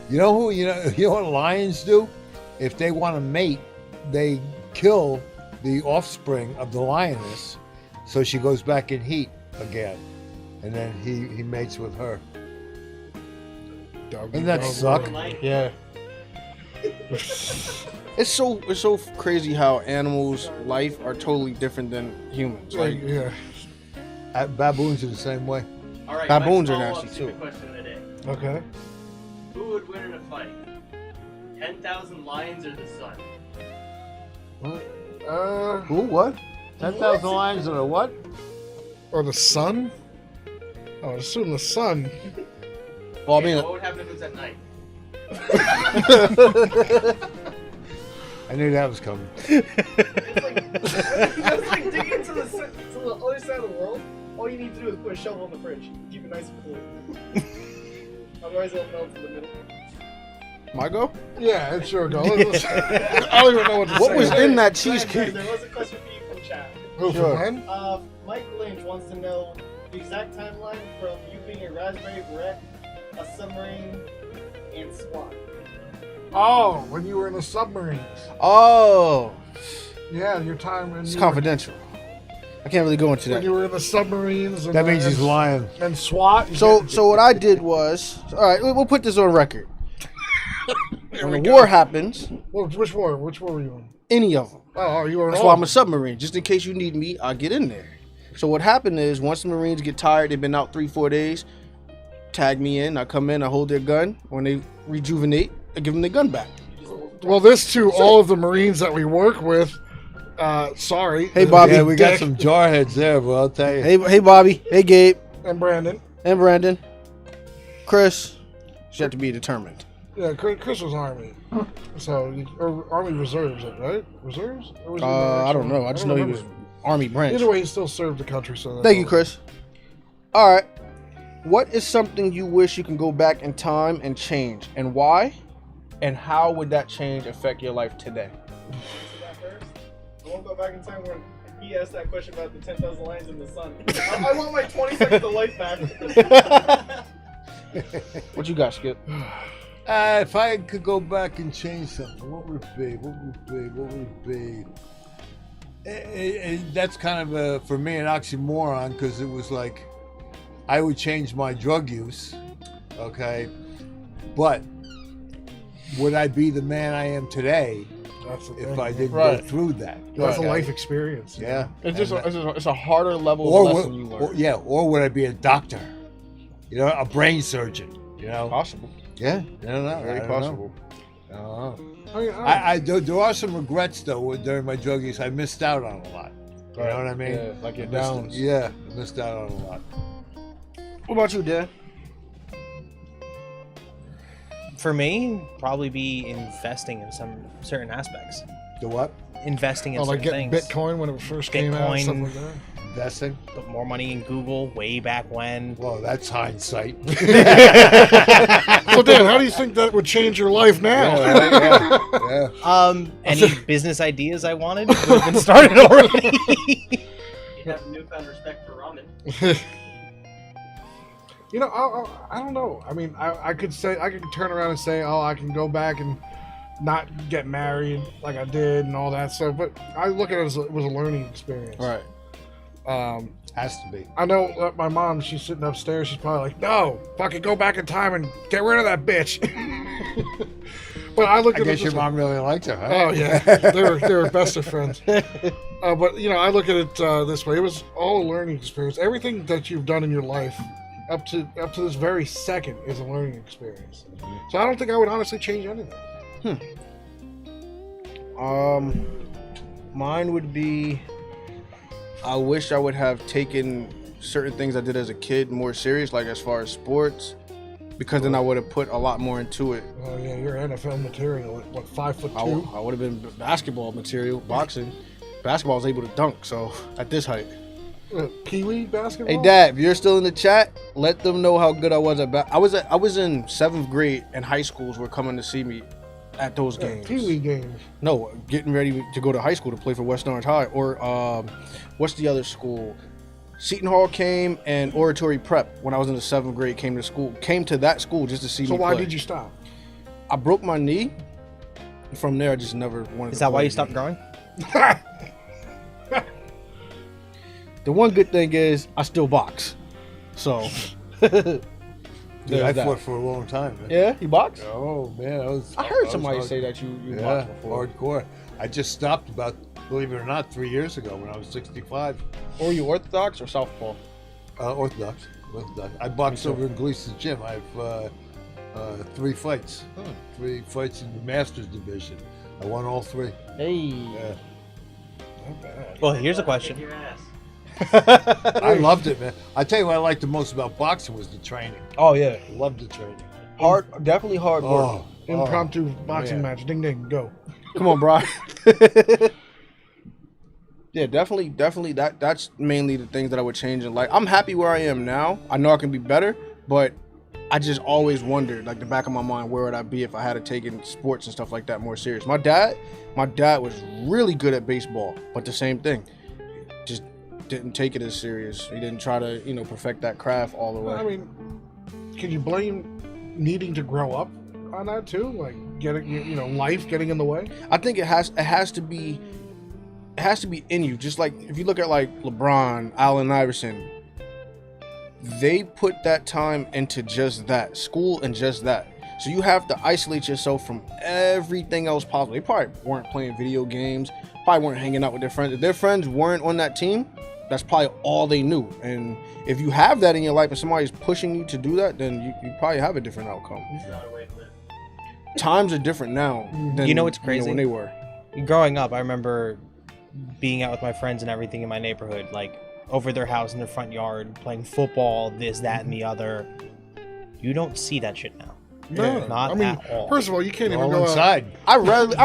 You know who? You know what lions do? If they want to mate, they kill the offspring of the lioness, so she goes back in heat again, and then he mates with her. Dog Doesn't that dog suck? war. Lion. Yeah. It's so crazy how animals' life are totally different than humans. Like, Like yeah. Baboons are the same way. All right, Baboons my are follow-up nasty, stupid too. question of the day. Okay. Who would win in a fight? 10,000 lions or the sun? What? Who? What? 10,000 lions or a what? Or the sun? I would assume the sun. well, I Okay, mean, what would happen if it was at night? I knew that was coming. That's like digging to the other side of the world. All you need to do is put a shovel in the fridge. Keep it nice and cool. Otherwise, it'll melt in the middle. my go. Yeah, it's your go. I don't even know what to say. What was in that Guys, cheesecake? there was a question for you from chat. Who, for Sure. when? Mike Lynch wants to know the exact timeline from you being a Raspberry Beret, a submarine, and SWAT. Oh, when you were in the submarines. Oh, Yeah, your time when it's you confidential. I can't really go into Were, when that. you were in the submarines. And That means he's and, lying. and SWAT. you So, get- so what I did was, all right, we'll put this on record. Here When we the go. war happens, Well, which war? Which war were you in? any of them. Oh, you were in That's all why of I'm a submarine. Just in case you need me, I'll get in there. So what happened is, once the Marines get tired, they've been out 3-4 days, tag me in, I come in, I hold their gun. When they rejuvenate, I give them their gun back. Well, this to all of the Marines that we work with. Sorry. Hey, Bobby. Yeah, we got Dick some jarheads there, but I'll tell you. Hey Bobby, hey Gabe, and Brandon. and Brandon, Chris, you have to be determined. Yeah, Chris was Army. So, or Army Reserves, right? Reserves? Or was he I don't actual- know. I just don't know he remember. was Army branch. Either way, he still served the country. So that's Thank you, all. Chris. All right. What is something you wish you can go back in time and change, and why? And how would that change affect your life today? Answer that first. I won't go back in time when he asked that question about the 10,000 lions in the sun. I want my 20 seconds of life back. What you got, Skip? If I could go back and change something, what would it be? What would it be? What would it be? That's kind of for me an oxymoron, because it was like I would change my drug use, okay, but would I be the man I am today That's the if thing. I didn't Right. go through that? That's Okay? a life experience. Yeah. It's just And, it's a harder level or, of would, lesson you learn. or would I be a doctor? You know, a brain surgeon. You know. Possible. Yeah. I don't know. Very I don't possible. know. I don't know. I mean, There are some regrets though during my drug use. I missed out on a lot. You know what I mean? Yeah, like your I missed- downs. Yeah, I missed out on a lot. What about you, Dan? For me, probably be investing in some certain aspects. The what? Investing in oh, like certain getting things. Bitcoin when it first came out, and stuff Bitcoin. like that. Investing? Put more money in Google way back when. Well, that's hindsight. So, Dan, how do you think that would change your life now? yeah. Any business ideas I wanted would have been started already. You'd have newfound respect for ramen. You know, I don't know. I mean, I could say, I could turn around and say, oh, I can go back and not get married like I did and all that stuff. But I look at it as it was a learning experience. Right. Has to be. I know that my mom, she's sitting upstairs. She's probably like, no, fucking go back in time and get rid of that bitch. But I look I at it guess your this way. mom really liked her, huh? Oh yeah, they were best of friends. But you know, I look at it this way: it was all a learning experience. Everything that you've done in your life, up to this very second, is a learning experience. So I don't think I would honestly change anything. Mine would be, I wish I would have taken certain things I did as a kid more serious, like as far as sports, because then I would have put a lot more into it. Oh yeah, you're NFL material. What, 5'2"? I would have been basketball material, boxing. Basketball is able to dunk, so at this height. Pee Wee basketball. Hey, Dad, if you're still in the chat, let them know how good I was at I was in 7th grade, and high schools were coming to see me at those games. Pee Wee games. No, getting ready to go to high school to play for West Orange High, or what's the other school? Seton Hall came, and Oratory Prep, when I was in the 7th grade, came to that school just to see me So play. why did you stop? I broke my knee. From there, I just never wanted Is to that why play you stopped again. growing? The one good thing is I still box. So, Dude, there's I that. fought for a long time. Man. Yeah, you box? Oh man, I heard somebody say that you Yeah, boxed before. hardcore. I just stopped about, believe it or not, 3 years ago when I was 65. Or you Orthodox or Southpaw? Orthodox. I boxed over in Gleason's gym. I have 3 fights. 3 fights in the Masters division. I won all 3. Hey. Yeah. Well, here's a Kick question. your ass. I loved it, man. I tell you what I liked the most about boxing was the training. Oh yeah, Loved the training. hard, definitely hard work. Oh, Impromptu boxing man. match. Ding ding. Go. Come on, Brian. Yeah, definitely. That's mainly the things that I would change in life. I'm happy where I am now. I know I can be better, but I just always wondered, like the back of my mind, where would I be if I had taken sports and stuff like that more serious. My dad was really good at baseball, but the same thing, just didn't take it as serious. He didn't try to, perfect that craft all the way. I mean, can you blame needing to grow up on that too? Like getting, life getting in the way. I think it has to be in you. Just like if you look at like LeBron, Allen Iverson, they put that time into just that school and just that. So you have to isolate yourself from everything else possible. They probably weren't playing video games, probably weren't hanging out with their friends. If their friends weren't on that team, that's probably all they knew. And if you have that in your life and somebody's pushing you to do that, then you probably have a different outcome. It's not a way to live. Times are different now than You know what's crazy? when they were. Growing up, I remember being out with my friends and everything in my neighborhood, like over their house in their front yard, playing football, this, that, and the other. You don't see that shit now. No, Not I mean, at all. first of all, you can't even all go out. inside. I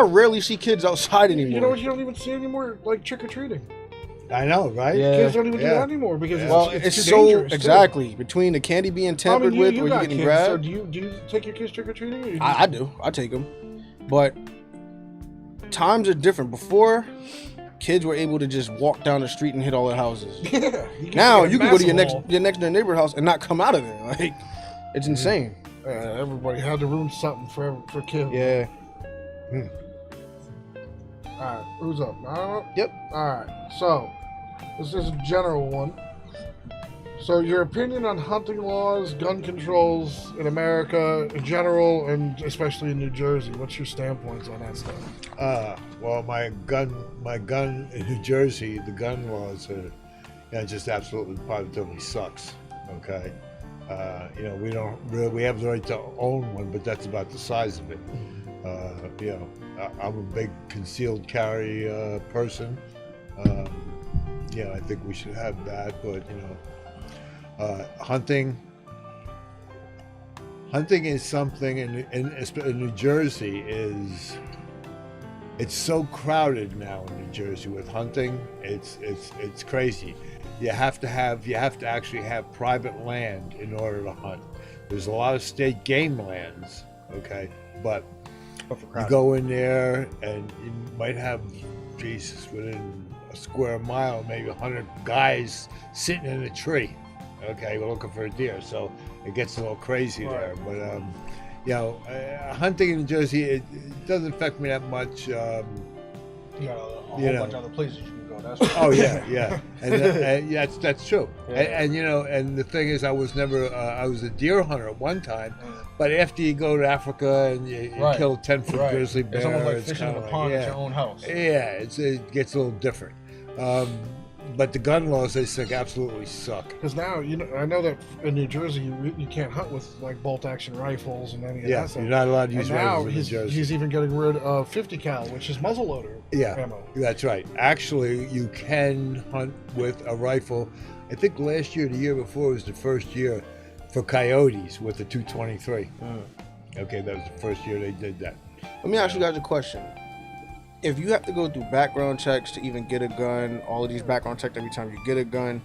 rarely see kids outside anymore. You know what? You don't even see anymore, like trick or treating. I know, right? Yeah. Kids don't even do Yeah. that anymore because Well, it's it's too so dangerous. too. exactly between the candy being I mean, tampered with you or you got getting kids, grabbed. so do you take your kids trick or treating? I do. I take them, but times are different. Before, kids were able to just walk down the street and hit all their houses. Yeah. Now you can go to your massive next door neighbor's house and not come out of there. Like it's insane. Everybody had to ruin something for kids. Yeah. All right, who's up? I don't know. Yep. All right, so this is a general one. So your opinion on hunting laws, gun controls in America in general, and especially in New Jersey. What's your standpoints on that stuff? Well, my gun in New Jersey, the gun laws are, just absolutely positively sucks. Okay, we have the right to own one, but that's about the size of it. I'm a big concealed carry person. I think we should have that, but hunting is something in New Jersey it's so crowded now in New Jersey with hunting. It's crazy. You have to actually have private land in order to hunt. There's a lot of state game lands, okay, but you go in there and you might have, within a square mile, maybe 100 guys sitting in a tree. Okay, we're looking for a deer, so it gets a little crazy there. But hunting in New Jersey, it doesn't affect me that much. You got a whole bunch of other places you can go. That's Oh yeah, and that's true. Yeah. And the thing is, I was a deer hunter at one time, but after you go to Africa and you kill 10-foot grizzly bear, It's almost like it's fishing in kinda a pond like, at your own house. Yeah, it gets a little different. But the gun laws, I think, absolutely suck. Because now, I know that in New Jersey you can't hunt with like bolt action rifles and any of Yeah, that stuff. you're not allowed to use and now rifles in New Jersey. he's even getting rid of 50 cal, which is muzzleloader ammo. That's right. Actually, you can hunt with a rifle. I think last year, the year before, was the first year for coyotes with the 223. Okay, that was the first year they did that. Let me ask you guys a question. If you have to go through background checks to even get a gun, all of these background checks every time you get a gun,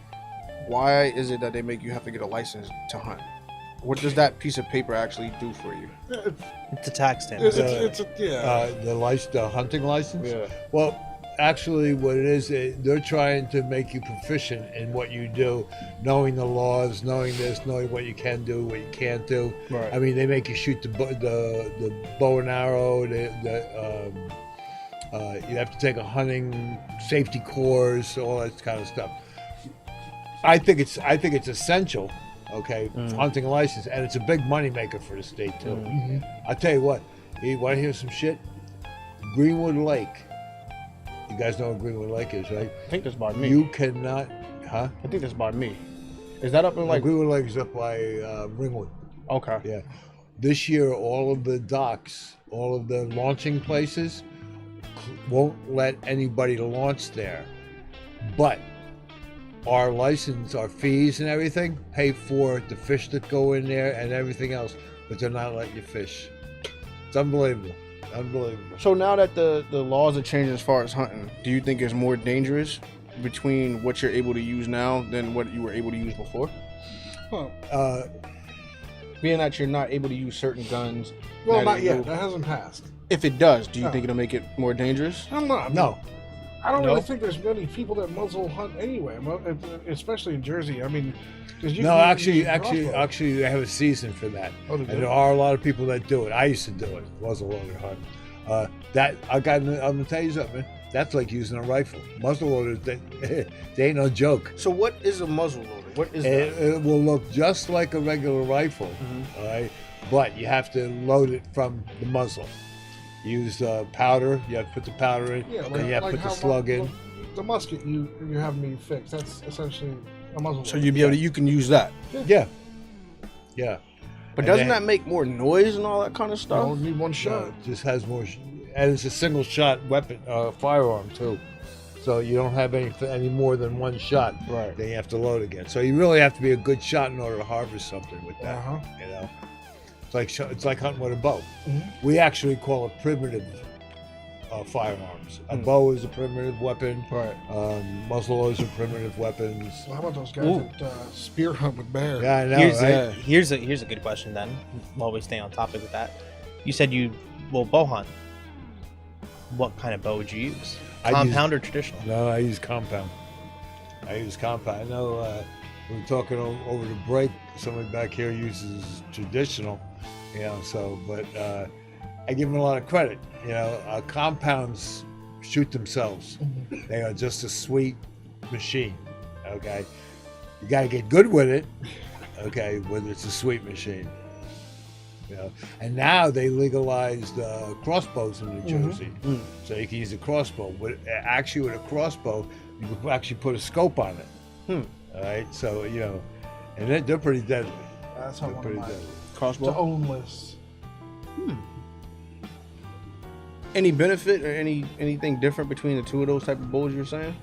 why is it that they make you have to get a license to hunt? What does that piece of paper actually do for you? It's a tax stamp. The hunting license. Yeah. Well, actually, what it is, they're trying to make you proficient in what you do, knowing the laws, knowing this, knowing what you can do, what you can't do. Right. I mean, they make you shoot the bow and arrow. You have to take a hunting safety course, all that kind of stuff. I think it's essential. Okay, hunting license, and it's a big money maker for the state too. I'll tell you what. You want to hear some shit? Greenwood Lake. You guys know what Greenwood Lake is, right? I think that's by me. You cannot, huh? I think that's by me. Is that up in like? Greenwood Lake is up by Ringwood. Okay. Yeah. This year, all of the docks, all of the launching places, won't let anybody launch there. But our license, our fees, and everything pay for the fish that go in there and everything else, but they're not letting you fish. It's unbelievable. Unbelievable. So now that the laws are changing as far as hunting, do you think it's more dangerous between what you're able to use now than what you were able to use before? Being that you're not able to use certain guns. Well, now not that yet. you- That hasn't passed. If it does, do you No. think it'll make it more dangerous? I'm not. No. I don't No. really think there's many people that muzzle hunt anyway, especially in Jersey. I mean, 'cause you No, can actually, use a crossbow. they have a season for that. Oh, they And do? there are a lot of people that do it. I used to do it. Muzzle loader hunt. I'm gonna tell you something, man. That's like using a rifle. Muzzle loaders, they ain't no joke. So what is a muzzle loader? What is It, that? it will look just like a regular rifle, all right? But you have to load it from the muzzle. Use powder. You have to put the powder in. Yeah, then you have to put the how slug in. The musket you have me fix. That's essentially a muzzle. So you'd be able to, you can use that. Yeah. Yeah. But And doesn't then- that make more noise and all that kind of You stuff? only need one No, shot. it just has more, and it's a single shot weapon, firearm too. So you don't have any more than one shot. Right. Then you have to load again. So you really have to be a good shot in order to harvest something with that. Uh-huh. You know, it's like hunting with a bow. Mhm. We actually call it primitive firearms. A bow is a primitive weapon. Right. Muzzleloaders are primitive weapons. Well, how about those guys Ooh. that spear hunt with bear? Yeah, I know. Here's right? here's a good question then. While we stay on topic with that, you said you will bow hunt. What kind of bow would you use? I use- Compound or traditional? No, I use compound. I know we were talking over the break. Somebody back here uses traditional, you know. So, but I give them a lot of credit. You know, compounds shoot themselves. They are just a sweet machine. Okay, you got to get good with it. Okay, but it's a sweet machine. You know, and now they legalized crossbows in New Jersey, so you can use a crossbow. With a crossbow, you can actually put a scope on it. All right, so you know, and they're pretty deadly. That's how They're one pretty of my deadly. to Crossbow. own lists. Any benefit or anything different between the two of those type of bows you're saying?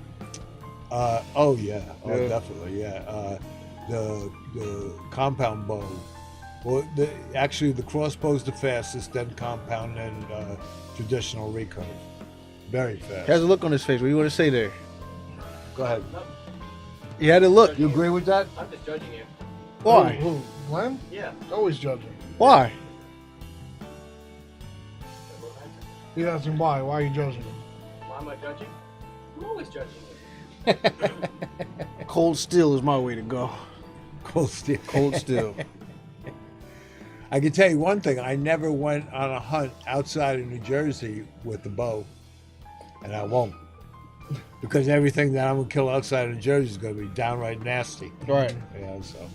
Oh yeah, Yeah. definitely, yeah. The compound bow. Well, actually, the crossbow's the fastest, then compound, and traditional recurve. Very fast. He has a look on his face. What do you want to say there? Go ahead. He had a look. You agree with that? I'm just judging you. Why? Who? Glenn? Yeah. Always judging. Why? He asking why. Why are you judging him? Why am I judging? I'm always judging you. Cold steel is my way to go. Cold steel. Cold steel. I can tell you one thing. I never went on a hunt outside of New Jersey with the bow, and I won't, because everything that I'm gonna kill outside of New Jersey is gonna be downright nasty. Right. Yeah. So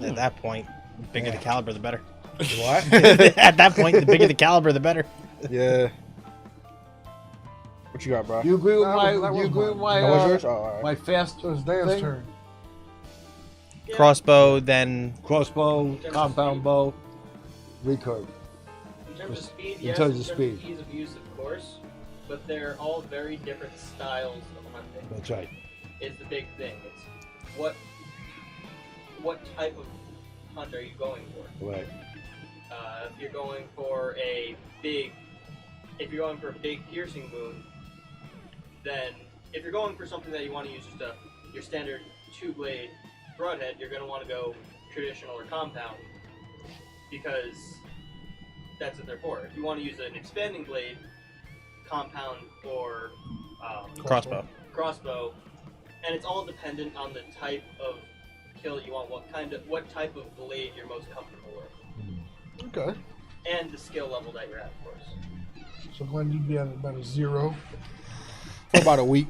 At that point, the bigger the caliber, the better. what? At that point, the bigger the caliber, the better. Yeah. What you got, bro? You agree with That my? was- that You was agree with mine. my? That was yours? Oh, all right. My fast So it's Dan's thing? turn. Yeah. Crossbow, then Crossbow, compound bow, recurve. In terms of speed, In yes. terms In of terms speed. of ease of use, of course. But they're all very different styles of hunting. That's right. Is the big thing. It's what type of hunt are you going for? Right. If you're going for a big piercing wound, then if you're going for something that you want to use just your standard 2-blade broadhead, you're going to want to go traditional or compound because that's what they're for. If you want to use an expanding blade, compound or Crossbow. crossbow, and it's all dependent on the type of kill you want, what type of blade you're most comfortable with, Okay. and the skill level that you're at, of course. So Glenn, you'd be at about a 0. For about a week.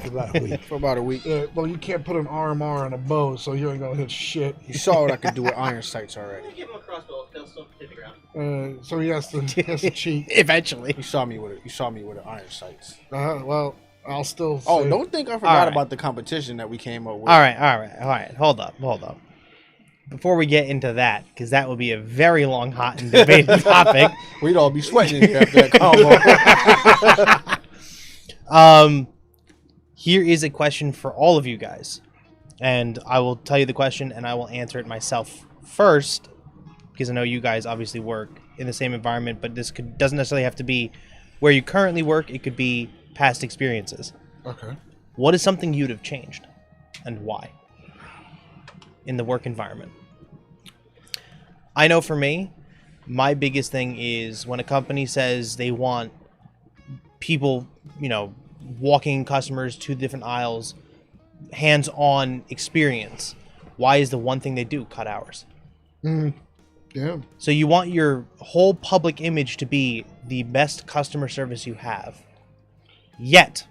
About a week. For about a week. Yeah, well, you can't put an RMR on a bow, so you ain't gonna hit shit. You saw what I could do with iron sights already. You give him a crossbow, they'll still hit the ground. So he has to cheat. Eventually. You saw me with it. You saw me with the iron sights. Well, I'll still. Oh, say- don't think I forgot Alright. about the competition that we came up with. All right. Hold up. Before we get into that, because that will be a very long, hot, and debated topic. We'd all be sweating in here after that combo. Here is a question for all of you guys, and I will tell you the question, and I will answer it myself first, because I know you guys obviously work in the same environment, but this doesn't necessarily have to be where you currently work. It could be past experiences. Okay. What is something you'd have changed, and why, in the work environment? I know for me, my biggest thing is when a company says they want people, walking customers to different aisles, hands-on experience. Why is the one thing they do cut hours? Yeah. So you want your whole public image to be the best customer service you have, yet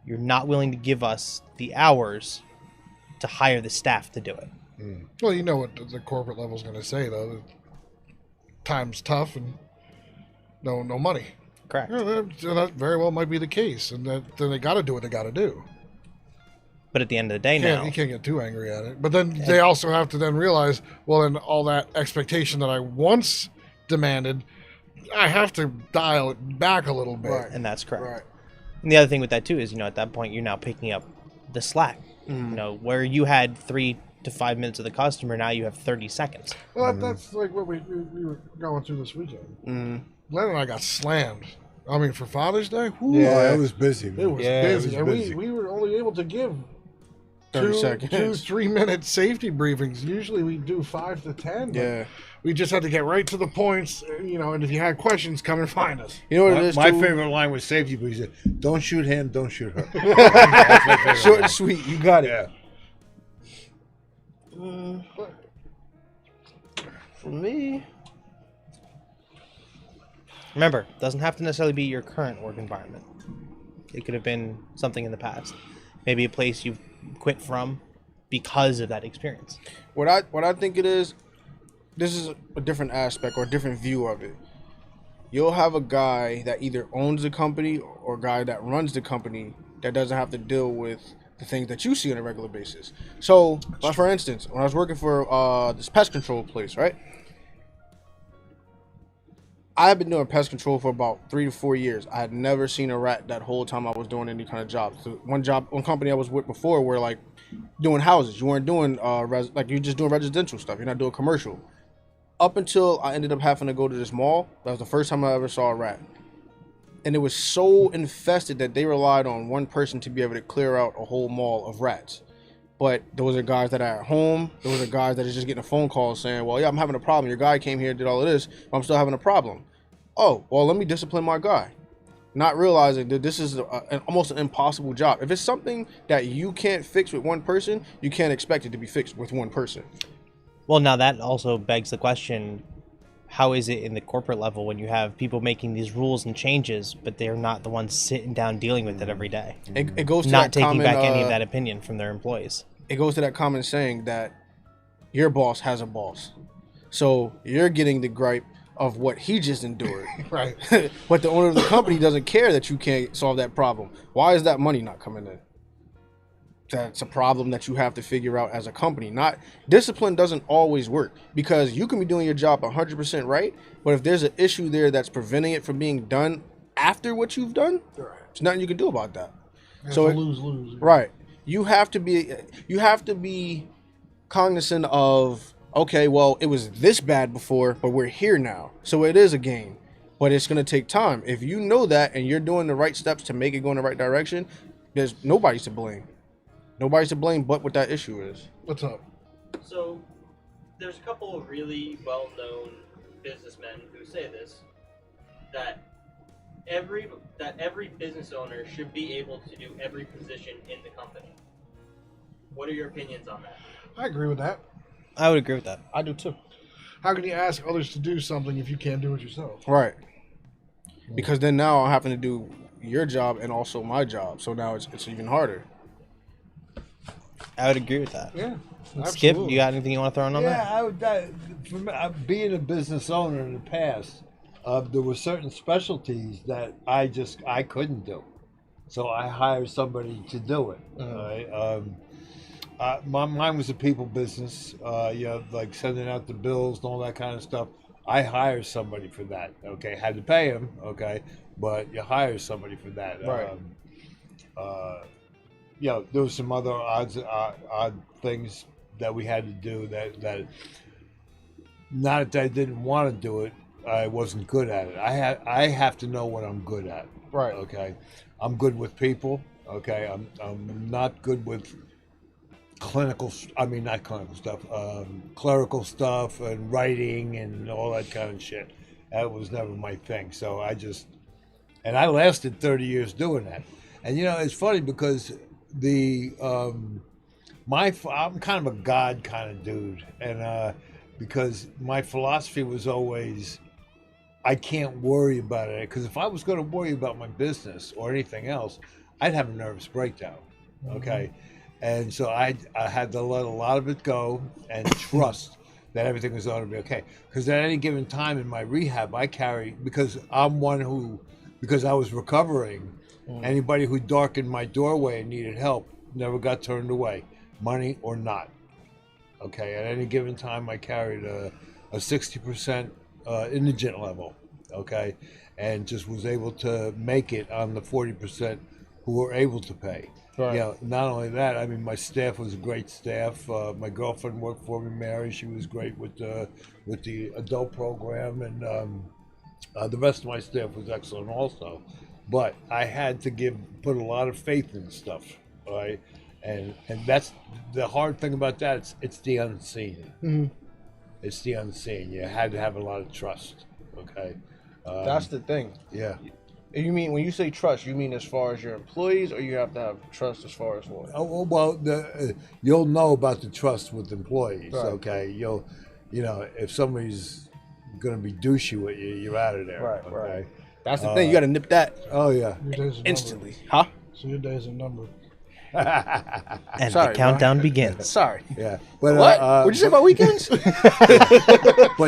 you're not willing to give us the hours to hire the staff to do it. Well, you know what the corporate level's gonna say though. Time's tough and no money. Correct. Yeah, that very well might be the case, and then they got to do what they got to do. But at the end of the day You can't get too angry at it. But then they also have to then realize, well, then all that expectation that I once demanded, I have to dial it back a little bit. Right. and that's correct. Right. And the other thing with that too is, at that point you're now picking up the slack. Where you had 3 to 5 minutes of the customer, now you have 30 seconds. Well, that's like what we were going through this weekend. Glenn and I got slammed. I mean, for Father's Day, whew, Yeah, it was busy. Man. it was Yeah, it busy. was And busy. we were only able to give 30 seconds. 2 3-minute safety briefings. Usually we do 5 to 10. but Yeah. We just had to get right to the points, and if you had questions, come and find us. You know what it is, My too? favorite line was safety, but he said, "Don't shoot him, don't shoot her." That's my favorite Short line. and sweet. You got it. Yeah. For me, Remember, it doesn't have to necessarily be your current work environment. It could have been something in the past. Maybe a place you've quit from because of that experience. what I think it is, this is a different aspect or a different view of it. You'll have a guy that either owns the company or a guy that runs the company that doesn't have to deal with the things that you see on a regular basis. So, like for instance, when I was working for this pest control place, right? I had been doing pest control for about 3 to 4 years. I had never seen a rat that whole time I was doing any kind of job. So one company I was with before were like doing houses. You weren't doing you're just doing residential stuff. You're not doing commercial. Up until I ended up having to go to this mall, that was the first time I ever saw a rat. And it was so infested that they relied on one person to be able to clear out a whole mall of rats. But those are guys that are at home. Those are guys that are just getting a phone call saying, well, yeah, I'm having a problem. Your guy came here and did all of this, but I'm still having a problem. Oh, well, let me discipline my guy. Not realizing that this is almost an impossible job. If it's something that you can't fix with one person, you can't expect it to be fixed with one person. Well, now that also begs the question, how is it in the corporate level when you have people making these rules and changes, but they're not the ones sitting down dealing with it every day? It goes to Not that taking common, back any of that opinion from their employees. It goes to that common saying that your boss has a boss. So you're getting the gripe of what he just endured. Right. But the owner of the company doesn't care that you can't solve that problem. Why is that money not coming in? That's a problem that you have to figure out as a company. Not discipline doesn't always work because you can be doing your job 100% right, but if there's an issue there that's preventing it from being done after what you've done, there's nothing you can do about that. So it's a lose-lose. right, you have to be cognizant of, okay, well, it was this bad before, but we're here now, so it is a game, but it's going to take time. If you know that and you're doing the right steps to make it go in the right direction, there's nobody's to blame. Nobody's to blame but what that issue is. What's up? So, there's a couple of really well-known businessmen who say this, that every business owner should be able to do every position in the company. What are your opinions on that? I agree with that. I would agree with that. I do too. How can you ask others to do something if you can't do it yourself? Right. Because then now I'm having to do your job and also my job. So now it's even harder. I would agree with that. Yeah. Skip, Absolutely. you got anything you want to throw in on that? For me, being a business owner in the past, there were certain specialties that I couldn't do, so I hired somebody to do it. Right? Mine was a people business, like sending out the bills and all that kind of stuff. I hired somebody for that. Okay, had to pay him. Okay, but you hire somebody for that. Right. There was some other odd things that we had to do that not that I didn't want to do it, I wasn't good at it. I have to know what I'm good at. Right. Okay. I'm good with people. Okay. I'm not good with not clinical stuff, clerical stuff and writing and all that kind of shit. That was never my thing. So I lasted 30 years doing that. And it's funny because I'm kind of a God kind of dude, and because my philosophy was always, I can't worry about it, because if I was going to worry about my business or anything else, I'd have a nervous breakdown. Okay, and so I had to let a lot of it go and trust that everything was going to be okay. Because at any given time in my rehab, because I was recovering. Anybody who darkened my doorway and needed help never got turned away, money or not. Okay, at any given time, I carried a 60% indigent level. Okay, and just was able to make it on the 40% who were able to pay. Right. Not only that, I mean, my staff was a great staff. My girlfriend worked for me, Mary. She was great with the adult program, and the rest of my staff was excellent also. But I had to put a lot of faith in stuff, right? And that's the hard thing about that. It's the unseen. Mm-hmm. It's the unseen. You had to have a lot of trust. Okay. That's the thing. Yeah. You mean when you say trust, you mean as far as your employees, or you have to have trust as far as what? Oh well, you'll know about the trust with employees. Right. Okay. If somebody's gonna be douchey with you, you're out of there. Right. Okay? Right. That's the thing. You got to nip that Oh yeah. Your days are numbered. instantly, huh? So your days are numbered. And Sorry, the countdown begins. Sorry. Yeah. But What? What'd you say about weekends? But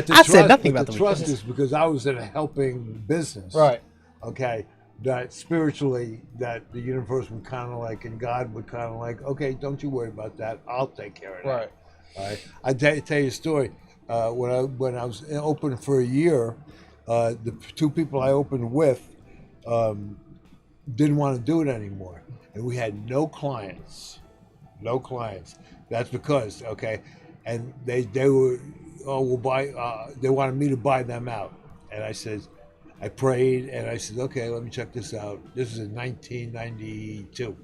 the I said nothing about the the trust weekends. is because I was in a helping business. Right. Okay. That spiritually, that the universe would kind of like, and God would kind of like, okay, don't you worry about that. I'll take care of that. Right. All right. I tell you a story. When I was open for a year, the two people I opened with didn't want to do it anymore, and we had no clients. No clients. That's because and they were we'll buy. They wanted me to buy them out, and I prayed and I said, okay, let me check this out. This is in 1992,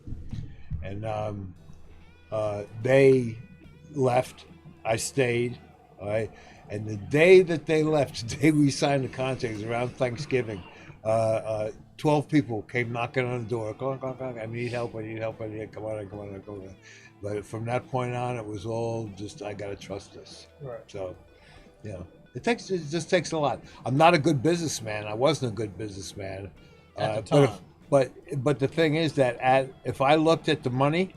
and they left. I stayed. All right. And the day that they left, the day we signed the contract, it was around Thanksgiving. 12 people came knocking on the door. Come on. I need help. Come on. But from that point on, it was all just, I got to trust this. Right. So, it just takes a lot. I'm not a good businessman. I wasn't a good businessman. At the time. But the thing is that if I looked at the money,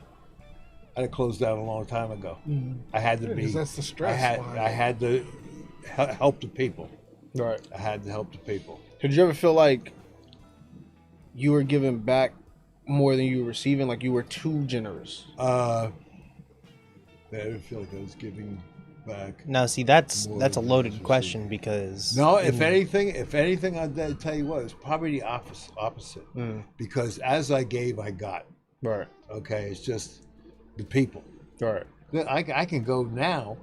I'd have closed down a long time ago. I had to be. Because that's the stress. I had to help the people. Right. I had to help the people. Did you ever feel like you were giving back more than you were receiving? Like you were too generous? I didn't feel like I was giving back. Now, see, that's More a than loaded just question because No, if anything, I'd tell you what, it's probably the opposite. Because as I gave, I got. Right. Okay, it's just the people. Right. I can go now.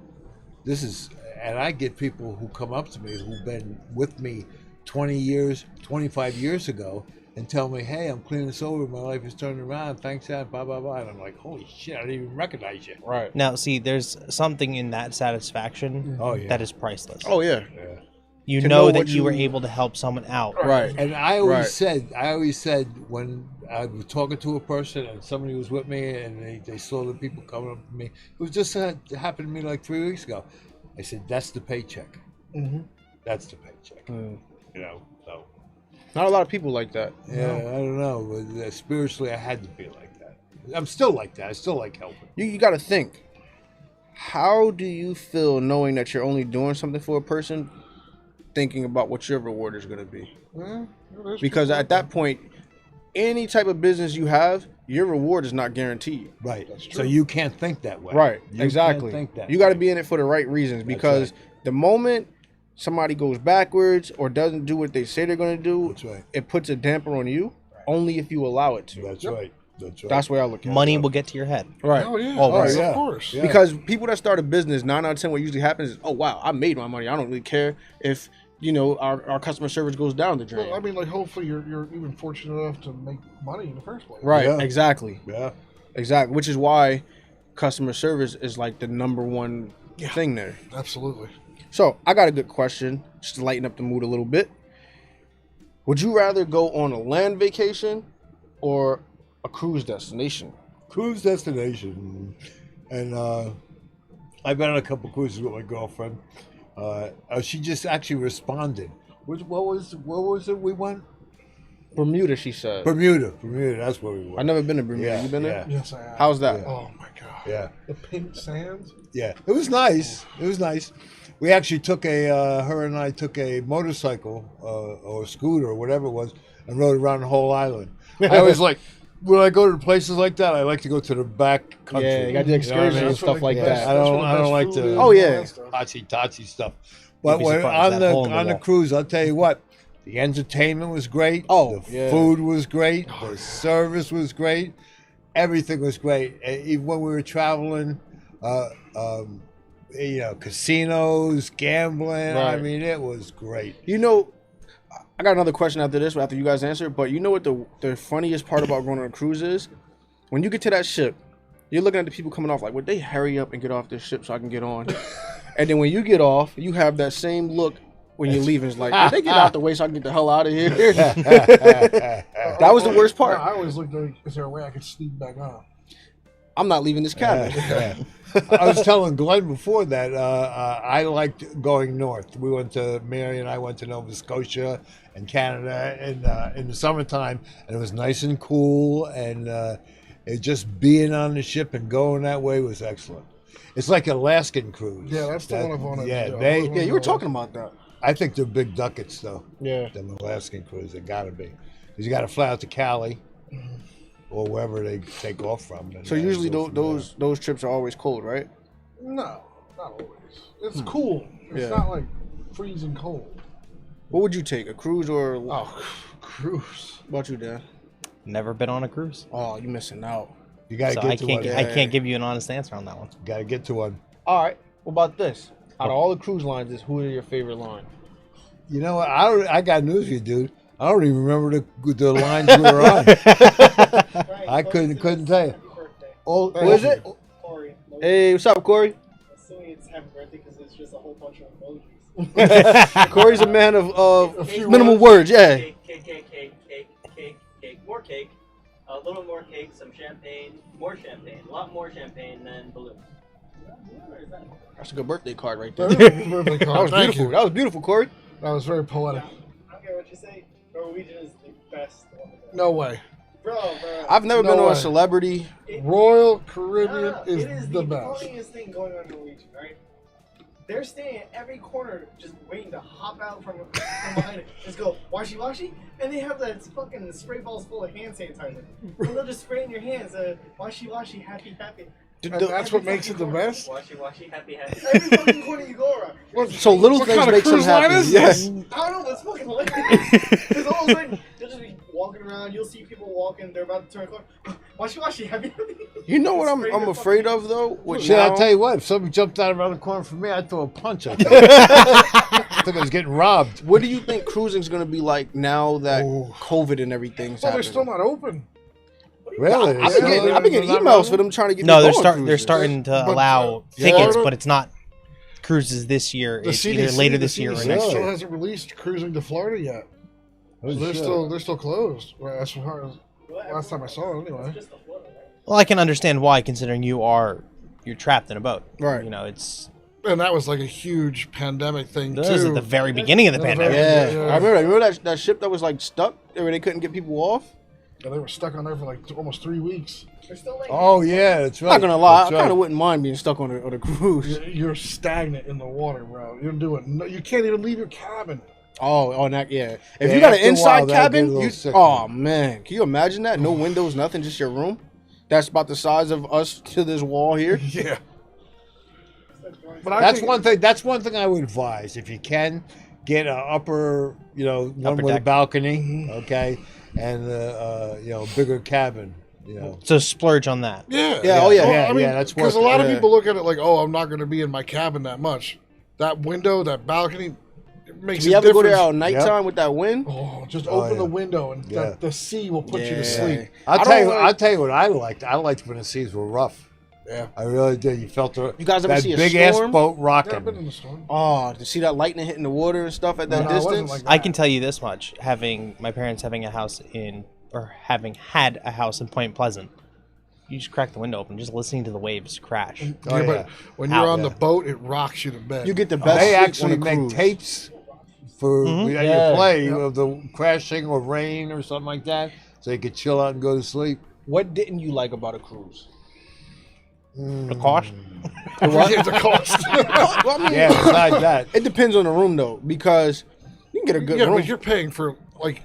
And I get people who come up to me who've been with me 20 years, 25 years ago, and tell me, hey, I'm cleaning this over, my life is turning around, thanks, Dad, blah, blah, blah. And I'm like, holy shit, I didn't even recognize you. Right. Now, see, there's something in that satisfaction Oh, yeah. that is priceless. Oh yeah. Yeah. You To know know that what you were you- able to help someone out. Right. And I always Right. said when I was talking to a person and somebody was with me and they saw the people coming up to me, it was just happened to me like 3 weeks ago. I said, that's the paycheck. Mm-hmm. That's the paycheck. Mm. You know, so. Not a lot of people like that. Yeah, I don't know. But spiritually, I had to be like that. I'm still like that. I still like helping. You got to think. How do you feel knowing that you're only doing something for a person, thinking about what your reward is going to be? Because at that point, any type of business you have, your reward is not guaranteed. Right. That's So true. you can't think that way. Right. You Exactly. Can't think that You got to way. be in it for the right reasons. Because right. the moment somebody goes backwards or doesn't do what they say they're going to do, That's right. it puts a damper on you only if you allow it to. That's right. That's right. That's where I look at Money it. will get to your head. Right. Oh yeah. Always. Oh, yeah. Of course. Yeah. Because people that start a business, 9 out of 10, what usually happens is, oh wow, I made my money. I don't really care if our customer service goes down the drain. Well, I mean, like, hopefully you're even fortunate enough to make money in the first place. Right. Yeah. Exactly. Yeah. Exactly. Which is why customer service is like the number one thing there. Absolutely. So I got a good question, just to lighten up the mood a little bit. Would you rather go on a land vacation or a cruise destination? Cruise destination. And I've been on a couple cruises with my girlfriend. She just actually responded. What was it we went? Bermuda, she said. Bermuda. That's where we went. I've never been to Bermuda. Yeah, You been there? Yes, I have. How's that? Yeah. Oh my god. Yeah. The pink sands. Yeah, it was nice. It was nice. We actually took her and I took a motorcycle or a scooter or whatever it was and rode around the whole island. I always like, when I go to places like that, I like to go to the back country. Yeah, you got the excursions and That's where stuff like the that. best- I that's don't- where the I don't best like food to- is, Oh, all yeah. that stuff. Totsy stuff. But be when, surprised, on that hole in the the wall. cruise, I'll tell you what, the entertainment was great. Oh, the yeah. food was great. The service was great. Everything was great. Even when we were traveling, casinos, gambling. I Right. mean, it was great. I got another question after this, after you guys answer. But you know what the funniest part about going on a cruise is? When you get to that ship, you're looking at the people coming off like, would they hurry up and get off this ship so I can get on? And then when you get off, you have that same look when you're leaving. It's like, would they get out the way so I can get the hell out of here? That was the worst part. I always looked like, is there a way I could sneak back on? I'm not leaving this cabin. I was telling Glenn before that I liked going north. Mary and I went to Nova Scotia and Canada in the summertime, and it was nice and cool, and it just being on the ship and going that way was excellent. It's like Alaskan cruise. Yeah, that's the one I've wanted to Yeah, do. Yeah, you were talking about that. I think they're big ducats though. Yeah. Them Alaskan cruise, they gotta be, because you got to fly out to Cali or wherever they take off from. And So usually go from there. those trips are always cold, right? No, not always. It's cool. It's Yeah. not like freezing cold. What would you take, a cruise or? Oh, cruise. What about you, Dan? Never been on a cruise, Oh, you missing out. You gotta so get I to can't. one. I can't give you an honest answer on that one. Gotta get to one. All right. What about this? Out of all the cruise lines, who are your favorite line? You know what? I got news for you, dude. I don't even remember the lines we were on. Right, I Corey, couldn't tell you. happy birthday. Oh, Who is it? Corey. Hey, what's up, Corey? Assuming it's happy birthday because it's just a whole bunch of emojis. Corey's a man of A few minimal words. Yeah. Cake, more cake, a little more cake, some champagne, a lot more champagne than balloons. Where is that? That's a good birthday card right there. Birthday That card. was Thank beautiful. you. That was beautiful, Corey. That was very poetic. I don't care what you say. Norwegian is the best one. No way. Bro. I've never No been on way. a celebrity. Royal Caribbean It is the best. funniest thing going on in Norwegian, right? They're standing at every corner just waiting to hop out from behind it. Just go, washy washy. And they have that fucking spray balls full of hand sanitizer. And they'll just spray in your hands. Washy washy, happy happy. And that's what makes it the best. Washy washy, happy happy. Every fucking corner you go around. What, So little what things kind of make them cruise line happy. is Yes. this? I don't know, but it's fucking hilarious. Because all of a sudden, they'll just be walking around around. You'll see people walking. They're about to turn a corner. Washy, have you? You know what Spray I'm the afraid fucking- of though. With Shit, I'll now- tell you what. If somebody jumped out around the corner from me, I'd throw a punch at them. I think I was getting robbed. What do you think cruising's gonna be like now that Oh. COVID and everything's Well, they're happening? still not open. Really? I've been getting Not emails for really? them trying to get No, me they're going they're cruises. starting to But, allow yeah. tickets, Florida- but it's not cruises this year. The It's CDC, either later the this year or CDC next Really? year. still hasn't released cruising to Florida yet. Oh, So they're shit. still closed. Well, as far as last time I saw it, anyway. Just the Florida, right? Well, I can understand why, considering you're trapped in a boat. Right. You know, it's And that was like a huge pandemic thing this is too. at the very beginning of the Yeah, pandemic. Yeah, Yeah. I remember that ship that was like stuck where they couldn't get people off. Yeah, they were stuck on there for like almost 3 weeks. They're still like. Oh yeah, that's I'm right. not gonna lie, That's I kind right. of wouldn't mind being stuck on a cruise. You're stagnant in the water, bro. You're doing. You can't even leave your cabin. Oh, that yeah. If Yeah, you got an after a while, inside that'll get a cabin, little you sick, oh man, can you imagine that? No windows, nothing, just your room. That's about the size of us to this wall here. Yeah. But I That's think- one thing. That's one thing I would advise. If you can, get an upper, one Upper with a deck. balcony, okay, and bigger cabin. So splurge on that. Yeah. Yeah, oh, yeah. Yeah, I mean, yeah, that's because a worth lot it. of Yeah. people look at it like, oh, I'm not going to be in my cabin that much. That window, that balcony, it makes Do you a ever go there difference. at nighttime with that wind? Oh, just Oh, open yeah. the window and Yeah. the sea will put you Yeah. to sleep. I'll I tell you. don't like- I'll tell you what I liked. I liked when the seas were rough. Yeah. I really did. You felt You guys ever that see a big storm? ass boat Yeah, rocking. I've been in the storm. Oh, to see that lightning hitting the water and stuff at that No, it wasn't distance. like that. I can tell you this much: my parents having having had a house in Point Pleasant, you just crack the window open, just listening to the waves crash. Yeah, Oh, but yeah. when you're Out, on yeah. the boat, it rocks you to bed. You get the best. They sleep actually on a make cruise. tapes for Mhm. that Yeah. you play Yeah. of the crashing or rain or something like that, so you could chill out and go to sleep. What didn't you like about a cruise? The cost? the cost. Well, I mean, Yeah, besides that, it depends on the room though, because you can get a good yeah, room. but you're paying for like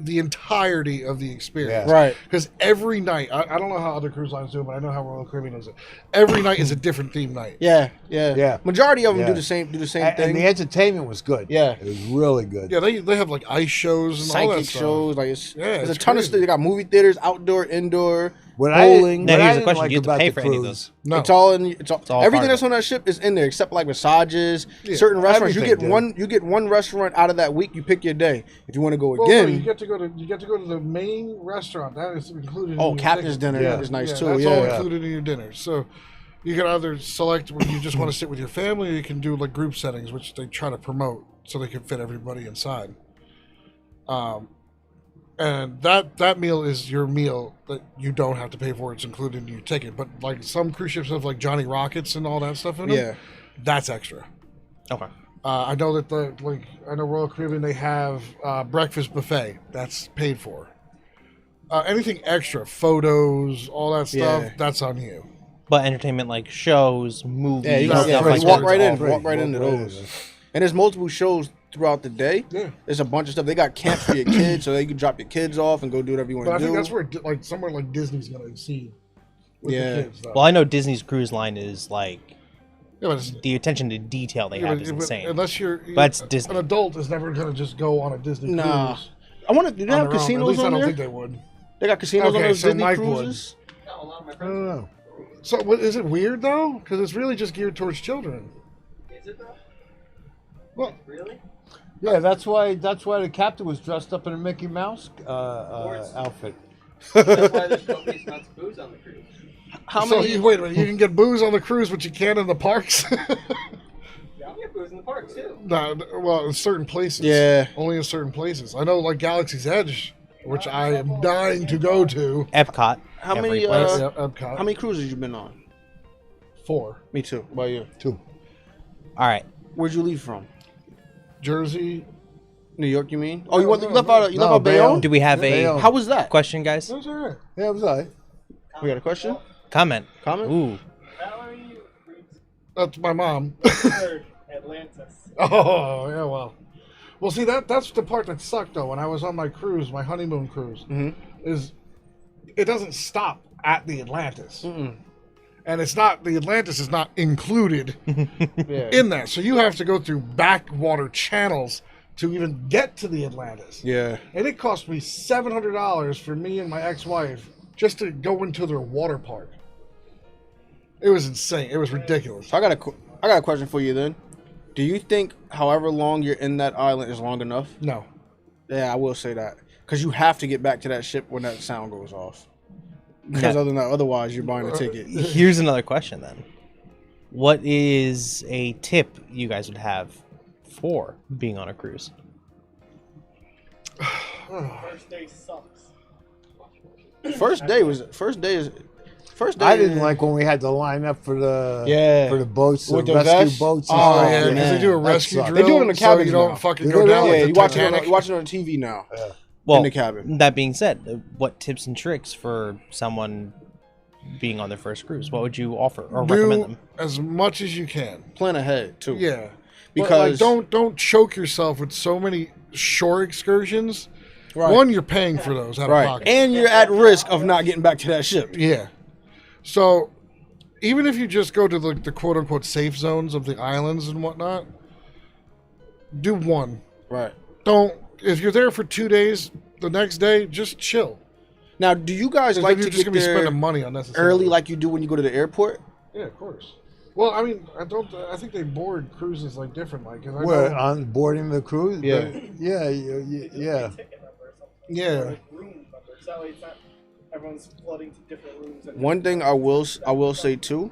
the entirety of the experience. Yeah. Right. Because every night, I don't know how other cruise lines do it, but I know how Royal Caribbean does it. Every night is a different theme night. Yeah. Yeah. Majority of them Yeah. do the same and thing. the entertainment was good. Yeah. it was really good. Yeah, they have like ice shows and all that Psychic stuff. shows, like it's, Yeah, there's a it's ton of crazy. stuff. They got movie theaters, outdoor, indoor, What bowling. Now, what here's I the question, didn't do you have to about pay the for any of cruise- No. It's all in. It's all all everything part that's of on that ship is in there, except like massages. Yeah. Certain restaurants, you Everything, get dude. one. You get one restaurant out of that week. You pick your day. If you want to go Well, no, again, you get to go to the main restaurant. That is included. in oh, your captain's ticket. dinner Yeah. is nice Yeah, too. that's Yeah, all yeah. included in your dinner. So you can either select when you just want to sit with your family, or you can do like group settings, which they try to promote so they can fit everybody inside. And that meal is your meal that you don't have to pay for. It's included in your ticket. But like some cruise ships have like Johnny Rockets and all that stuff in them. yeah. That's extra. Okay. I know that I know Royal Caribbean, they have breakfast buffet. That's paid for. Anything extra, photos, all that stuff, Yeah. that's on you. But entertainment like shows, movies, Yeah, you, That's yeah, stuff free. like you walk that. right in, Free. walk right into those. And there's multiple shows throughout the day. Yeah. There's a bunch of stuff. They got camps for your kids, so you can drop your kids off and go do whatever you want But I to think do. that's where like somewhere like Disney's gonna exceed with Yeah. the kids. Though. Well, I know Disney's cruise line is like Yeah, but it's, the attention to detail they yeah, have but- is but insane. unless you're That's an Disney. adult is never gonna just go on a Disney Nah. cruise. I want to. Do they on have their own. At casinos least I on don't there? think they would. They got casinos on Okay, those so Disney Mike would. cruises. Yeah, a lot of my I friends. don't know. So what, is it weird though? Because it's really just geared towards children. Is it though? Well, Really? Yeah, that's why the captain was dressed up in a Mickey Mouse outfit. That's why there's copious amounts of booze on the cruise. How so many? wait a minute, you can get booze on the cruise, but you can't in the parks. Yeah, we have booze in the park too. No, well, in certain places. Yeah. Only in certain places. I know, like Galaxy's Edge, which I am dying to go to. Epcot. How every many? place. Yeah, Epcot. How many cruises you been on? 4. Me too. What about you? 2. All right. Where'd you leave from? Jersey. New York, you mean? Oh, you left out. You left No, out Bayonne. Do we have a Bayonne. How was that? question, guys? That's all right. Yeah, it was all right. We got a question. Comment. Comment. Ooh. Valerie reads That's my mom. third Atlantis. Oh, yeah, well. Well, see, that's the part that sucked, though, when I was on my cruise, my honeymoon cruise, is it doesn't stop at the Atlantis. And it's not, the Atlantis is not included Yeah. in that. So you have to go through backwater channels to even get to the Atlantis. Yeah. And it cost me $700 for me and my ex-wife just to go into their water park. It was insane. It was ridiculous. So I got a question for you then. Do you think however long you're in that island is long enough? No. Yeah, I will say that. Because you have to get back to that ship when that sound goes off. Because otherwise you're buying a ticket. Here's another question then. What is a tip you guys would have for being on a cruise? First day sucks. First day is. I didn't like when we had to line up for the boats, the With the rescue vest? boats. And Oh, stuff. yeah, because they do a That rescue sucked. drill. They do it in the so cabins you don't now. fucking They go do down it? like Yeah, the you watch Titanic. it on TV now. Well, in the cabin. that being said, what tips and tricks for someone being on their first cruise? What would you offer or recommend Do them? as much as you can. Plan ahead too. Yeah. Because But, like, don't choke yourself with so many shore excursions. Right. One, you're paying for those out of Right. pocket. And you're at risk of not getting back to that ship. Yeah. So even if you just go to the quote unquote safe zones of the islands and whatnot, do one. Right. Don't, if you're there for 2 days, the next day, just chill. Now, do you guys 'Cause like then to you're just get gonna be there spending money unnecessarily. early like you do when you go to the airport? Yeah, of course. Well, I mean, I think they board cruises like different, like. 'Cause I We're know- on boarding the cruise. Yeah. yeah. Ticket number or something. Yeah. Or like room number. So that way it's not everyone's flooding to different rooms. And One thing I will say too,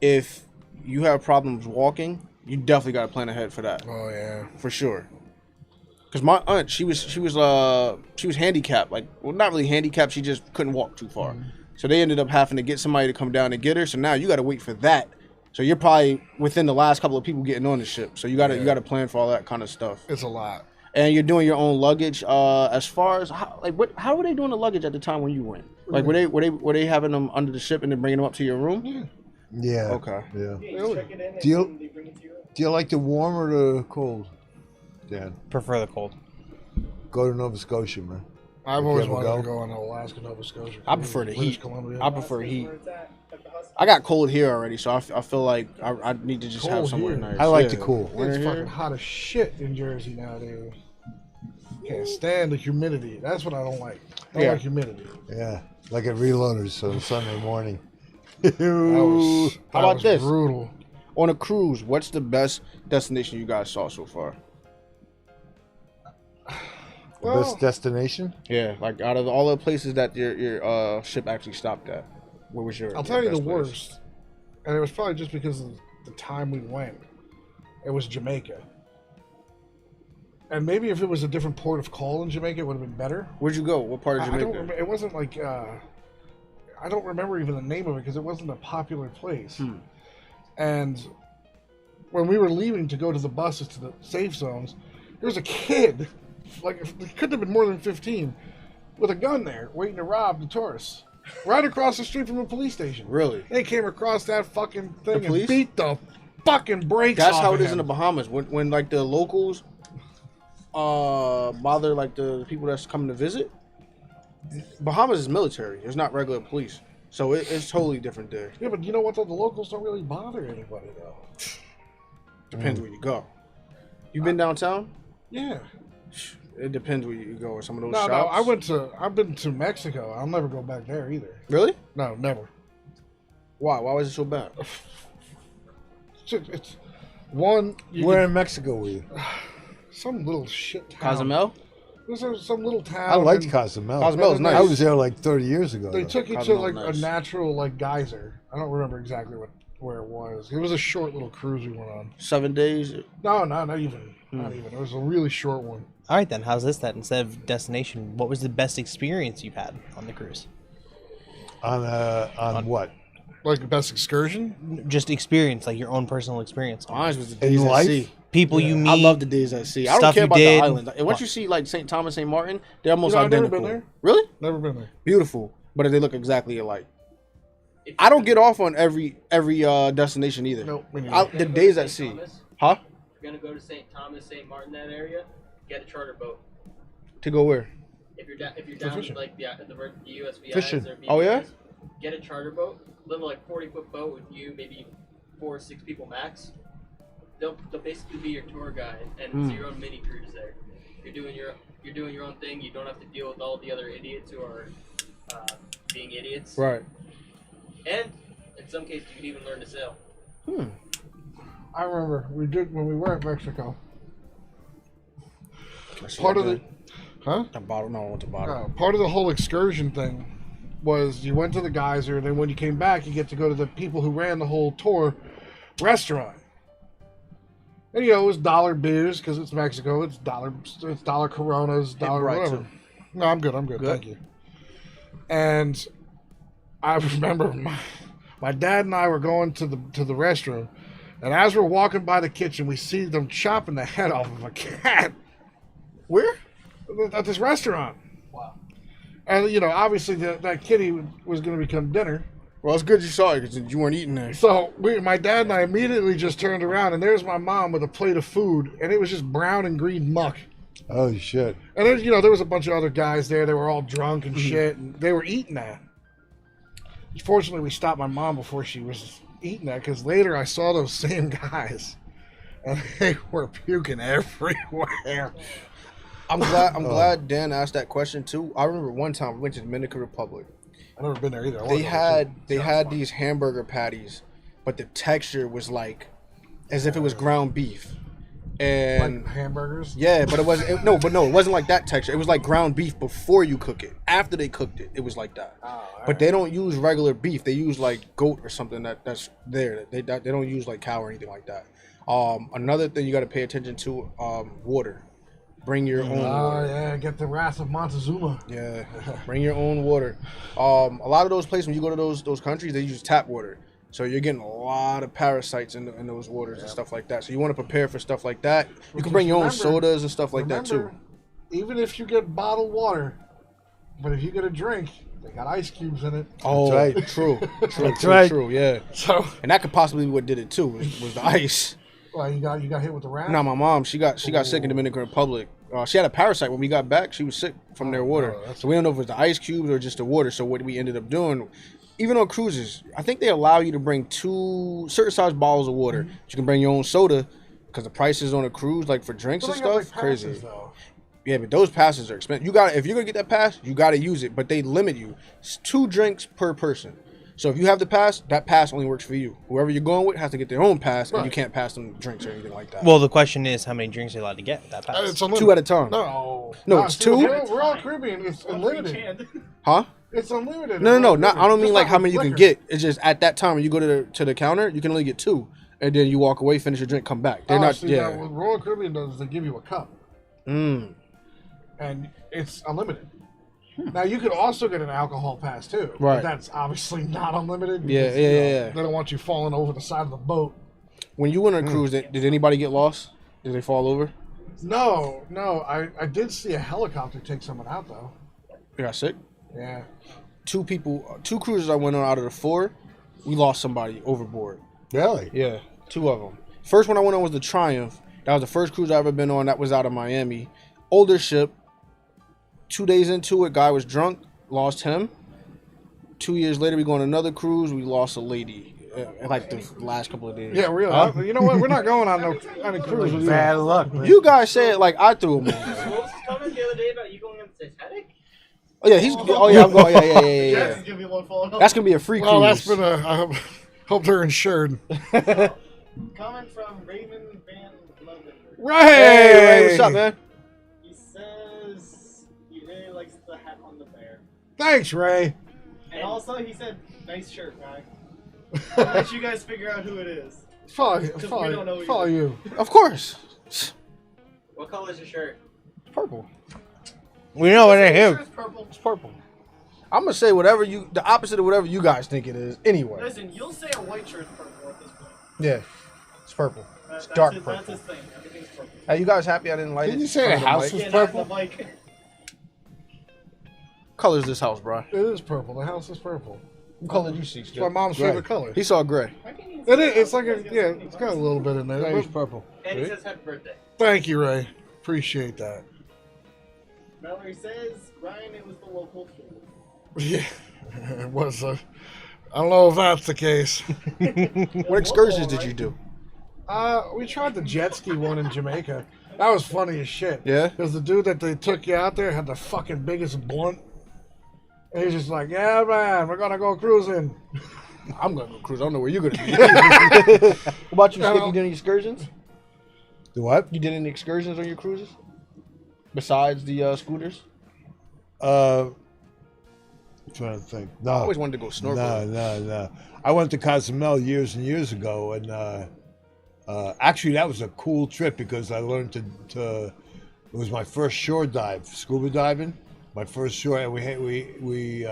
if you have problems walking, you definitely got to plan ahead for that, Oh yeah. for sure. Because my aunt, she was handicapped, like, well, not really handicapped, she just couldn't walk too far. So they ended up having to get somebody to come down and get her. So now you got to wait for that. So you're probably within the last couple of people getting on the ship. So you got to plan for all that kind of stuff. It's a lot. And you're doing your own luggage. As far as how were they doing the luggage at the time when you went? Like were they having them under the ship and then bringing them up to your room? Yeah. Okay. Yeah. Yeah, you Really? check it in and Do you- then they bring it to your room. Do you like the warm or the cold, Dan? Prefer the cold. Go to Nova Scotia, man. I've You always ever wanted go? to go on Alaska, Nova Scotia. I prefer the British heat. Columbia. I prefer That's heat. where it's at the Husky. I got cold here already, so I feel like I need to just have Cold somewhere here. nice. I like Yeah. the cool. It's Winter fucking here. hot as shit in Jersey nowadays. Can't stand the humidity. That's what I don't like. I don't Yeah. like humidity. Yeah, like at Reloaders on Sunday morning. That was, How about was this? brutal. On a cruise, what's the best destination you guys saw so far? The Well, best destination? Yeah, like out of all the places that your ship actually stopped at, where was your? I'll tell you the best place? worst. And it was probably just because of the time we went. It was Jamaica. And maybe if it was a different port of call in Jamaica, it would have been better. Where'd you go? What part of I Jamaica? don't remember. It wasn't like I don't remember even the name of it because it wasn't a popular place. And when we were leaving to go to the buses to the safe zones, there was a kid, like it couldn't have been more than 15, with a gun there waiting to rob the tourists, right across the street from a police station. Really? They came across that fucking thing and police? beat the fucking brakes That's off how of it is in the him. Bahamas. When like the locals bother like the people that's coming to visit. Bahamas is military. It's not regular police. So it's totally different there. Yeah, but you know what though? The locals don't really bother anybody though. Depends where you go. You been downtown? Yeah. It depends where you go. Some of those No, shops. I've been to Mexico. I'll never go back there either. Really? No, never. Why? Why was it so bad? It's one. Where in Mexico were you? Some little shit town. Cozumel? This is some little town. I liked and Cozumel. Cozumel's nice. I was there like 30 years ago. They though. took you to Cozumel's like nice. a natural like geyser. I don't remember exactly where it was. It was a short little cruise we went on. 7 days. No, not even. Not even. It was a really short one. All right, then. How's this then? Instead of destination, what was the best experience you've had on the cruise? On what? Like the best excursion. Just experience, like your own personal experience. Mine was the In days at life? sea. People you meet. I love the days at sea. I don't Stuff care you about did. the islands. Once you see like St. Thomas, St. Martin, they're almost You know, I've never identical. been there. Really? Never been there. Beautiful, but they look exactly alike. If I don't get off on every destination either. Nope, me neither. The you're gonna go days to at St. sea, Thomas, huh? if you're gonna go to St. Thomas, St. Martin, that area, get a charter boat. To go where? If you're down fishing. like the USVIs Fishing. or Oh, yeah? BVIs, get a charter boat, little like 40-foot boat with you, maybe 4 or 6 people max. they'll basically be your tour guide, and it's your own mini cruise there. You're doing your own thing. You don't have to deal with all the other idiots who are being idiots. Right. And in some cases, you can even learn to sail. I remember we did when we were at Mexico. That's Part of good. Huh? A bottle? No, I want the bottle. Part of the whole excursion thing was you went to the geyser, and then when you came back, you get to go to the people who ran the whole tour restaurant. And it was dollar beers because it's Mexico. It's dollar Coronas, dollar right, whatever. too. No, I'm good. Good? Thank you. And I remember my dad and I were going to the restroom, and as we're walking by the kitchen, we see them chopping the head off of a cat. Where? At this restaurant. Wow. And, obviously that kitty was going to become dinner. Well, it's good you saw it because you weren't eating there. So my dad and I immediately just turned around, and there's my mom with a plate of food, and it was just brown and green muck. Oh shit! And there's, there was a bunch of other guys there. They were all drunk and shit, and they were eating that. Fortunately, we stopped my mom before she was eating that, because later I saw those same guys, and they were puking everywhere. I'm glad Dan asked that question too. I remember one time we went to Dominican Republic. I've never been there either. They had these hamburger patties, but the texture was like as if it was ground beef. And like hamburgers. Yeah, but it wasn't. It wasn't like that texture. It was like ground beef before you cook it. After they cooked it, it was like that. But they don't use regular beef. They use like goat or something that's there. They don't use like cow or anything like that. Another thing you got to pay attention to: water. Bring your own water. Yeah, get the wrath of Montezuma. Yeah, bring your own water. A lot of those places when you go to those countries, they use tap water. So you're getting a lot of parasites in those waters and stuff like that. So you want to prepare for stuff like that. You can bring your own sodas and stuff like that too. Even if you get bottled water, but if you get a drink, they got ice cubes in it. Oh, That's right. True, yeah. So, And that could possibly be what did it too, was the ice. well, you got hit with the rat. Now my mom, she got sick in Dominican Republic. She had a parasite when we got back. She was sick from their water. So we don't know if it was the ice cubes or just the water. So what we ended up doing, even on cruises, I think they allow you to bring 2 certain size bottles of water. You can bring your own soda because the prices on a cruise, like for drinks and stuff, crazy. Yeah, but those passes are expensive. If you're gonna get that pass, you gotta use it. But they limit you. It's 2 drinks per person. So if you have the pass, that pass only works for you. Whoever you're going with has to get their own pass, and you can't pass them drinks or anything like that. Well, the question is, how many drinks are you allowed to get with that pass? It's unlimited. 2 at a time. No, it's 2? We're all Caribbean. It's unlimited. Huh? It's unlimited. No. Not, I don't mean Just like how with many you can liquor. get. It's just at that time when you go to the counter, you can only get 2, and then you walk away, finish your drink, come back. They're not. See, now, what Royal Caribbean does is they give you a cup, Mm. and it's unlimited. Now you could also get an alcohol pass too. Right. But that's obviously not unlimited. Yeah. They don't want you falling over the side of the boat. When you went on a cruise, did anybody get lost? Did they fall over? No. I did see a helicopter take someone out though. They got sick. Yeah. 2 cruises I went on out of the 4, we lost somebody overboard. Really? Yeah, 2 of them. First one I went on was the Triumph. That was the first cruise I ever been on. That was out of Miami. Older ship. 2 days into it, guy was drunk, lost him. 2 years later, we go on another cruise. We lost a lady, like the last couple of days. Yeah, really. You know what? We're not going on any cruise with you. Bad luck, man. You guys say it like I threw him. What was the comment the other day about you going on the Titanic? Oh yeah, I'm going. Yeah. That's gonna be one falling off. That's gonna be a free cruise. Well, that's been I hope they're insured. Comment from Raven Van London. Hey, what's up, man? He says he really likes the hat on the bear. Thanks, Ray. And also he said, nice shirt, guy. I'll let you guys figure out who it is. Follow we don't know either. you. Of course. What color is your shirt? Purple. We know it ain't Your him. shirt's purple. It's purple. I'm gonna say the opposite of whatever you guys think it is. Anyway. Listen, you'll say a white shirt's purple at this point. Yeah. It's purple. It's That's dark his, purple. That's his thing. Everything's purple. Are you guys happy I didn't light it? Didn't you say the From house mic? was Yeah, not purple? the mic. Color is this house, bro? It is purple. The house is purple. What color did you see? It's my mom's favorite color. He saw gray. It is. It's like it's got a little bit in there. It's purple. And he says happy birthday. Thank you, Ray. Appreciate that. Mallory says, Ryan, it was the local food. Yeah, it was. I don't know if that's the case. What excursions did you do? We tried the jet ski one in Jamaica. That was funny as shit. Yeah? Because the dude that they took you out there had the fucking biggest blunt. And he's just like, yeah, man, we're gonna go cruising. I'm gonna go cruise. I don't know where you're gonna be. What about you, Skip? You did any excursions? The what? You did any excursions on your cruises? Besides the scooters? I'm trying to think. No. I always wanted to go snorkeling. No. I went to Cozumel years and years ago, and actually that was a cool trip because I learned to. It was my first shore dive, scuba diving. My first shore, and we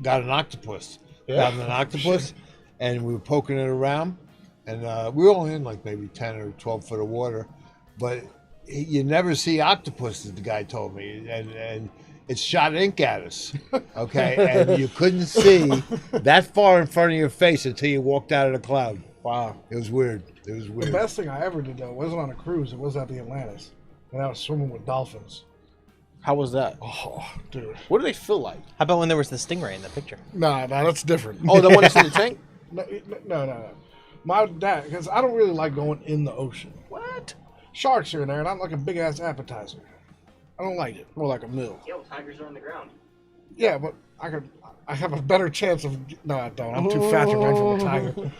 got an octopus. Found an octopus, and we were poking it around, and we were only in like maybe 10 or 12 foot of water, but you never see octopuses. The guy told me, and it shot ink at us. Okay, and you couldn't see that far in front of your face until you walked out of the cloud. Wow. It was weird. It was The weird. best thing I ever did, though, wasn't on a cruise. It was at the Atlantis. And I was swimming with dolphins. How was that? Oh, dude. What do they feel like? How about when there was the stingray in the picture? Nah, that's different. Oh, the one that's in the tank? No. My dad, because I don't really like going in the ocean. What? Sharks are in there, and I'm like a big ass appetizer. I don't like it. More like a meal. Yo, tigers are on the ground. Yeah, but I have a better chance of. No, I don't. I'm too fat to run from a tiger.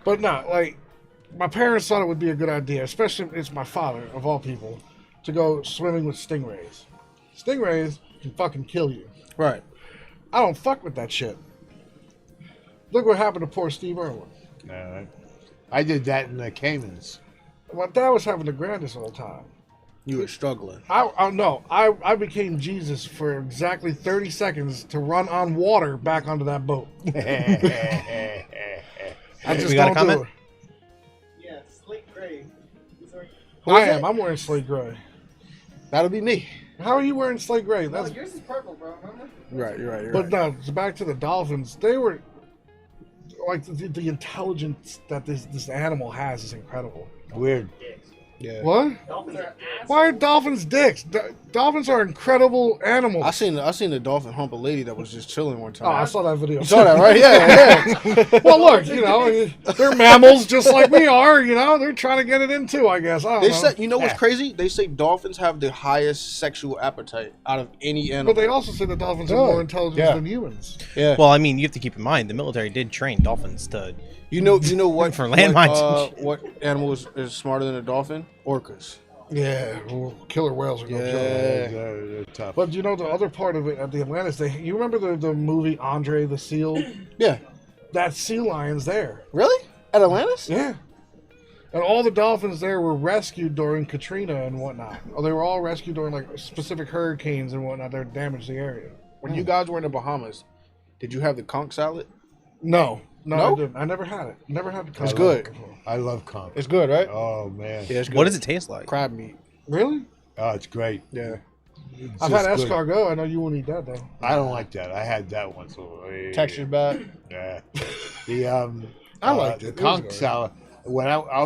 But no, like my parents thought it would be a good idea, especially if it's my father of all people, to go swimming with stingrays. Stingrays can fucking kill you. Right. I don't fuck with that shit. Look what happened to poor Steve Irwin. I did that in the Caymans. My dad was having the grandest old time. You were struggling. I became Jesus for exactly 30 seconds to run on water back onto that boat. I just We got a don't do comment? it. Yeah, slate gray. Sorry. I am. I'm wearing slate gray. That'll be me. How are you wearing slate gray? No, That's yours is purple, bro. Remember? Right, you're right, you're But right. no, so back to the dolphins. They were like the intelligence that this animal has is incredible. Weird. Dicks. Yeah. What? Dolphins are ass. Why are dolphins dicks? Dolphins are incredible animals. I seen the dolphin hump a lady that was just chilling one Oh, I time. saw that video. You saw that, right? Yeah. Well, look, they're mammals just like we are. They're trying to get it in too, I guess. I don't They know. said, you know what's crazy? They say dolphins have the highest sexual appetite out of any animal. But they also say that dolphins are Good. more intelligent Yeah. than humans. yeah. Well, I mean, you have to keep in mind the military did train dolphins to. You know what? For landmines. What animal is smarter than a dolphin? Orcas. Yeah, well, killer whales are no Yeah. joke. They're tough. But the other part of it at the Atlantis, you remember the movie Andre the Seal? Yeah. That sea lion's there. Really? At Atlantis? Yeah. And all the dolphins there were rescued during Katrina and whatnot. Oh, they were all rescued during like specific hurricanes and whatnot that damaged the area. When you guys were in the Bahamas, did you have the conch salad? No, No? I didn't. I never had it. Never had the It's conch good. before. I love conch. It's good, right? Oh man. Yeah, it's good. What does it taste like? Crab meat. Really? Oh, it's great. Yeah. It's I've had just good. escargot. I know you won't eat that though. I don't like that. I had that once. Texture's bad. Yeah. The I liked the it. It was conch good. salad. When I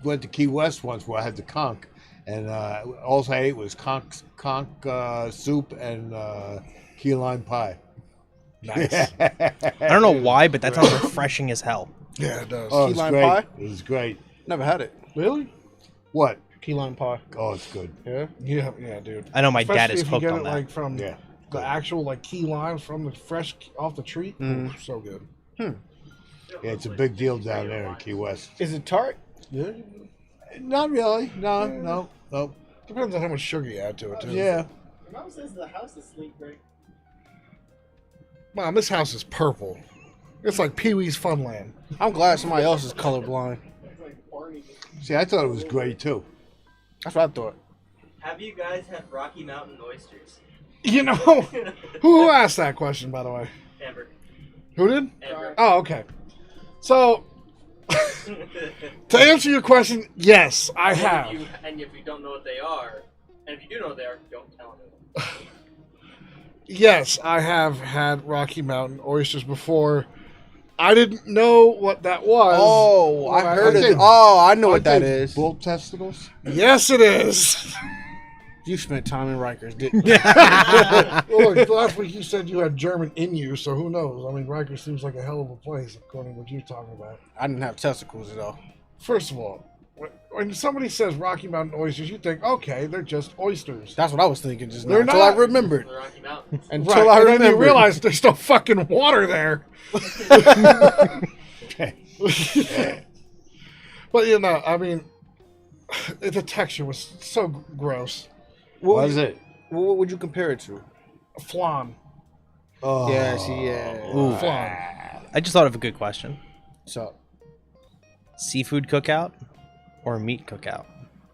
went to Key West once, where I had the conch, and all I ate was conch soup and key lime pie. Nice. I don't know why, but that sounds refreshing as hell. Yeah, it does. Oh, Key it's lime great. pie? It was great. Never had it. Really? What? Key lime pie. Oh, it's good. Yeah. Yeah, dude. I know my dad Especially is if you hooked get on it that. like from Yeah. the actual like key limes from the fresh off the tree. Mm. Ooh, so good. Yeah, it's a big deal down there in Key West. Is it tart? Yeah. Not really. No. Depends on how much sugar you add to it too. Yeah. Your mom says the house is slate gray. Mom, this house is purple. It's like Pee Wee's Funland. I'm glad somebody else is colorblind. It's like Barney. See, I thought it was great too. That's what I thought. Have you guys had Rocky Mountain oysters? You know, who asked that question, by the way? Amber. Who did? Amber. Oh, okay. So, to answer your question, yes, I have. And if you don't know what they are, and if you do know what they are, don't tell them. Yes, I have had Rocky Mountain oysters before. I didn't know what that was. Oh, when I heard I it. think- Oh, I know what Aren't that they is. Bull testicles? Yes, it is. You spent time in Rikers, didn't you? Well, look, last week you said you had German in you, so who knows? I mean, Rikers seems like a hell of a place, according to what you're talking about. I didn't have testicles at all. First of all, when somebody says Rocky Mountain oysters, you think, okay, they're just oysters. That's what I was thinking just now. They're Until I not. remembered. The Rocky Mountains. Until Right, I and then remembered. you realize there's no fucking water there. But you know, I mean, the texture was so gross. What Was it? What would you compare it to? Flan. Oh. Yeah, see, yeah. Ooh. Flan. I just thought of a good question. So, Seafood cookout or meat cookout?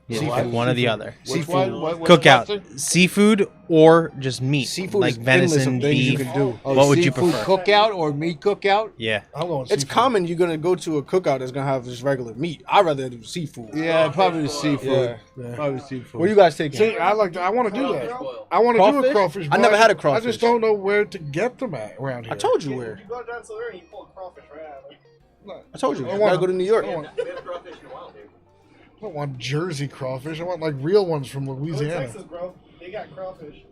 You Seafood. pick one or the other. Which Seafood. one? What's the Cookout. question? Seafood or just meat? seafood like is endless venison, of things beef. you can do. Oh, What would you seafood prefer? Cookout or meat cookout? Yeah. I'm going It's seafood. common you're gonna go to a cookout that's gonna have just regular meat. I'd rather do seafood. Yeah, probably the seafood. Yeah. Probably seafood. What are you guys taking? See, I want to do Crawfish that. boil. I want to do a Crawfish? crawfish. I but never had a I crawfish. just don't know where to get them at around here. I told you where. You go down to the river and you pull a crawfish right out of it. I told you. I I wanna- gotta go to New York. I Yeah, want- we have crawfish in the wild, dude. I don't want Jersey crawfish. I want like real ones from Go to Louisiana. Texas, bro. They got crawfish.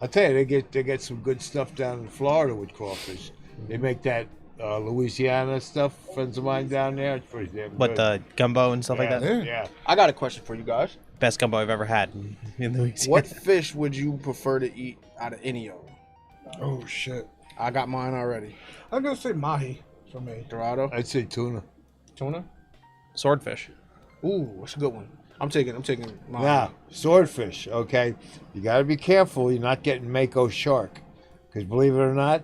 I tell you, they get some good stuff down in Florida with crawfish. They make that Louisiana stuff. Friends of mine down there, it's pretty damn What, good. the gumbo and stuff like Yeah, that? Yeah. I got a question for you guys. Best gumbo I've ever had in Louisiana. What fish would you prefer to eat out of any of them? Oh shit! I got mine already. I'm gonna say mahi for me. Dorado, I'd say tuna. tuna. Swordfish. Ooh, that's a good one. I'm taking mine. Now, swordfish, okay? You got to be careful you're not getting mako shark. Because believe it or not,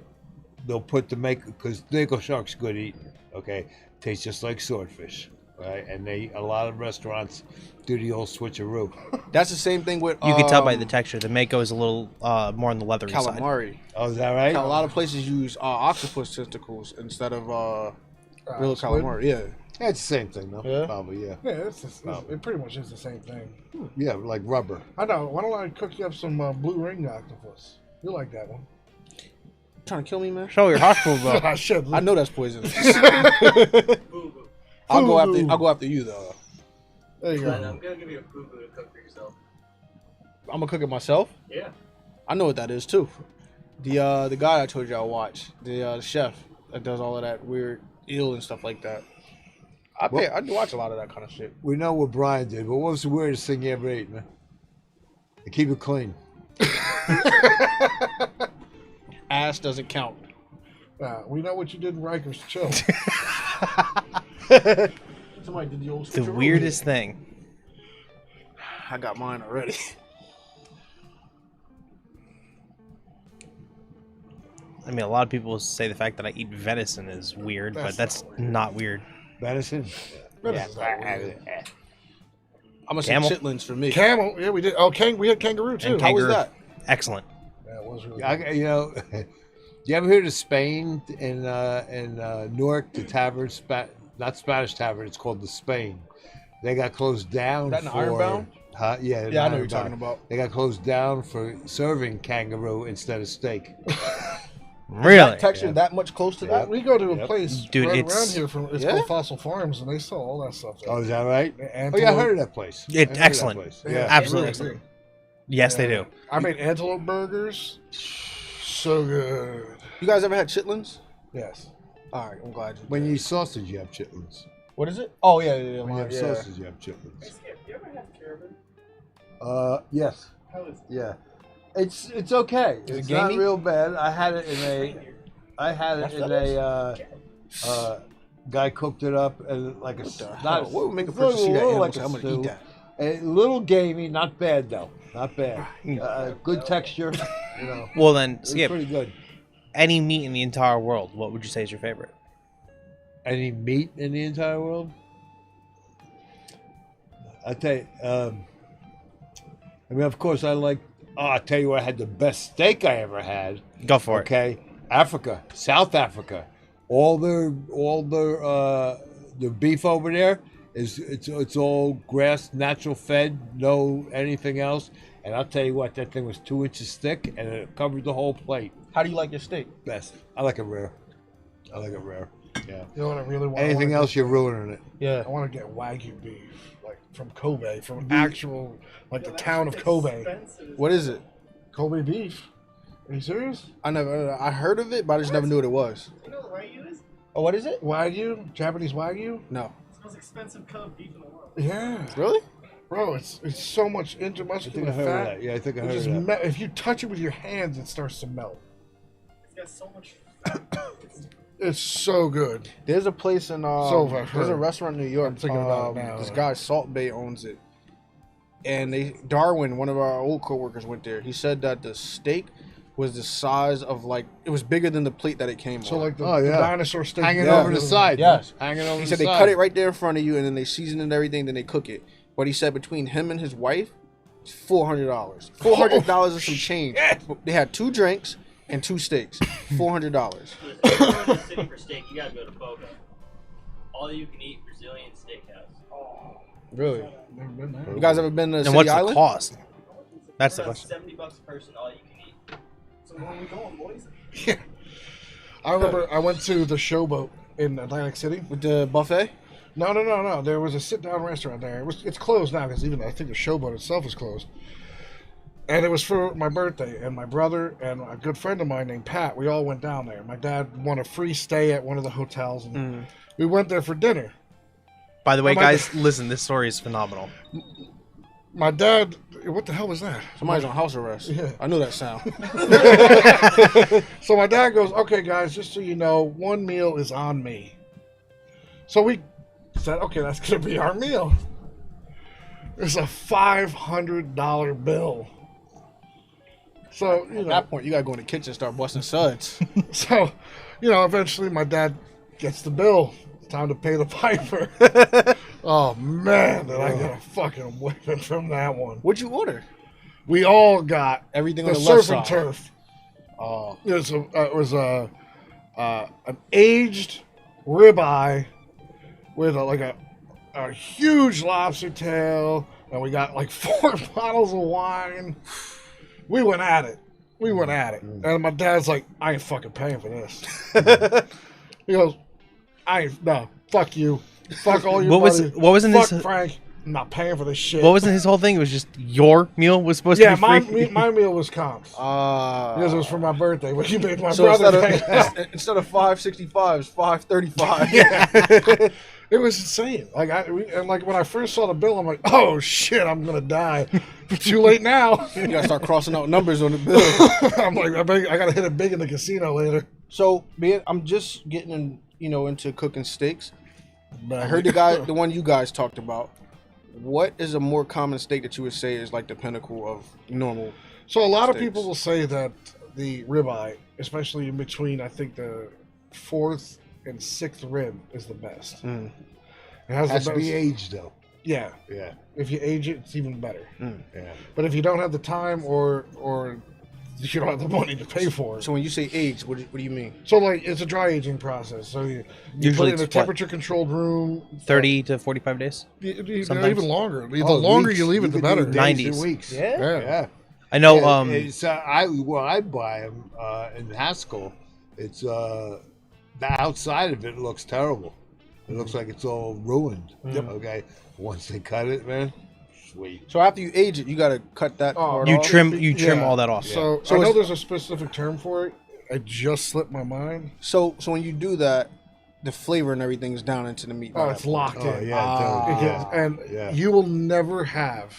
they'll put the mako, because mako shark's good eating, okay? Tastes just like swordfish, right? And a lot of restaurants do the old switcheroo. That's the same thing with You can tell by the texture. The mako is a little more on the leathery side. calamari. Oh, is that right? A lot of places use octopus testicles instead of real Squid? calamari. Yeah. Yeah, it's the same thing, though. Yeah? Probably, yeah. Yeah, it pretty much is the same thing. Yeah, like rubber. I know. Why don't I cook you up some blue ring octopus? You like that one? Trying to kill me, man? Show your hospital, bro. I should. I know that's poisonous. Boo boo. I'll go after you though. There you And go. I'm gonna give you a boo boo to cook for yourself. I'm gonna cook it myself. Yeah. I know what that is too. The guy I told you I watch, the chef that does all of that weird eel and stuff like that. I do watch a lot of that kind of shit. We know what Brian did, but what was the weirdest thing you ever ate, man? And keep it clean. Ass doesn't count. We know what you did in Rikers. Chill. Somebody did the old The switcheroo. weirdest thing. I got mine already. I mean, a lot of people say the fact that I eat venison is weird, but that's not weird. Medicine? Venison's not weird. I'm gonna say Camel? chitlins for me. Camel. Yeah, we did. Oh, we had kangaroo too. And How was kangaroo. that? Excellent. Yeah, it was really. You know, you ever heard of Spain in Newark, the tavern, not Spanish Tavern, it's called the Spain. They got closed down That in for... Ironbound? Huh? Yeah, Yeah, I know what you're Ironbound. talking about. They got closed down for serving kangaroo instead of steak. Really? That texture that much close to that? We go to a Yep. place Dude, right it's- around here. It's Yeah? called Fossil Farms, and they sell all that stuff. There. Oh, is that right? Antelope. Oh, yeah, I heard of that place. I heard of that Excellent. place. Yeah, Yeah. Absolutely really excellent. good. Yes, they do. I made antelope burgers. So good. You guys ever had chitlins? Yes. All right, I'm glad you. When did. you eat sausage, you have chitlins. What is it? Oh yeah, yeah, When you have yeah. sausage, you have chitlins. Skip, you ever had carabin? Yes. How is it? Yeah. It's okay. Is it It's not gamey? real bad. I had it in a guy cooked it up and like a What would make a it's like person see that little animal like say, a I'm gonna stew. eat that? A little gamey, not bad though. Not bad. Good texture. You know, Well, then, it's Skip, pretty good. any meat in the entire world, what would you say is your favorite? Any meat in the entire world? I tell you, I mean, of course, I like. Oh, I tell you, what, I had the best steak I ever had. Go for it. Okay, Africa, South Africa, all their beef over there it's all grass, natural fed, no anything else. And I'll tell you what, that thing was 2 inches thick and it covered the whole plate. How do you like your steak? Best. I like it rare. Yeah. You know what I really want? Anything else, you're ruining it. Yeah. I want to get Wagyu beef, like from Kobe, from actual, like the town of Kobe. What is it? Kobe beef. Are you serious? I heard of it, but I just never knew what it was. You know what Wagyu is? Oh, what is it? Wagyu, Japanese Wagyu. No. It's the most expensive cut of beef in the world. Yeah, Really? bro, it's so much I think intramuscular I heard of fat. that. Yeah, I think I It heard just of that. if you touch it with your hands, it starts to melt. It's got so much fat. It's so good. There's a place in So I've there's a heard. restaurant in New York. I'm thinking about it now. This guy Salt Bay owns it, and Darwin, one of our old coworkers, went there. He said that the steak was the size of it was bigger than the plate that it came So on. like the, Oh, the yeah. dinosaur steak. Hanging Yeah. over the side. Yes. Hanging over He the said they side. cut it right there in front of you, and then they season it and everything. Then they cook it. But he said between him and his wife, it's $400. $400 and some change. They had 2 drinks and 2 steaks. $400. If you're going to the city for steak, you gotta go to Boga. All you can eat Brazilian steakhouse. Really? Never been there. You guys ever been to And City what's Island? the cost? That's the That's question. $70 a person, all you can eat. So when we going, boys? Yeah. I remember I went to the Showboat in Atlantic City. With the buffet? No. There was a sit-down restaurant there. It's closed now because even I think the Showboat itself is closed. And it was for my birthday, and my brother and a good friend of mine named Pat, we all went down there. My dad won a free stay at one of the hotels, and we went there for dinner. By the way, Oh my guys, listen, this story is phenomenal. My dad, what the hell was that? Somebody's on house arrest. Yeah. I knew that sound. So my dad goes, okay, guys, just so you know, one meal is on me. So we said, okay, that's going to be our meal. It's a $500 bill. So, you At know, that point, you gotta go in the kitchen and start busting suds. so, eventually my dad gets the bill. It's time to pay the piper. Oh, man, did I get a fucking whipping from that one. What'd you order? We all got Everything the on the left surf and side. turf. Oh, It was an aged ribeye with a huge lobster tail, and we got like 4 bottles of wine. We went at it. And my dad's like, I ain't fucking paying for this. He goes, fuck you. Fuck all your What was- buddies. what was in Fuck this- Frank. I'm not paying for this shit. What wasn't his whole thing? It was just your meal was supposed Yeah, to be free. my meal was comps. Because it was for my birthday, but you made my so brother instead pay. of instead of $5.65, it's $5.35. It was insane. And when I first saw the bill, I'm like, oh shit, I'm gonna die. But too late now. You gotta start crossing out numbers on the bill. I'm like, I gotta hit it big in the casino later. So, I'm just getting into cooking steaks. I heard the one you guys talked about. What is a more common steak that you would say is like the pinnacle of normal? So a lot of steaks. people will say that the ribeye, especially in between, I think the 4th and 6th rib is the best. Mm. It has Has the to best. be aged though. Yeah, Yeah. if you age it, it's even better. Yeah. But if you don't have the time or you don't have the money to pay for it, So when you say aged, what do you mean? so it's a dry aging process. So you Usually put it in a it's what? temperature controlled room. 30 to 45 days. Even longer. The Oh, longer weeks. you leave it, the could do better. days 90s. and weeks. Yeah. Yeah. I know. Yeah, it's, I buy them in Haskell. It's the outside of it looks terrible. It looks like it's all ruined. Okay. Once they cut it, man, sweet. So after you age it, you gotta cut that part you off. trim Yeah. all that off. So So I know it's- there's a specific term for it. It just slipped my mind. So when you do that, the flavor and everything is down into the meat. by Oh, that it's point. locked Oh in. yeah, It dude, gets- yeah. and Yeah. you will never have.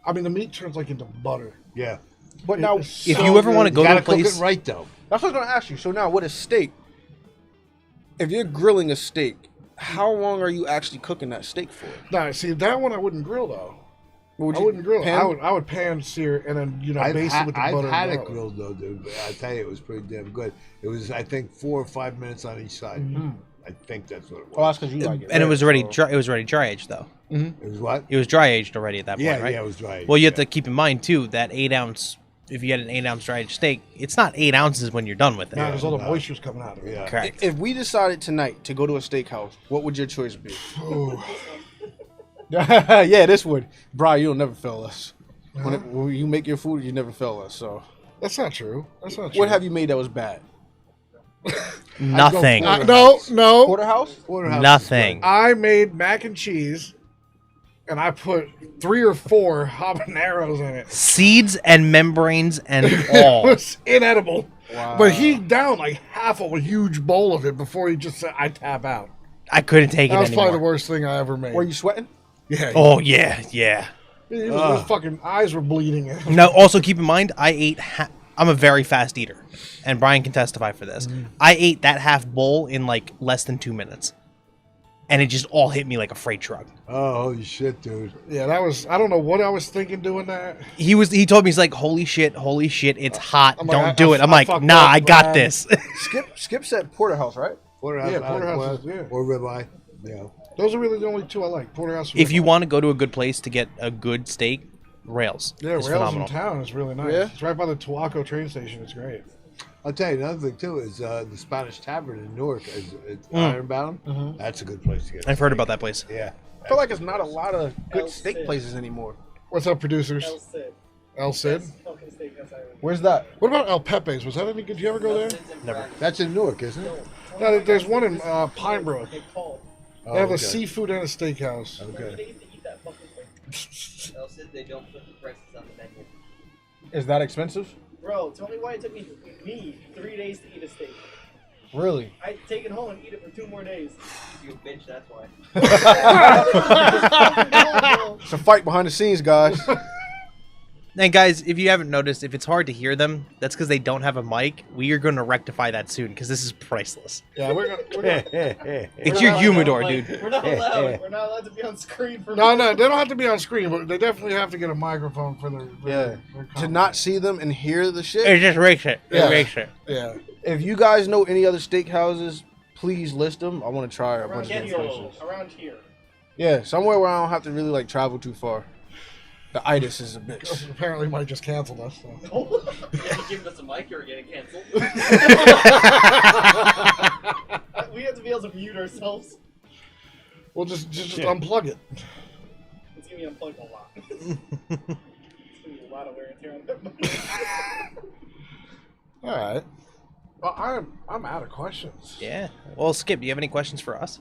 I mean, the meat turns like into butter. Yeah. But now, It's If so you ever want to good. go You to a gotta cook place, it right though. that's what I was gonna ask you. So now, with a steak, if you're grilling a steak, how long are you actually cooking that steak for? Nah, see that one I wouldn't grill though. What would I you- wouldn't grill. pan? I would pan sear and then I've, baste it with the I've butter. had and it garlic. grilled though, dude. But I tell you, it was pretty damn good. It was, I think, 4 or 5 minutes on each side. I think that's what it was. Well, that's because you like it. and it right? was already So- dry. It was already dry aged though. It was what? It was dry aged already at that point, Yeah, right? yeah, it was dry. Well, you have to keep in mind too that 8-ounce. If you get an 8-ounce dry aged steak, it's not 8 ounces when you're done with it. Nah, there's all the no. moisture's coming out of it. Yeah. Correct. If we decided tonight to go to a steakhouse, what would your choice be? Ooh. Yeah, this would. Brian, you'll never fail us. When you make your food, you never fail us. So, That's not true. That's not true. what have you made that was bad? Nothing. No. Porterhouse? Porterhouse Nothing. I made mac and cheese, and I put 3 or 4 habaneros in it. Seeds and membranes and It all. was inedible. Wow. But he downed like half of a huge bowl of it before he just said, I tap out. I couldn't take That it was anymore. probably the worst thing I ever made. Were you sweating? Yeah. Oh yeah, yeah. His fucking eyes were bleeding. Now, also keep in mind, I ate. I'm a very fast eater, and Brian can testify for this. I ate that half bowl in like less than 2 minutes, and it just all hit me like a freight truck. Oh, holy shit, dude. Yeah, that was. I don't know what I was thinking doing that. He told me, he's like, holy shit, it's hot. I'm like, Don't I- do I- it. I'm I like, fucked nah, up, I got man." this. Skip said porterhouse, right? Porterhouse, Yeah, porterhouse is- yeah. or ribeye. Yeah. Those are really the only two I like. Porterhouse. and If you ribeye. want to go to a good place to get a good steak, Rails. Yeah, is Rails phenomenal. in town is really nice. Yeah? It's right by the Tuaco train station. It's great. I'll tell you another thing too is the Spanish Tavern in Newark, Ironbound. That's a good place to get. I've heard about that place. Yeah. I feel like it's not a lot of good El steak Cid. places anymore. What's up, producers? El Cid. El Cid. Best fucking steakhouse I ever. Where's that? What about El Pepe's? Was that any good? Did you ever go there? Never. That's in Newark, isn't it? No, there's one in Pine Brook. They called. They have okay. a seafood and a steakhouse. They Okay. used to eat that fucking thing. Else they don't put the prices on the menu. Is that expensive? Bro, tell me why it took me 3 days to eat a steak. Really? I take it home and eat it for 2 more days. You a bitch, that's why. It's a fight behind the scenes, guys. And guys, if you haven't noticed, if it's hard to hear them, that's because they don't have a mic. We are going to rectify that soon because this is priceless. Yeah, we're gonna It's your humidor, dude. We're not allowed. We're not allowed to be on screen for. no, they don't have to be on screen, but they definitely have to get a microphone for their Yeah. their To not see them and hear the shit. It just rakes it. Yeah. It rakes it. Yeah. If you guys know any other steakhouses, please list them. I want to try a bunch of different places. Around here. Yeah, somewhere where I don't have to really like travel too far. The itis is a bitch. Apparently, Mike just canceled us. So. Yeah, you giving us a mic or we're getting canceled? We have to be able to mute ourselves. We'll just unplug it. It's gonna be unplugged a lot. It's gonna be a lot of wear and tear on that mic. All right. Well, I'm out of questions. Yeah. Well, Skip, do you have any questions for us?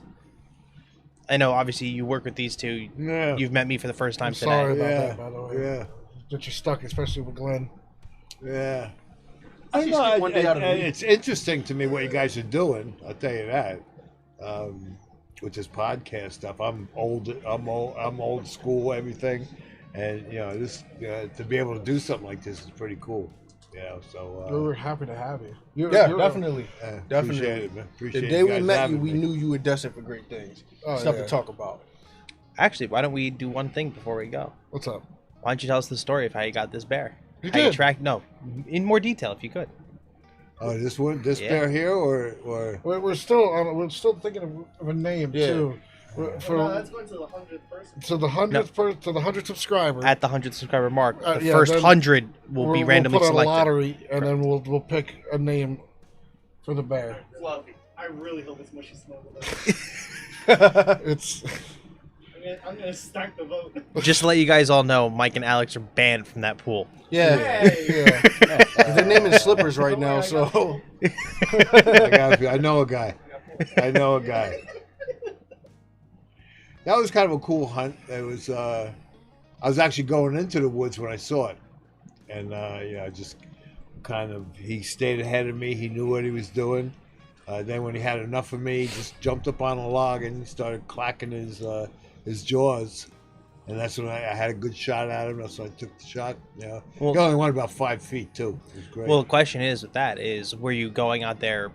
I know, obviously, you work with these two. Yeah. You've met me for the first time I'm today. sorry about Yeah. that, by the way. Yeah. That you're stuck, especially with Glenn. Yeah. I know, skip one day out of the and week. it's interesting to me what you guys are doing. I'll tell you that. With this podcast stuff, I'm old school, everything, and this to be able to do something like this is pretty cool. So We're happy to have you. Yeah, You're definitely. Appreciate Definitely. it, man. Appreciate The day we guys met you, having we me. knew you were destined for great things. Oh, Stuff yeah. to talk about. Actually, why don't we do one thing before we go? What's up? Why don't you tell us the story of how you got this bear? You how you did. tracked? No, in more detail, if you could. Oh, this Yeah. bear here, or We're still thinking of a name Yeah. too. No, that's going to the 100th person. To the 100th subscriber. At the 100 subscriber mark, the yeah, first then 100 will be randomly we'll put selected. a lottery, and then we'll pick a name for the bear. Fluffy. I really hope it's mushy snuggle. It's I'm gonna start the vote. Just to let you guys all know, Mike and Alex are banned from that pool. Yeah. Hey. yeah. They're naming slippers right Don't now, worry, I got so. I know a guy. That was kind of a cool hunt. It was. I was actually going into the woods when I saw it, and just kind of he stayed ahead of me. He knew what he was doing. Then when he had enough of me, he just jumped up on a log and started clacking his jaws. And that's when I had a good shot at him. So I took the shot. Well- he only went about 5 feet too. It was great. Well, the question is with that is, were you going out there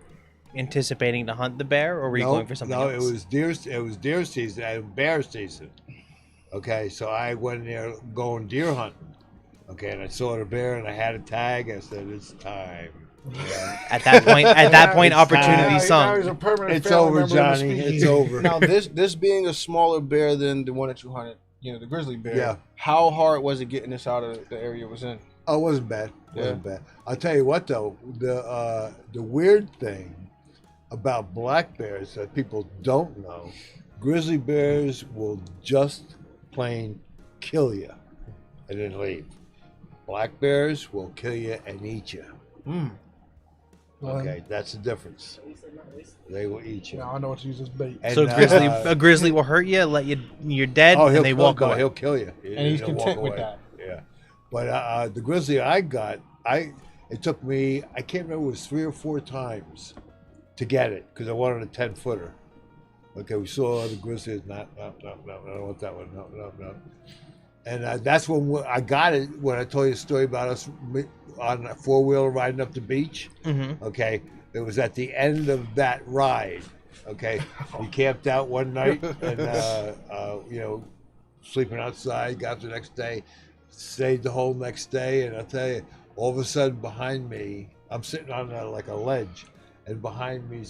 anticipating to hunt the bear, or were you going for something else? it was deer season and bear season. Okay, so I went there going deer hunting. Okay, and I saw the bear and I had a tag. I said, "It's time." Yeah. At that point, It's opportunity Now sung. he's a permanent It's family over, member of the Johnny. species. It's over. Now, this being a smaller bear than the one that you hunted, the grizzly bear. Yeah. How hard was it getting this out of the area it was in? Oh, it wasn't bad. It wasn't bad. I'll tell you what, though, the weird thing about black bears that people don't know, grizzly bears will just plain kill you and then leave. Black bears will kill you and eat you. Okay, that's the difference. At least they're not racist. They will eat you. Now I know what to use as bait. And, So a grizzly will hurt you, let you're dead, oh, and they walk no, away. He'll kill you. And he's He'll walk content with away. that. Yeah, but the grizzly I got, it took me, I can't remember, it was 3 or 4 times to get it because I wanted a 10-footer. Okay, we saw the grizzly. No, I don't want that one. No. And that's when I got it, when I told you the story about us on a four-wheeler riding up the beach. Mm-hmm. Okay, it was at the end of that ride. Okay, we camped out one night and, you know, sleeping outside, got up the next day, stayed the whole next day. And I'll tell you, all of a sudden behind me, I'm sitting on like a ledge, and behind me,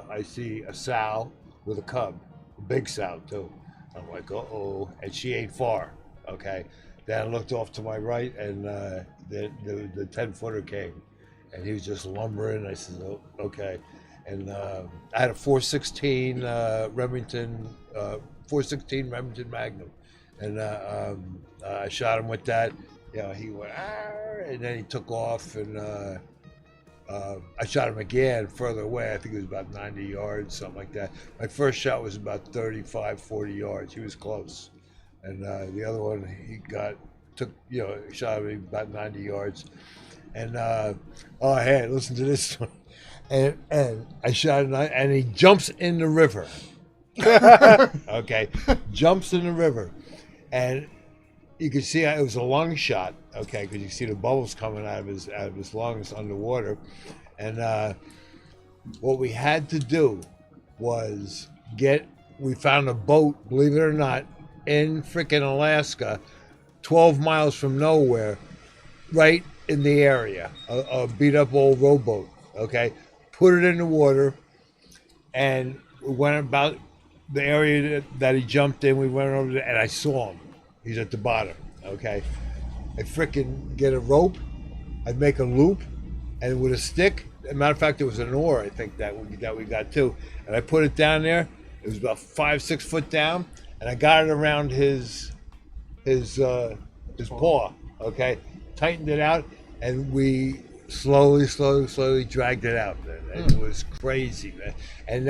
I see a sow with a cub, a big sow too. I'm like, uh-oh, and she ain't far. Okay, then I looked off to my right, and the 10-footer came, and he was just lumbering. I said, oh, okay, and I had a 416 Remington 416 Remington Magnum, and I shot him with that. You know, he went, and then he took off, and I shot him again further away. I think it was about 90 yards, something like that. My first shot was about 35, 40 yards. He was close. And the other one, shot me about 90 yards. And hey, listen to this one. And I shot him, and he jumps in the river. Okay, jumps in the river, and you can see it was a lung shot. Okay, because you see the bubbles coming out of his lungs underwater. And what we had to do was we found a boat, believe it or not, in freaking Alaska, 12 miles from nowhere, right in the area, a beat up old rowboat. Okay, put it in the water, and we went about the area that he jumped in. We went over there, and I saw him. He's at the bottom. Okay, I freaking get a rope. I'd make a loop, and with a stick. As a matter of fact, there was an oar, I think, that we got too, and I put it down there. It was about 5-6 foot down, and I got it around his paw. Okay, tightened it out, and we slowly dragged it out. And it was crazy, man. And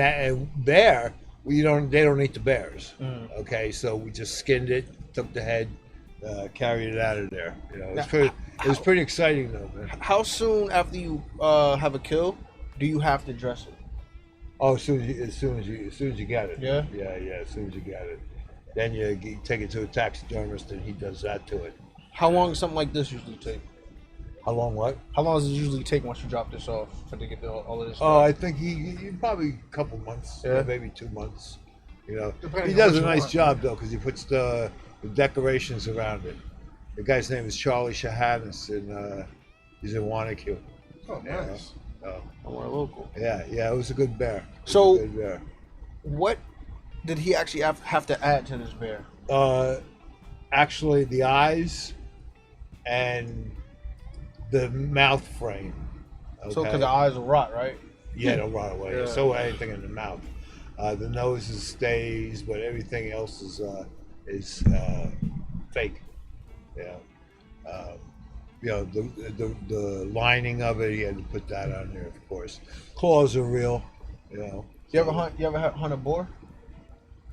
there, they don't eat the bears. Okay, so we just skinned it, took the head, carried it out of there. You know, it was pretty exciting though, man. How soon after you have a kill do you have to dress it? Oh, as soon as you get it. Yeah? Yeah, as soon as you get it. Then you take it to a taxidermist, and he does that to it. How long does something like this usually take? How long what? How long does it usually take once you drop this off for to get all of this? Oh, I think he probably a couple months, maybe 2 months. You know, Depending he on does what a you nice want. job though, because he puts the decorations around it. The guy's name is Charlie Shahanis, and he's in Wanacue. Oh, nice. Somewhere local. Yeah, it was a good bear. So- a good bear. What did he actually have to add to this bear? Actually, the eyes and the mouth frame. Okay? So, because the eyes will rot, right? Yeah, it'll rot away. Yeah. So anything in the mouth. The nose stays, but everything else is fake. Yeah. You know, the lining of it, he had to put that on there, of course. Claws are real. You know. You ever hunt a boar?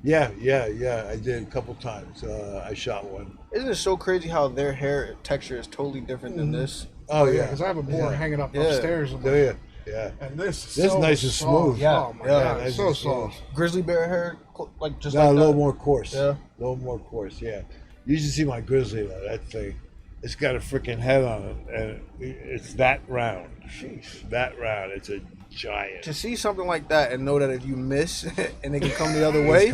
Yeah. I did a couple times. I shot one. Isn't it so crazy how their hair texture is totally different than this? Oh yeah, Because I have a boar hanging up Yeah. upstairs. Do you? Yeah. And this This so nice and soft. smooth. Yeah, Oh my yeah, god, nice so and smooth. soft. Grizzly bear hair, like just No, like a little that? more coarse. Yeah. A little more coarse, yeah. You should see my grizzly though, that thing. It's got a freaking head on it, and it's that round. Sheesh. That round. It's a giant. To see something like that and know that if you miss and it can come the other way,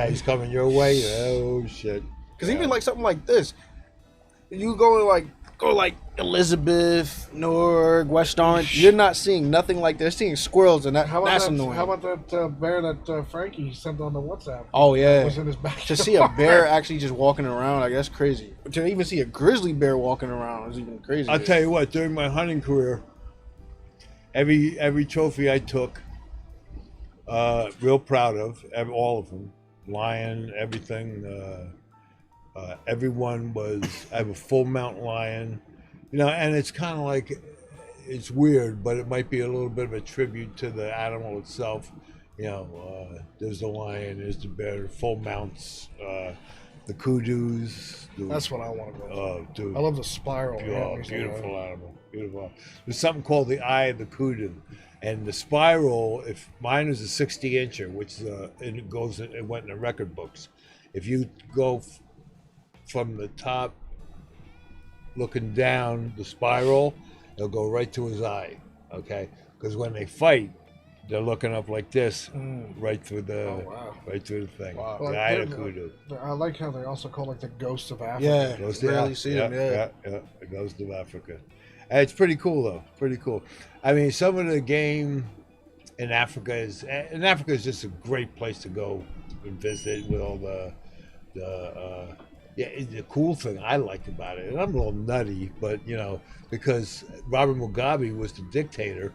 He's coming your way. Oh shit. because even like something like this, you go like Elizabeth, Norg, West Orange, you're not seeing nothing like this. Seeing squirrels and that's annoying. How about that bear that Frankie sent on the WhatsApp? Oh yeah. Was in his backyard. To see a bear actually just walking around, like that's crazy. To even see a grizzly bear walking around is even crazy. I'll tell you what. During my hunting career, every trophy I took, real proud of all of them. Lion, everything. Everyone was. I have a full mount lion, you know, and it's kind of like, it's weird, but it might be a little bit of a tribute to the animal itself. You know, there's the lion, there's the bear, full mounts. the kudus. That's what I want to go. Oh, dude. I love the spiral. Oh, antlers. beautiful animal. Beautiful. There's something called the eye of the kudu. And the spiral, if mine is a 60-incher, which it went in the record books. If you go from the top looking down the spiral, it'll go right to his eye. Okay? Because when they fight, they're looking up like this, right through the right through the thing. Wow. The eye of the kudu. I like how they also call it the ghost of Africa. Yeah, Ghost rarely of, see them. Yeah. The Ghost of Africa. And it's pretty cool though. Pretty cool. I mean, some of the game in Africa is just a great place to go and visit with all the cool thing I liked about it, and I'm a little nutty, but you know, because Robert Mugabe was the dictator,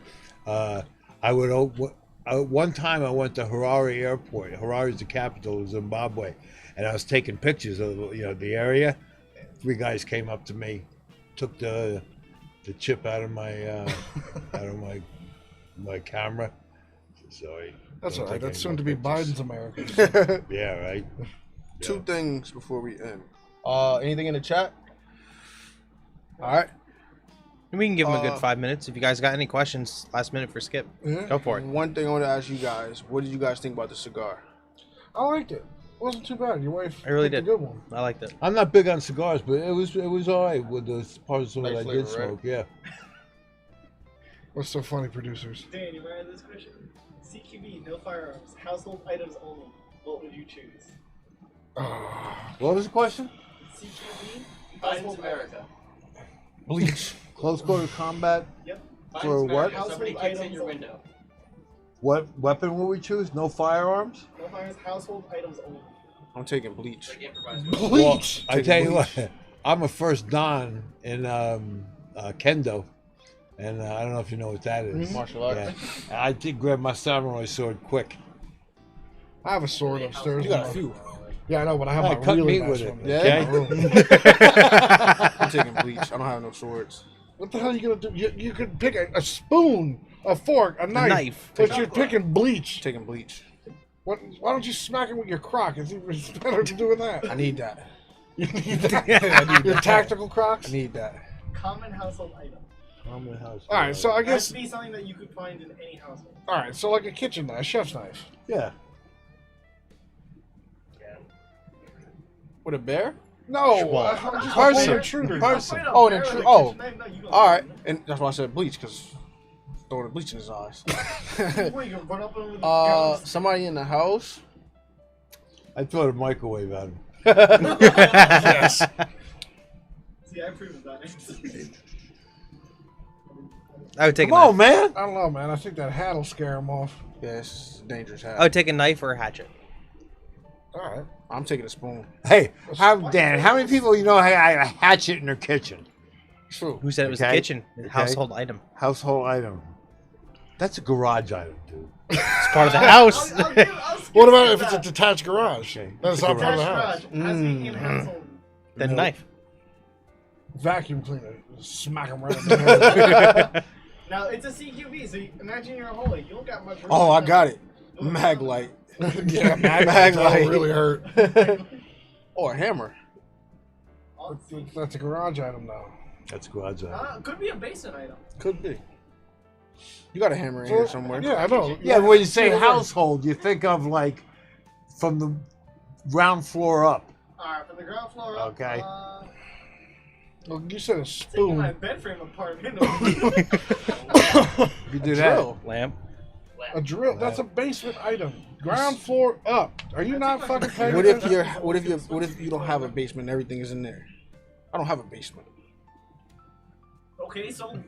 one time I went to Harare Airport. Harare is the capital of Zimbabwe, and I was taking pictures of the area. 3 guys came up to me, took the chip out of my my camera. Sorry. That's Don't all right. take That's any soon more to be pictures. Biden's America. Yeah, right. Two things before we end. Anything in the chat? All right. We can give him a good 5 minutes. If you guys got any questions, last minute for Skip, Yeah. go for it. One thing I want to ask you guys: what did you guys think about the cigar? I liked it. It wasn't too bad. Your wife I really picked did. a good one. I liked it. I'm not big on cigars, but it was all right with the parts of it Nice I flavor, did smoke. Yeah. What's so funny, producers? Dan, you ready for this question? CQB, no firearms, household items only. What would you choose? What was the question? CQB, Biden's household America. Bleach. Close quarter combat. Yep. Biden's For what? America. Somebody Household kicks in your items window. What weapon will we choose? No firearms. No firearms, household items only. I'm taking bleach. Like improvised. Bleach. I tell you what, I'm a first dan in kendo, and I don't know if you know what that is. Martial arts. Yeah. I did grab my samurai sword quick. I have a sword upstairs. You got a few. Yeah, I know, but I have I my cut really meat nice with it. one. Yeah? in my room. I'm taking bleach. I don't have no swords. What the hell are you gonna do? You could pick a spoon, a fork, a knife, but you're picking bleach. Taking bleach. Why don't you smack it with your crock? It's even better than doing that. I need that. You need that. Your tactical crocs. I need that. Common household item. I'm in the house. All right, so I It has guess to be something that you could find in any household. all right, so like a kitchen knife, chef's knife. Yeah. With a bear? No, Schwab. I'm just Person. avoiding intruders. Person. Find a Oh, an bear intruder. with a Oh. kitchen knife? No, you don't All right, find and that's why I said bleach, because throwing the bleach in his eyes. it. What, you can run up on him with guns? Somebody in the house. I throw the microwave at him. Yes. See, I approve of that. I would take Come a on, knife. man. I don't know, man. I think that hat'll scare him off. Yeah, it's a dangerous hat. I would take a knife or a hatchet. All right. I'm taking a spoon. Hey, Dan, how many people you know have a hatchet in their kitchen? True. Who said it was a Okay. kitchen? Household item. Household item. That's a garage item, dude. It's part of the house. I'll skip What about if it's a that. detached garage? Okay. That's not part of the house. Attached garage has to be in household. Then knife. Vacuum cleaner. Smack him right in the head. Now it's a CQB, so imagine you're a holy. You don't got much room. Oh, I to- got it. You don't Mag got- light. Yeah, mag light. really hurt. Or a hammer. That's a garage item now. That's a garage item. Could be a basement item. Could be. You got a hammer in here somewhere. Yeah, I know. Yeah, when you say household, you think of like from the ground floor up. Alright, from the ground floor up. Okay. Well, you said a Taking my spoon. bed frame apart. You do Drill. Lamp. A drill. That's a basement item. Ground floor up. Are you not fucking paying What if attention? what if you don't have a basement and everything is in there? I don't have a basement. Okay, so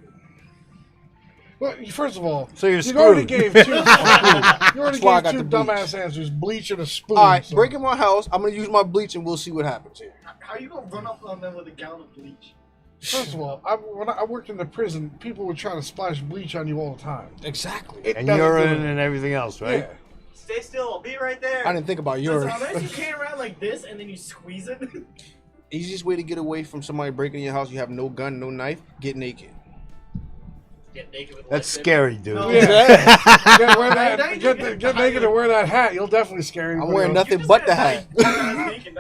Well, first of all, So you're you already screwed. gave two. You already why I gave got two the bleach. dumbass answers: bleach and a spoon. All right, so- break in my house. I'm gonna use my bleach and we'll see what happens here. how you gonna run up on them with a gallon of bleach? First of all, when I worked in the prison, people would try to splash bleach on you all the time. Exactly. It And doesn't do urine it. and everything else, right? Yeah. Stay still. I'll be right there. I didn't think about So urine. unless you carry around like this and then you squeeze it. Easiest way to get away from somebody breaking your house, you have no gun, no knife, get naked. Get naked with a That's lightsaber. scary, dude. No. Yeah. Get naked and wear that hat. You'll definitely scare I'm anybody wearing else. nothing but the hat. You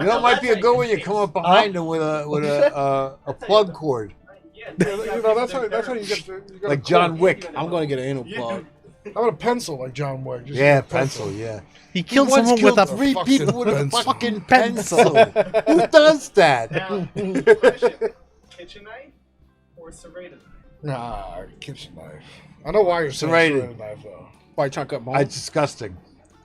know, it might be a good one. You come up behind them with a plug cord, Yeah, You know, that's how you get like John Wick. I'm gonna get an anal plug. How about a pencil like John Wick? Just Yeah, a pencil. Yeah. He killed Once someone with killed a 3 fucking people with a pencil. fucking pencil. Who does that? Now, question. Kitchen knife or serrated knife? Nah, kitchen knife. I know why you're saying Serrated. serrated knife though. Why trying to cut bones? It's disgusting.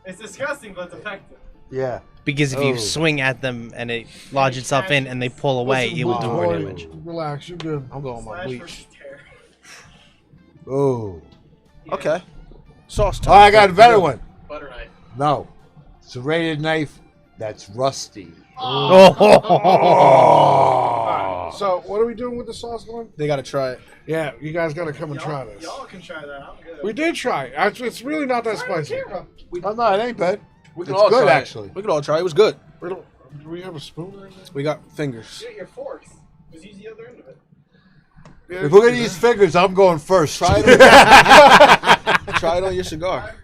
It's disgusting, but it's effective. Yeah. because if Oh. you swing at them and it lodge itself in and they pull away, Listen, it will do more boy, damage. Relax, you're good. I'm going with my Slash bleach. versus tear. Oh. Okay. Sauce Oh, time. I got a better one. Butter knife. No. Serrated knife that's rusty. Oh, So, what are we doing with the sauce, Glenn? They gotta try it. Yeah, you guys got to come and try this. Y'all can try that. I'm good. We did try it. It's really not that spicy. Oh, no, it ain't bad. We can It's all good, try actually. It. We can all try it. It was good. We don't, do we have a spoon or anything? We got fingers. Get your forks. Just use the other end of it. Yeah, If we're going to use fingers, I'm going first. Try it. Try it on your cigar.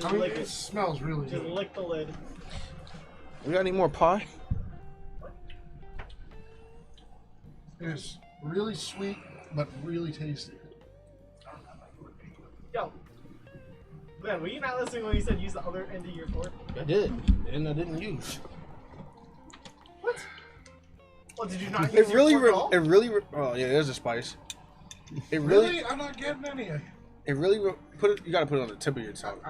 I mean, it smells really Just good. lick the lid. We got any more pie? It's really sweet, but really tasty. Yo. Man, were you not listening when you said use the other end of your fork? I did, and I didn't use. What? Well, did you not use It your really, fork at all? oh yeah, there's a spice. It really, I'm not getting any. it really put it. You gotta put it on the tip of your tongue.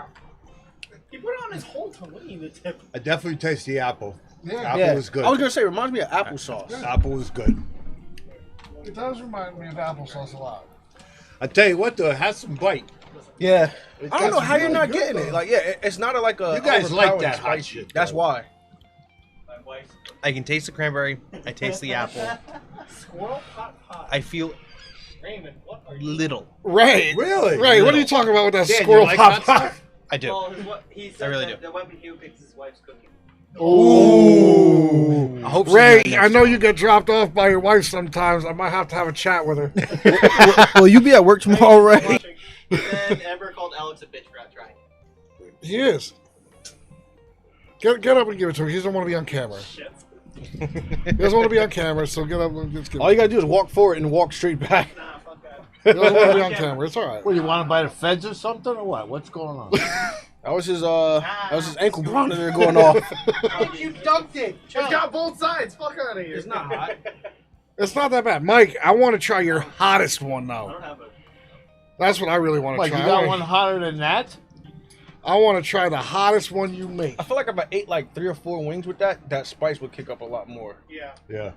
He put it on his whole tongue. What are you, the tip? I definitely taste the apple. Yeah, Apple was good. I was gonna say, it reminds me of applesauce. Apple was good. it does remind me of applesauce a lot. I tell you what, though, it has some bite. Yeah, It I don't know got how you're really not good, getting it. though. Like, yeah, it's not like a. You guys like overpowering that hot spicy. shit, That's though. why. My wife's I can taste the cranberry. I taste the apple. Squirrel pot pie. I feel Raymond, what are you? little. Right. Really? Right. What are you talking about with that Dan, you squirrel like pop that pie? stuff? I do. Well, he said really that do. the weapon he picks his wife's cooking. Ooh. I hope she's Ray, not next I know time. you get dropped off by your wife sometimes. I might have to have a chat with her. Will you be at work tomorrow, Ray? Watching. Then Amber called Alex a bitch for not trying. He is. Get up and give it to him. He doesn't want to be on camera. Shit. He doesn't want to be on camera, so get up and just give it. All you gotta do is walk forward and walk straight back. Nah, fuck that. He doesn't want to be on camera. It's all right. What, you want to buy the feds or something, or what? What's going on? That was his ankle monitor going off. You dunked it. It's got both sides. Fuck out of here. It's not hot. It's not that bad. Mike, I want to try your hottest one I now. don't have a. That's what I really want to Like, try. you got one hotter than that? I want to try the hottest one you make. I feel like if I ate like 3 or 4 wings with that spice would kick up a lot more. Yeah. Yeah.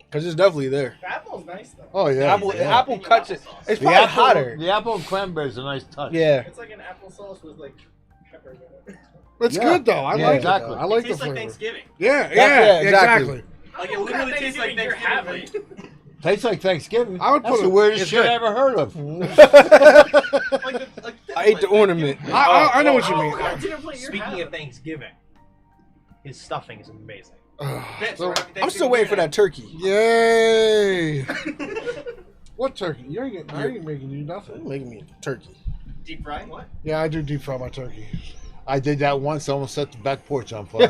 Cause it's definitely there. The apple's nice though. Oh yeah. Apple cuts it. It's The probably apple, hotter. the apple and cranberry is a nice touch. Yeah. It's like an applesauce with like peppers in it. It's Yeah. good though. I Yeah, like exactly. it. Though. I It like the tastes like flavor. Thanksgiving. Yeah, yeah, exactly. exactly. Like it literally tastes like Thanksgiving you're Thanksgiving. Tastes like Thanksgiving. I would That's put the it- weirdest it's shit good. I ever heard of. I ate the ornament. I know what you mean. I didn't play your Speaking hat. of Thanksgiving, his stuffing is amazing. So- I'm still waiting for that turkey. Yay! What turkey? You ain't getting. I ain't making you nothing. Making me a turkey. Deep fry? What? Yeah, I do deep fry my turkey. I did that once. I almost set the back porch on fire.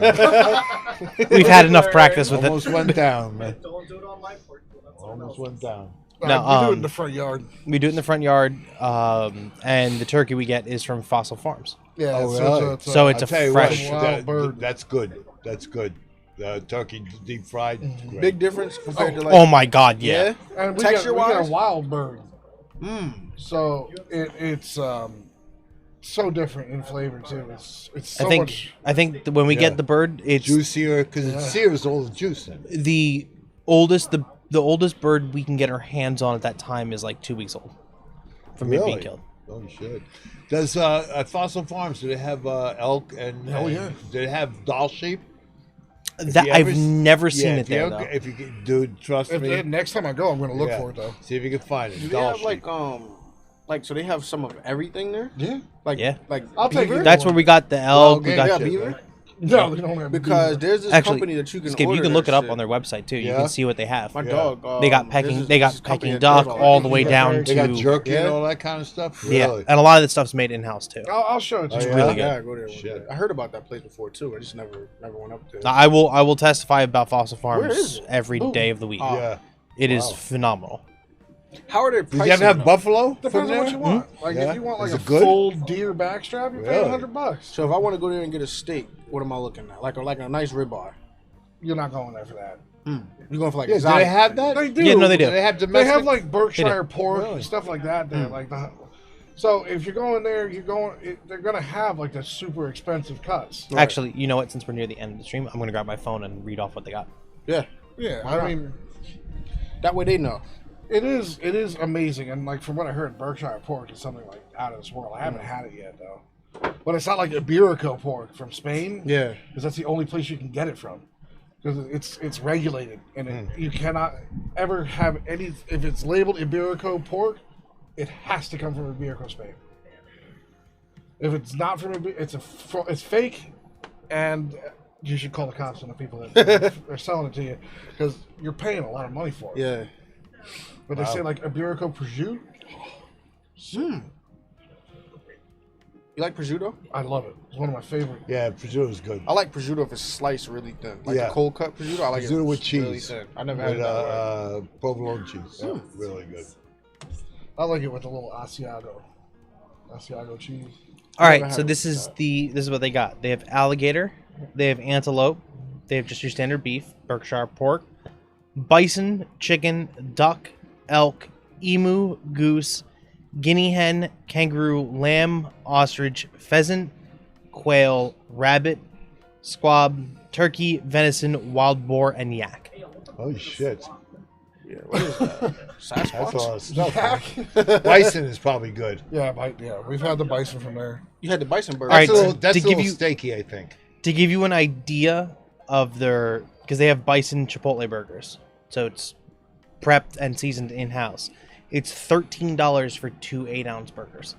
We've had enough practice with it. Almost went down, man. Don't do it on my porch. That's someone Almost else's. went down. No, No, we do it in um, the front yard. We do it in the front yard, and the turkey we get is from Fossil Farms. Yeah, Oh, so really? it's So it's I'll a tell you fresh. what, Wild bird. that's good. That's good. Turkey deep fried. Great. Big difference compared to like. Oh my God! Yeah. and we Texture-wise? got a wild bird, Mm. so it's so different in flavor too. It's so I think much. when we Yeah. get the bird, it's Juicier because it sears all the juice in it. the oldest the oldest bird we can get our hands on at that time is like 2 weeks old from it being Really? killed. Oh shit! Does at Fossil Farms do they have elk and? Oh, yeah. Do they have doll sheep? That you I've ever s- never seen Yeah, it there though. If you can, dude, trust If, me. next time I go, I'm gonna look Yeah. for it though. See if you can find it. Do they Doll have sheep. like so they have some of everything there? Yeah, Like Yeah. like I'll take beaver? it. That's where we got the elk. We game They got got shit, beaver? right? No, they don't have because beef. there's this Actually, company that you can Skip, order you can look it their up shit. on their website too. You Yeah. can see what they have. My Yeah. dog. They got there's Peking. this- They got this company Peking that duck does all the way Yeah, down They got to jerky and Yeah. all that kind of stuff. yeah, Really? and a lot of the stuff's made in house too. I'll show it to Oh, you. yeah? really good. Yeah, go there. one Shit. day. I heard about that place before too. I just never went up there. I will testify about Fossil Where is Farms it? every Ooh. day of the week. Yeah. It is Wow. phenomenal. How are they Did pricing? you ever have though? buffalo from Depends on there? what you want. Like Yeah. if you want like Is a it good? full deer backstrap, you're paying Really? $100. So if I want to go there and get a steak, what am I looking at? Like a nice ribeye. You're not going there for that. You're going for like Yeah, do exotic they have thing. that? They do. Yeah, no, they do. Do they have They domestic? have like Berkshire pork Really? and stuff like that. There, like the. So if you're going there, they're gonna have like the super expensive cuts. Right. Actually, you know what? Since we're near the end of the stream, I'm gonna grab my phone and read off what they got. Yeah, Yeah, Why I not? mean, that way they know. it is amazing, and like from what I heard, Berkshire pork is something like out of this world. I haven't had it yet though, but it's not like Iberico pork from Spain. Yeah, because that's the only place you can get it from. Because it's regulated, and you cannot ever have any. If it's labeled Iberico pork, it has to come from Iberico, Spain. If it's not from it's fake, and you should call the cops on the people that are selling it to you, because you're paying a lot of money for it. yeah. But they say like Iberico prosciutto. You like prosciutto? I love it. It's one of my favorite. Yeah, prosciutto's good. I like prosciutto if it's sliced really thin, like Yeah. the cold cut prosciutto. I like Prosciutto it with really cheese. thin. I never had With it that way. provolone cheese. Really good. I like it with a little Asiago cheese. All right, never so had this is what they got. They have alligator, they have antelope, they have just your standard beef, Berkshire pork, bison, chicken, duck, elk, emu, goose, guinea hen, kangaroo, lamb, ostrich, pheasant, quail, rabbit, squab, turkey, venison, wild boar, and yak. Oh shit. Yeah, what is that? That's Sasquatch? a lot of stuff. Bison is probably good. Yeah, we've had the bison from there. You had the bison burger. All right, That's to a give little you- steaky, I think. To give you an idea of their, because they have bison chipotle burgers, so it's prepped and seasoned in house. It's $13 for 2 8-ounce burgers.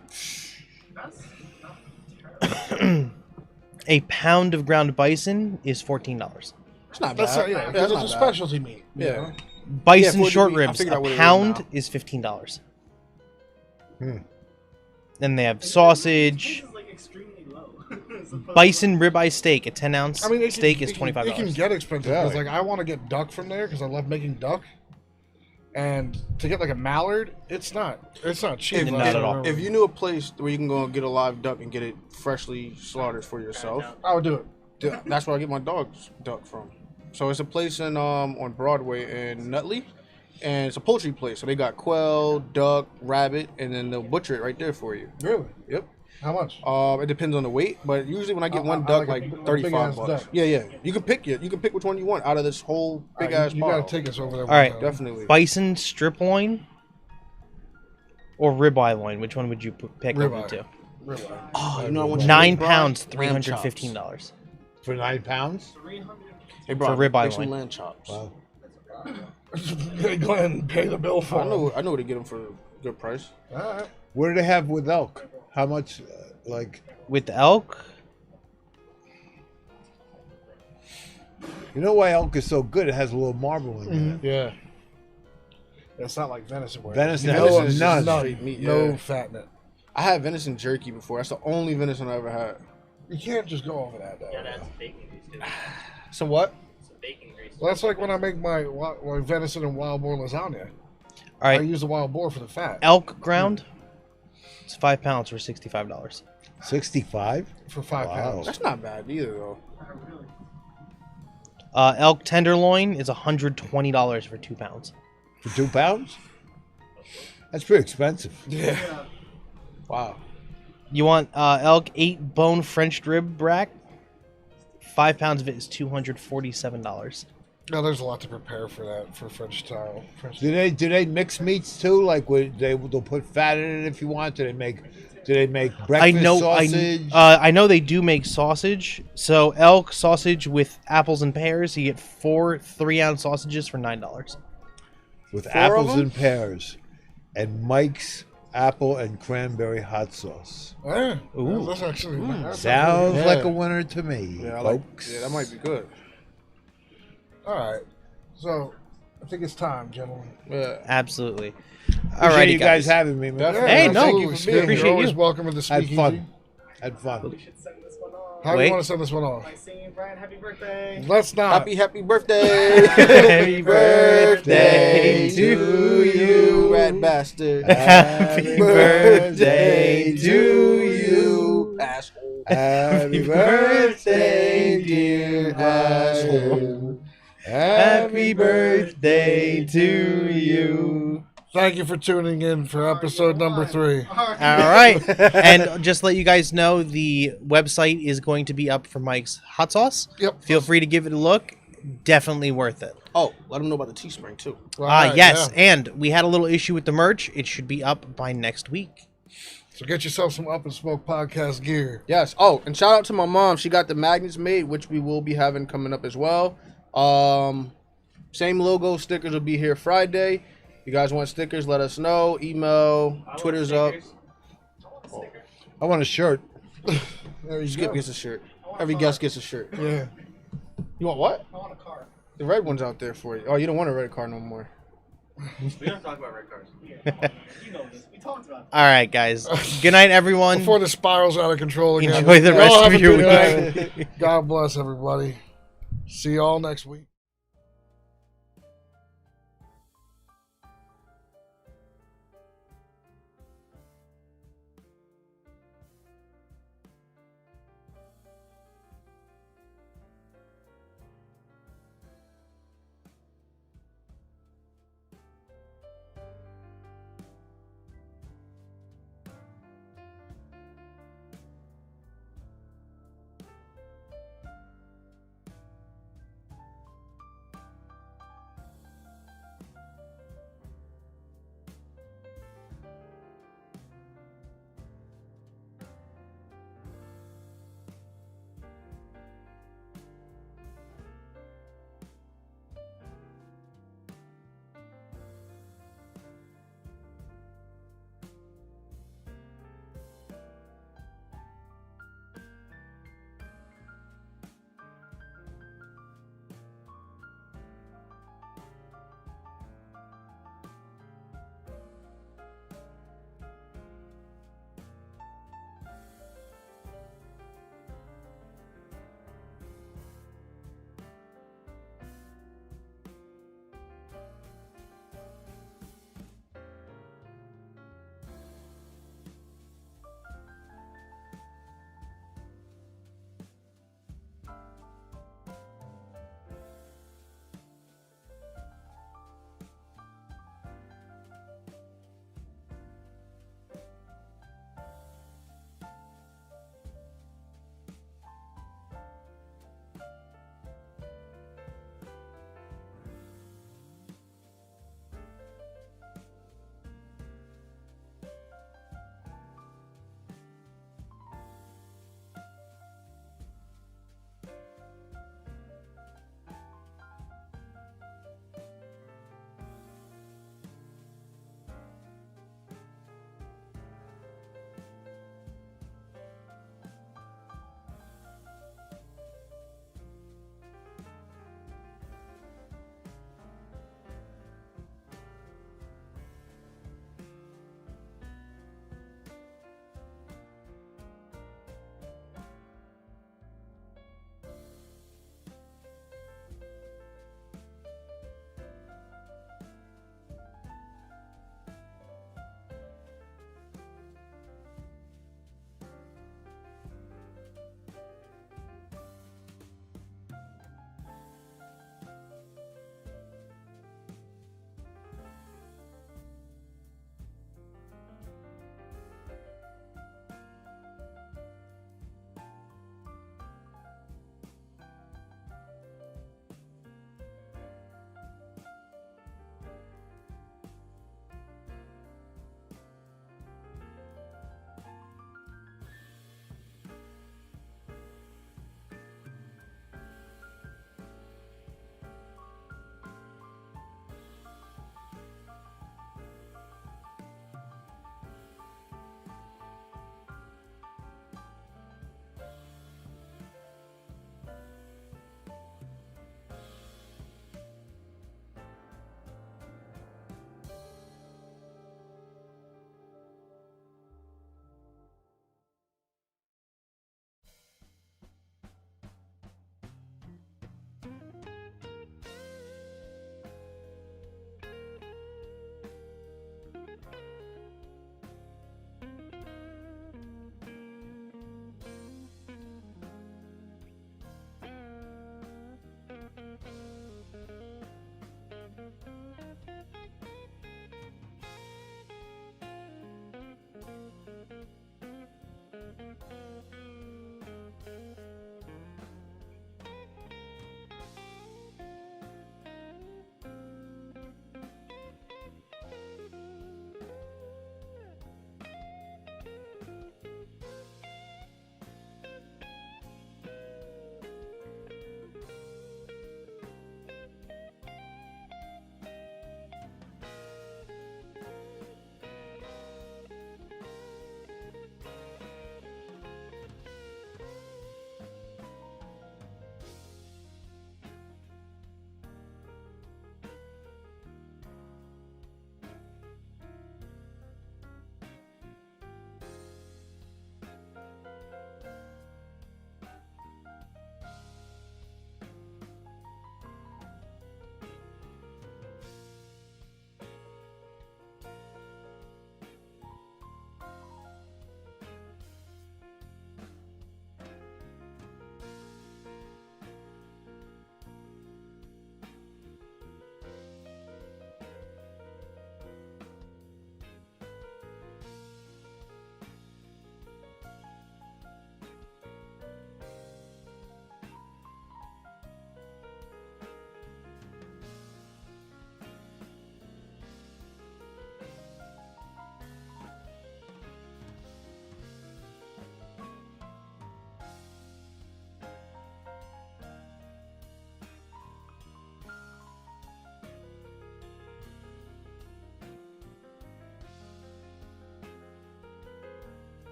A pound of ground bison is $14. It's not bad. That's yeah, that's because not it's a bad. specialty meat. you Yeah. know? Bison for it to short be- I ribs, figured out a what it is pound now. is $15. Hmm. Then they have sausage. This is like extremely low. Bison ribeye steak, a 10-ounce I mean, it steak can, is it can- $25. It can get expensive Yeah. because, like, I want to get duck from there because I love making duck, and to get like a mallard, it's not cheap. Not Like, at all. If you knew a place where you can go and get a live duck and get it freshly slaughtered for yourself, I would do it. that's where I get my dog's duck from. So it's a place in on Broadway in Nutley, and it's a poultry place. So they got quail, duck, rabbit, and then they'll butcher it right there for you. Really? Yep. How much? It depends on the weight, but usually when I get I- one I duck, like a like big- 35 big-ass bucks. duck. Yeah. You can pick which one you want out of this whole big ass You pile. gotta take us over there. All right. one time. Definitely. Bison strip loin or ribeye loin? Which one would you pick over Ribeye. to? Really. Oh, you know what? 9 pounds, Lamb chops. $315. For 9 pounds? Hey, bro, For ribeye make some loin. lamb chops. Wow. Hey, Glenn, pay the bill for I know it. where to get them for a good price. All right. What do they have with elk? How much, like, With the elk, you know why elk is so good? It has a little marble in it. Yeah. It's not like venison. Where Venison no, Venison is just none. straight meat. no Yeah. fat in it. I had venison jerky before. That's the only venison I ever had. You can't just go over that, though. Yeah, that's bacon grease too. So what? Some bacon grease. Well, that's like when I make my venison and wild boar lasagna. all I right, use the wild boar for the fat. elk ground, it's 5 pounds for $65. 65? For 5 Wow. pounds. That's not bad either, though. Elk tenderloin is $120 for 2 pounds. For 2 pounds? That's pretty expensive. Yeah. Wow. You want elk 8-bone French rib rack? 5 pounds of it is $247. No, there's a lot to prepare for that for French style. Do they mix meats too? Like they'll put fat in it if you want? Do they make breakfast I know, sausage? I know they do make sausage. So elk sausage with apples and pears, you get 4 3-ounce sausages for $9. with of apples them? and pears. And Mike's apple and cranberry hot sauce. Yeah, Ooh. that's actually that's Sounds Yeah. like a winner to me, Yeah, folks. that might be good. all right. So I think it's time, gentlemen. Yeah. Absolutely. Appreciate Alrighty, you guys having me, man. Definitely. Hey, no, absolutely, Skip. Skip. Appreciate You're always you. welcome at the Had speakeasy. fun. Had fun. We should send this one off. How do Wait. you want to send this one off? By singing Brian happy birthday. Let's not. Happy birthday! Happy birthday to you, rat bastard! Happy birthday to you. asshole! Happy birthday, dear asshole. Happy birthday to you. Thank you for tuning in for episode number 3. All right. And just to let you guys know, the website is going to be up for Mike's hot sauce. Yep. Feel free to give it a look. Definitely worth it. Oh, let them know about the Teespring too. Right, Yes. yeah. And we had a little issue with the merch. It should be up by next week. So get yourself some Up and Smoke podcast gear. Yes. Oh, and shout out to my mom. She got the magnets made, which we will be having coming up as well. Same logo stickers will be here Friday. You guys want stickers? Let us know. Email, I want Twitter's up. stickers. I want a sticker. I want a shirt. There you Skip go. gets a shirt. I want a Every car. guest gets a shirt. Yeah. You want what? I want a car. The red one's out there for you. Oh, you don't want a red car no more. We don't talk about red cars. Yeah, come on, man. You know this. We talked about All right, guys. Good night, everyone. Before this spirals out of control again. Enjoy the Y'all rest have of a your good night. week. God bless everybody. See y'all next week.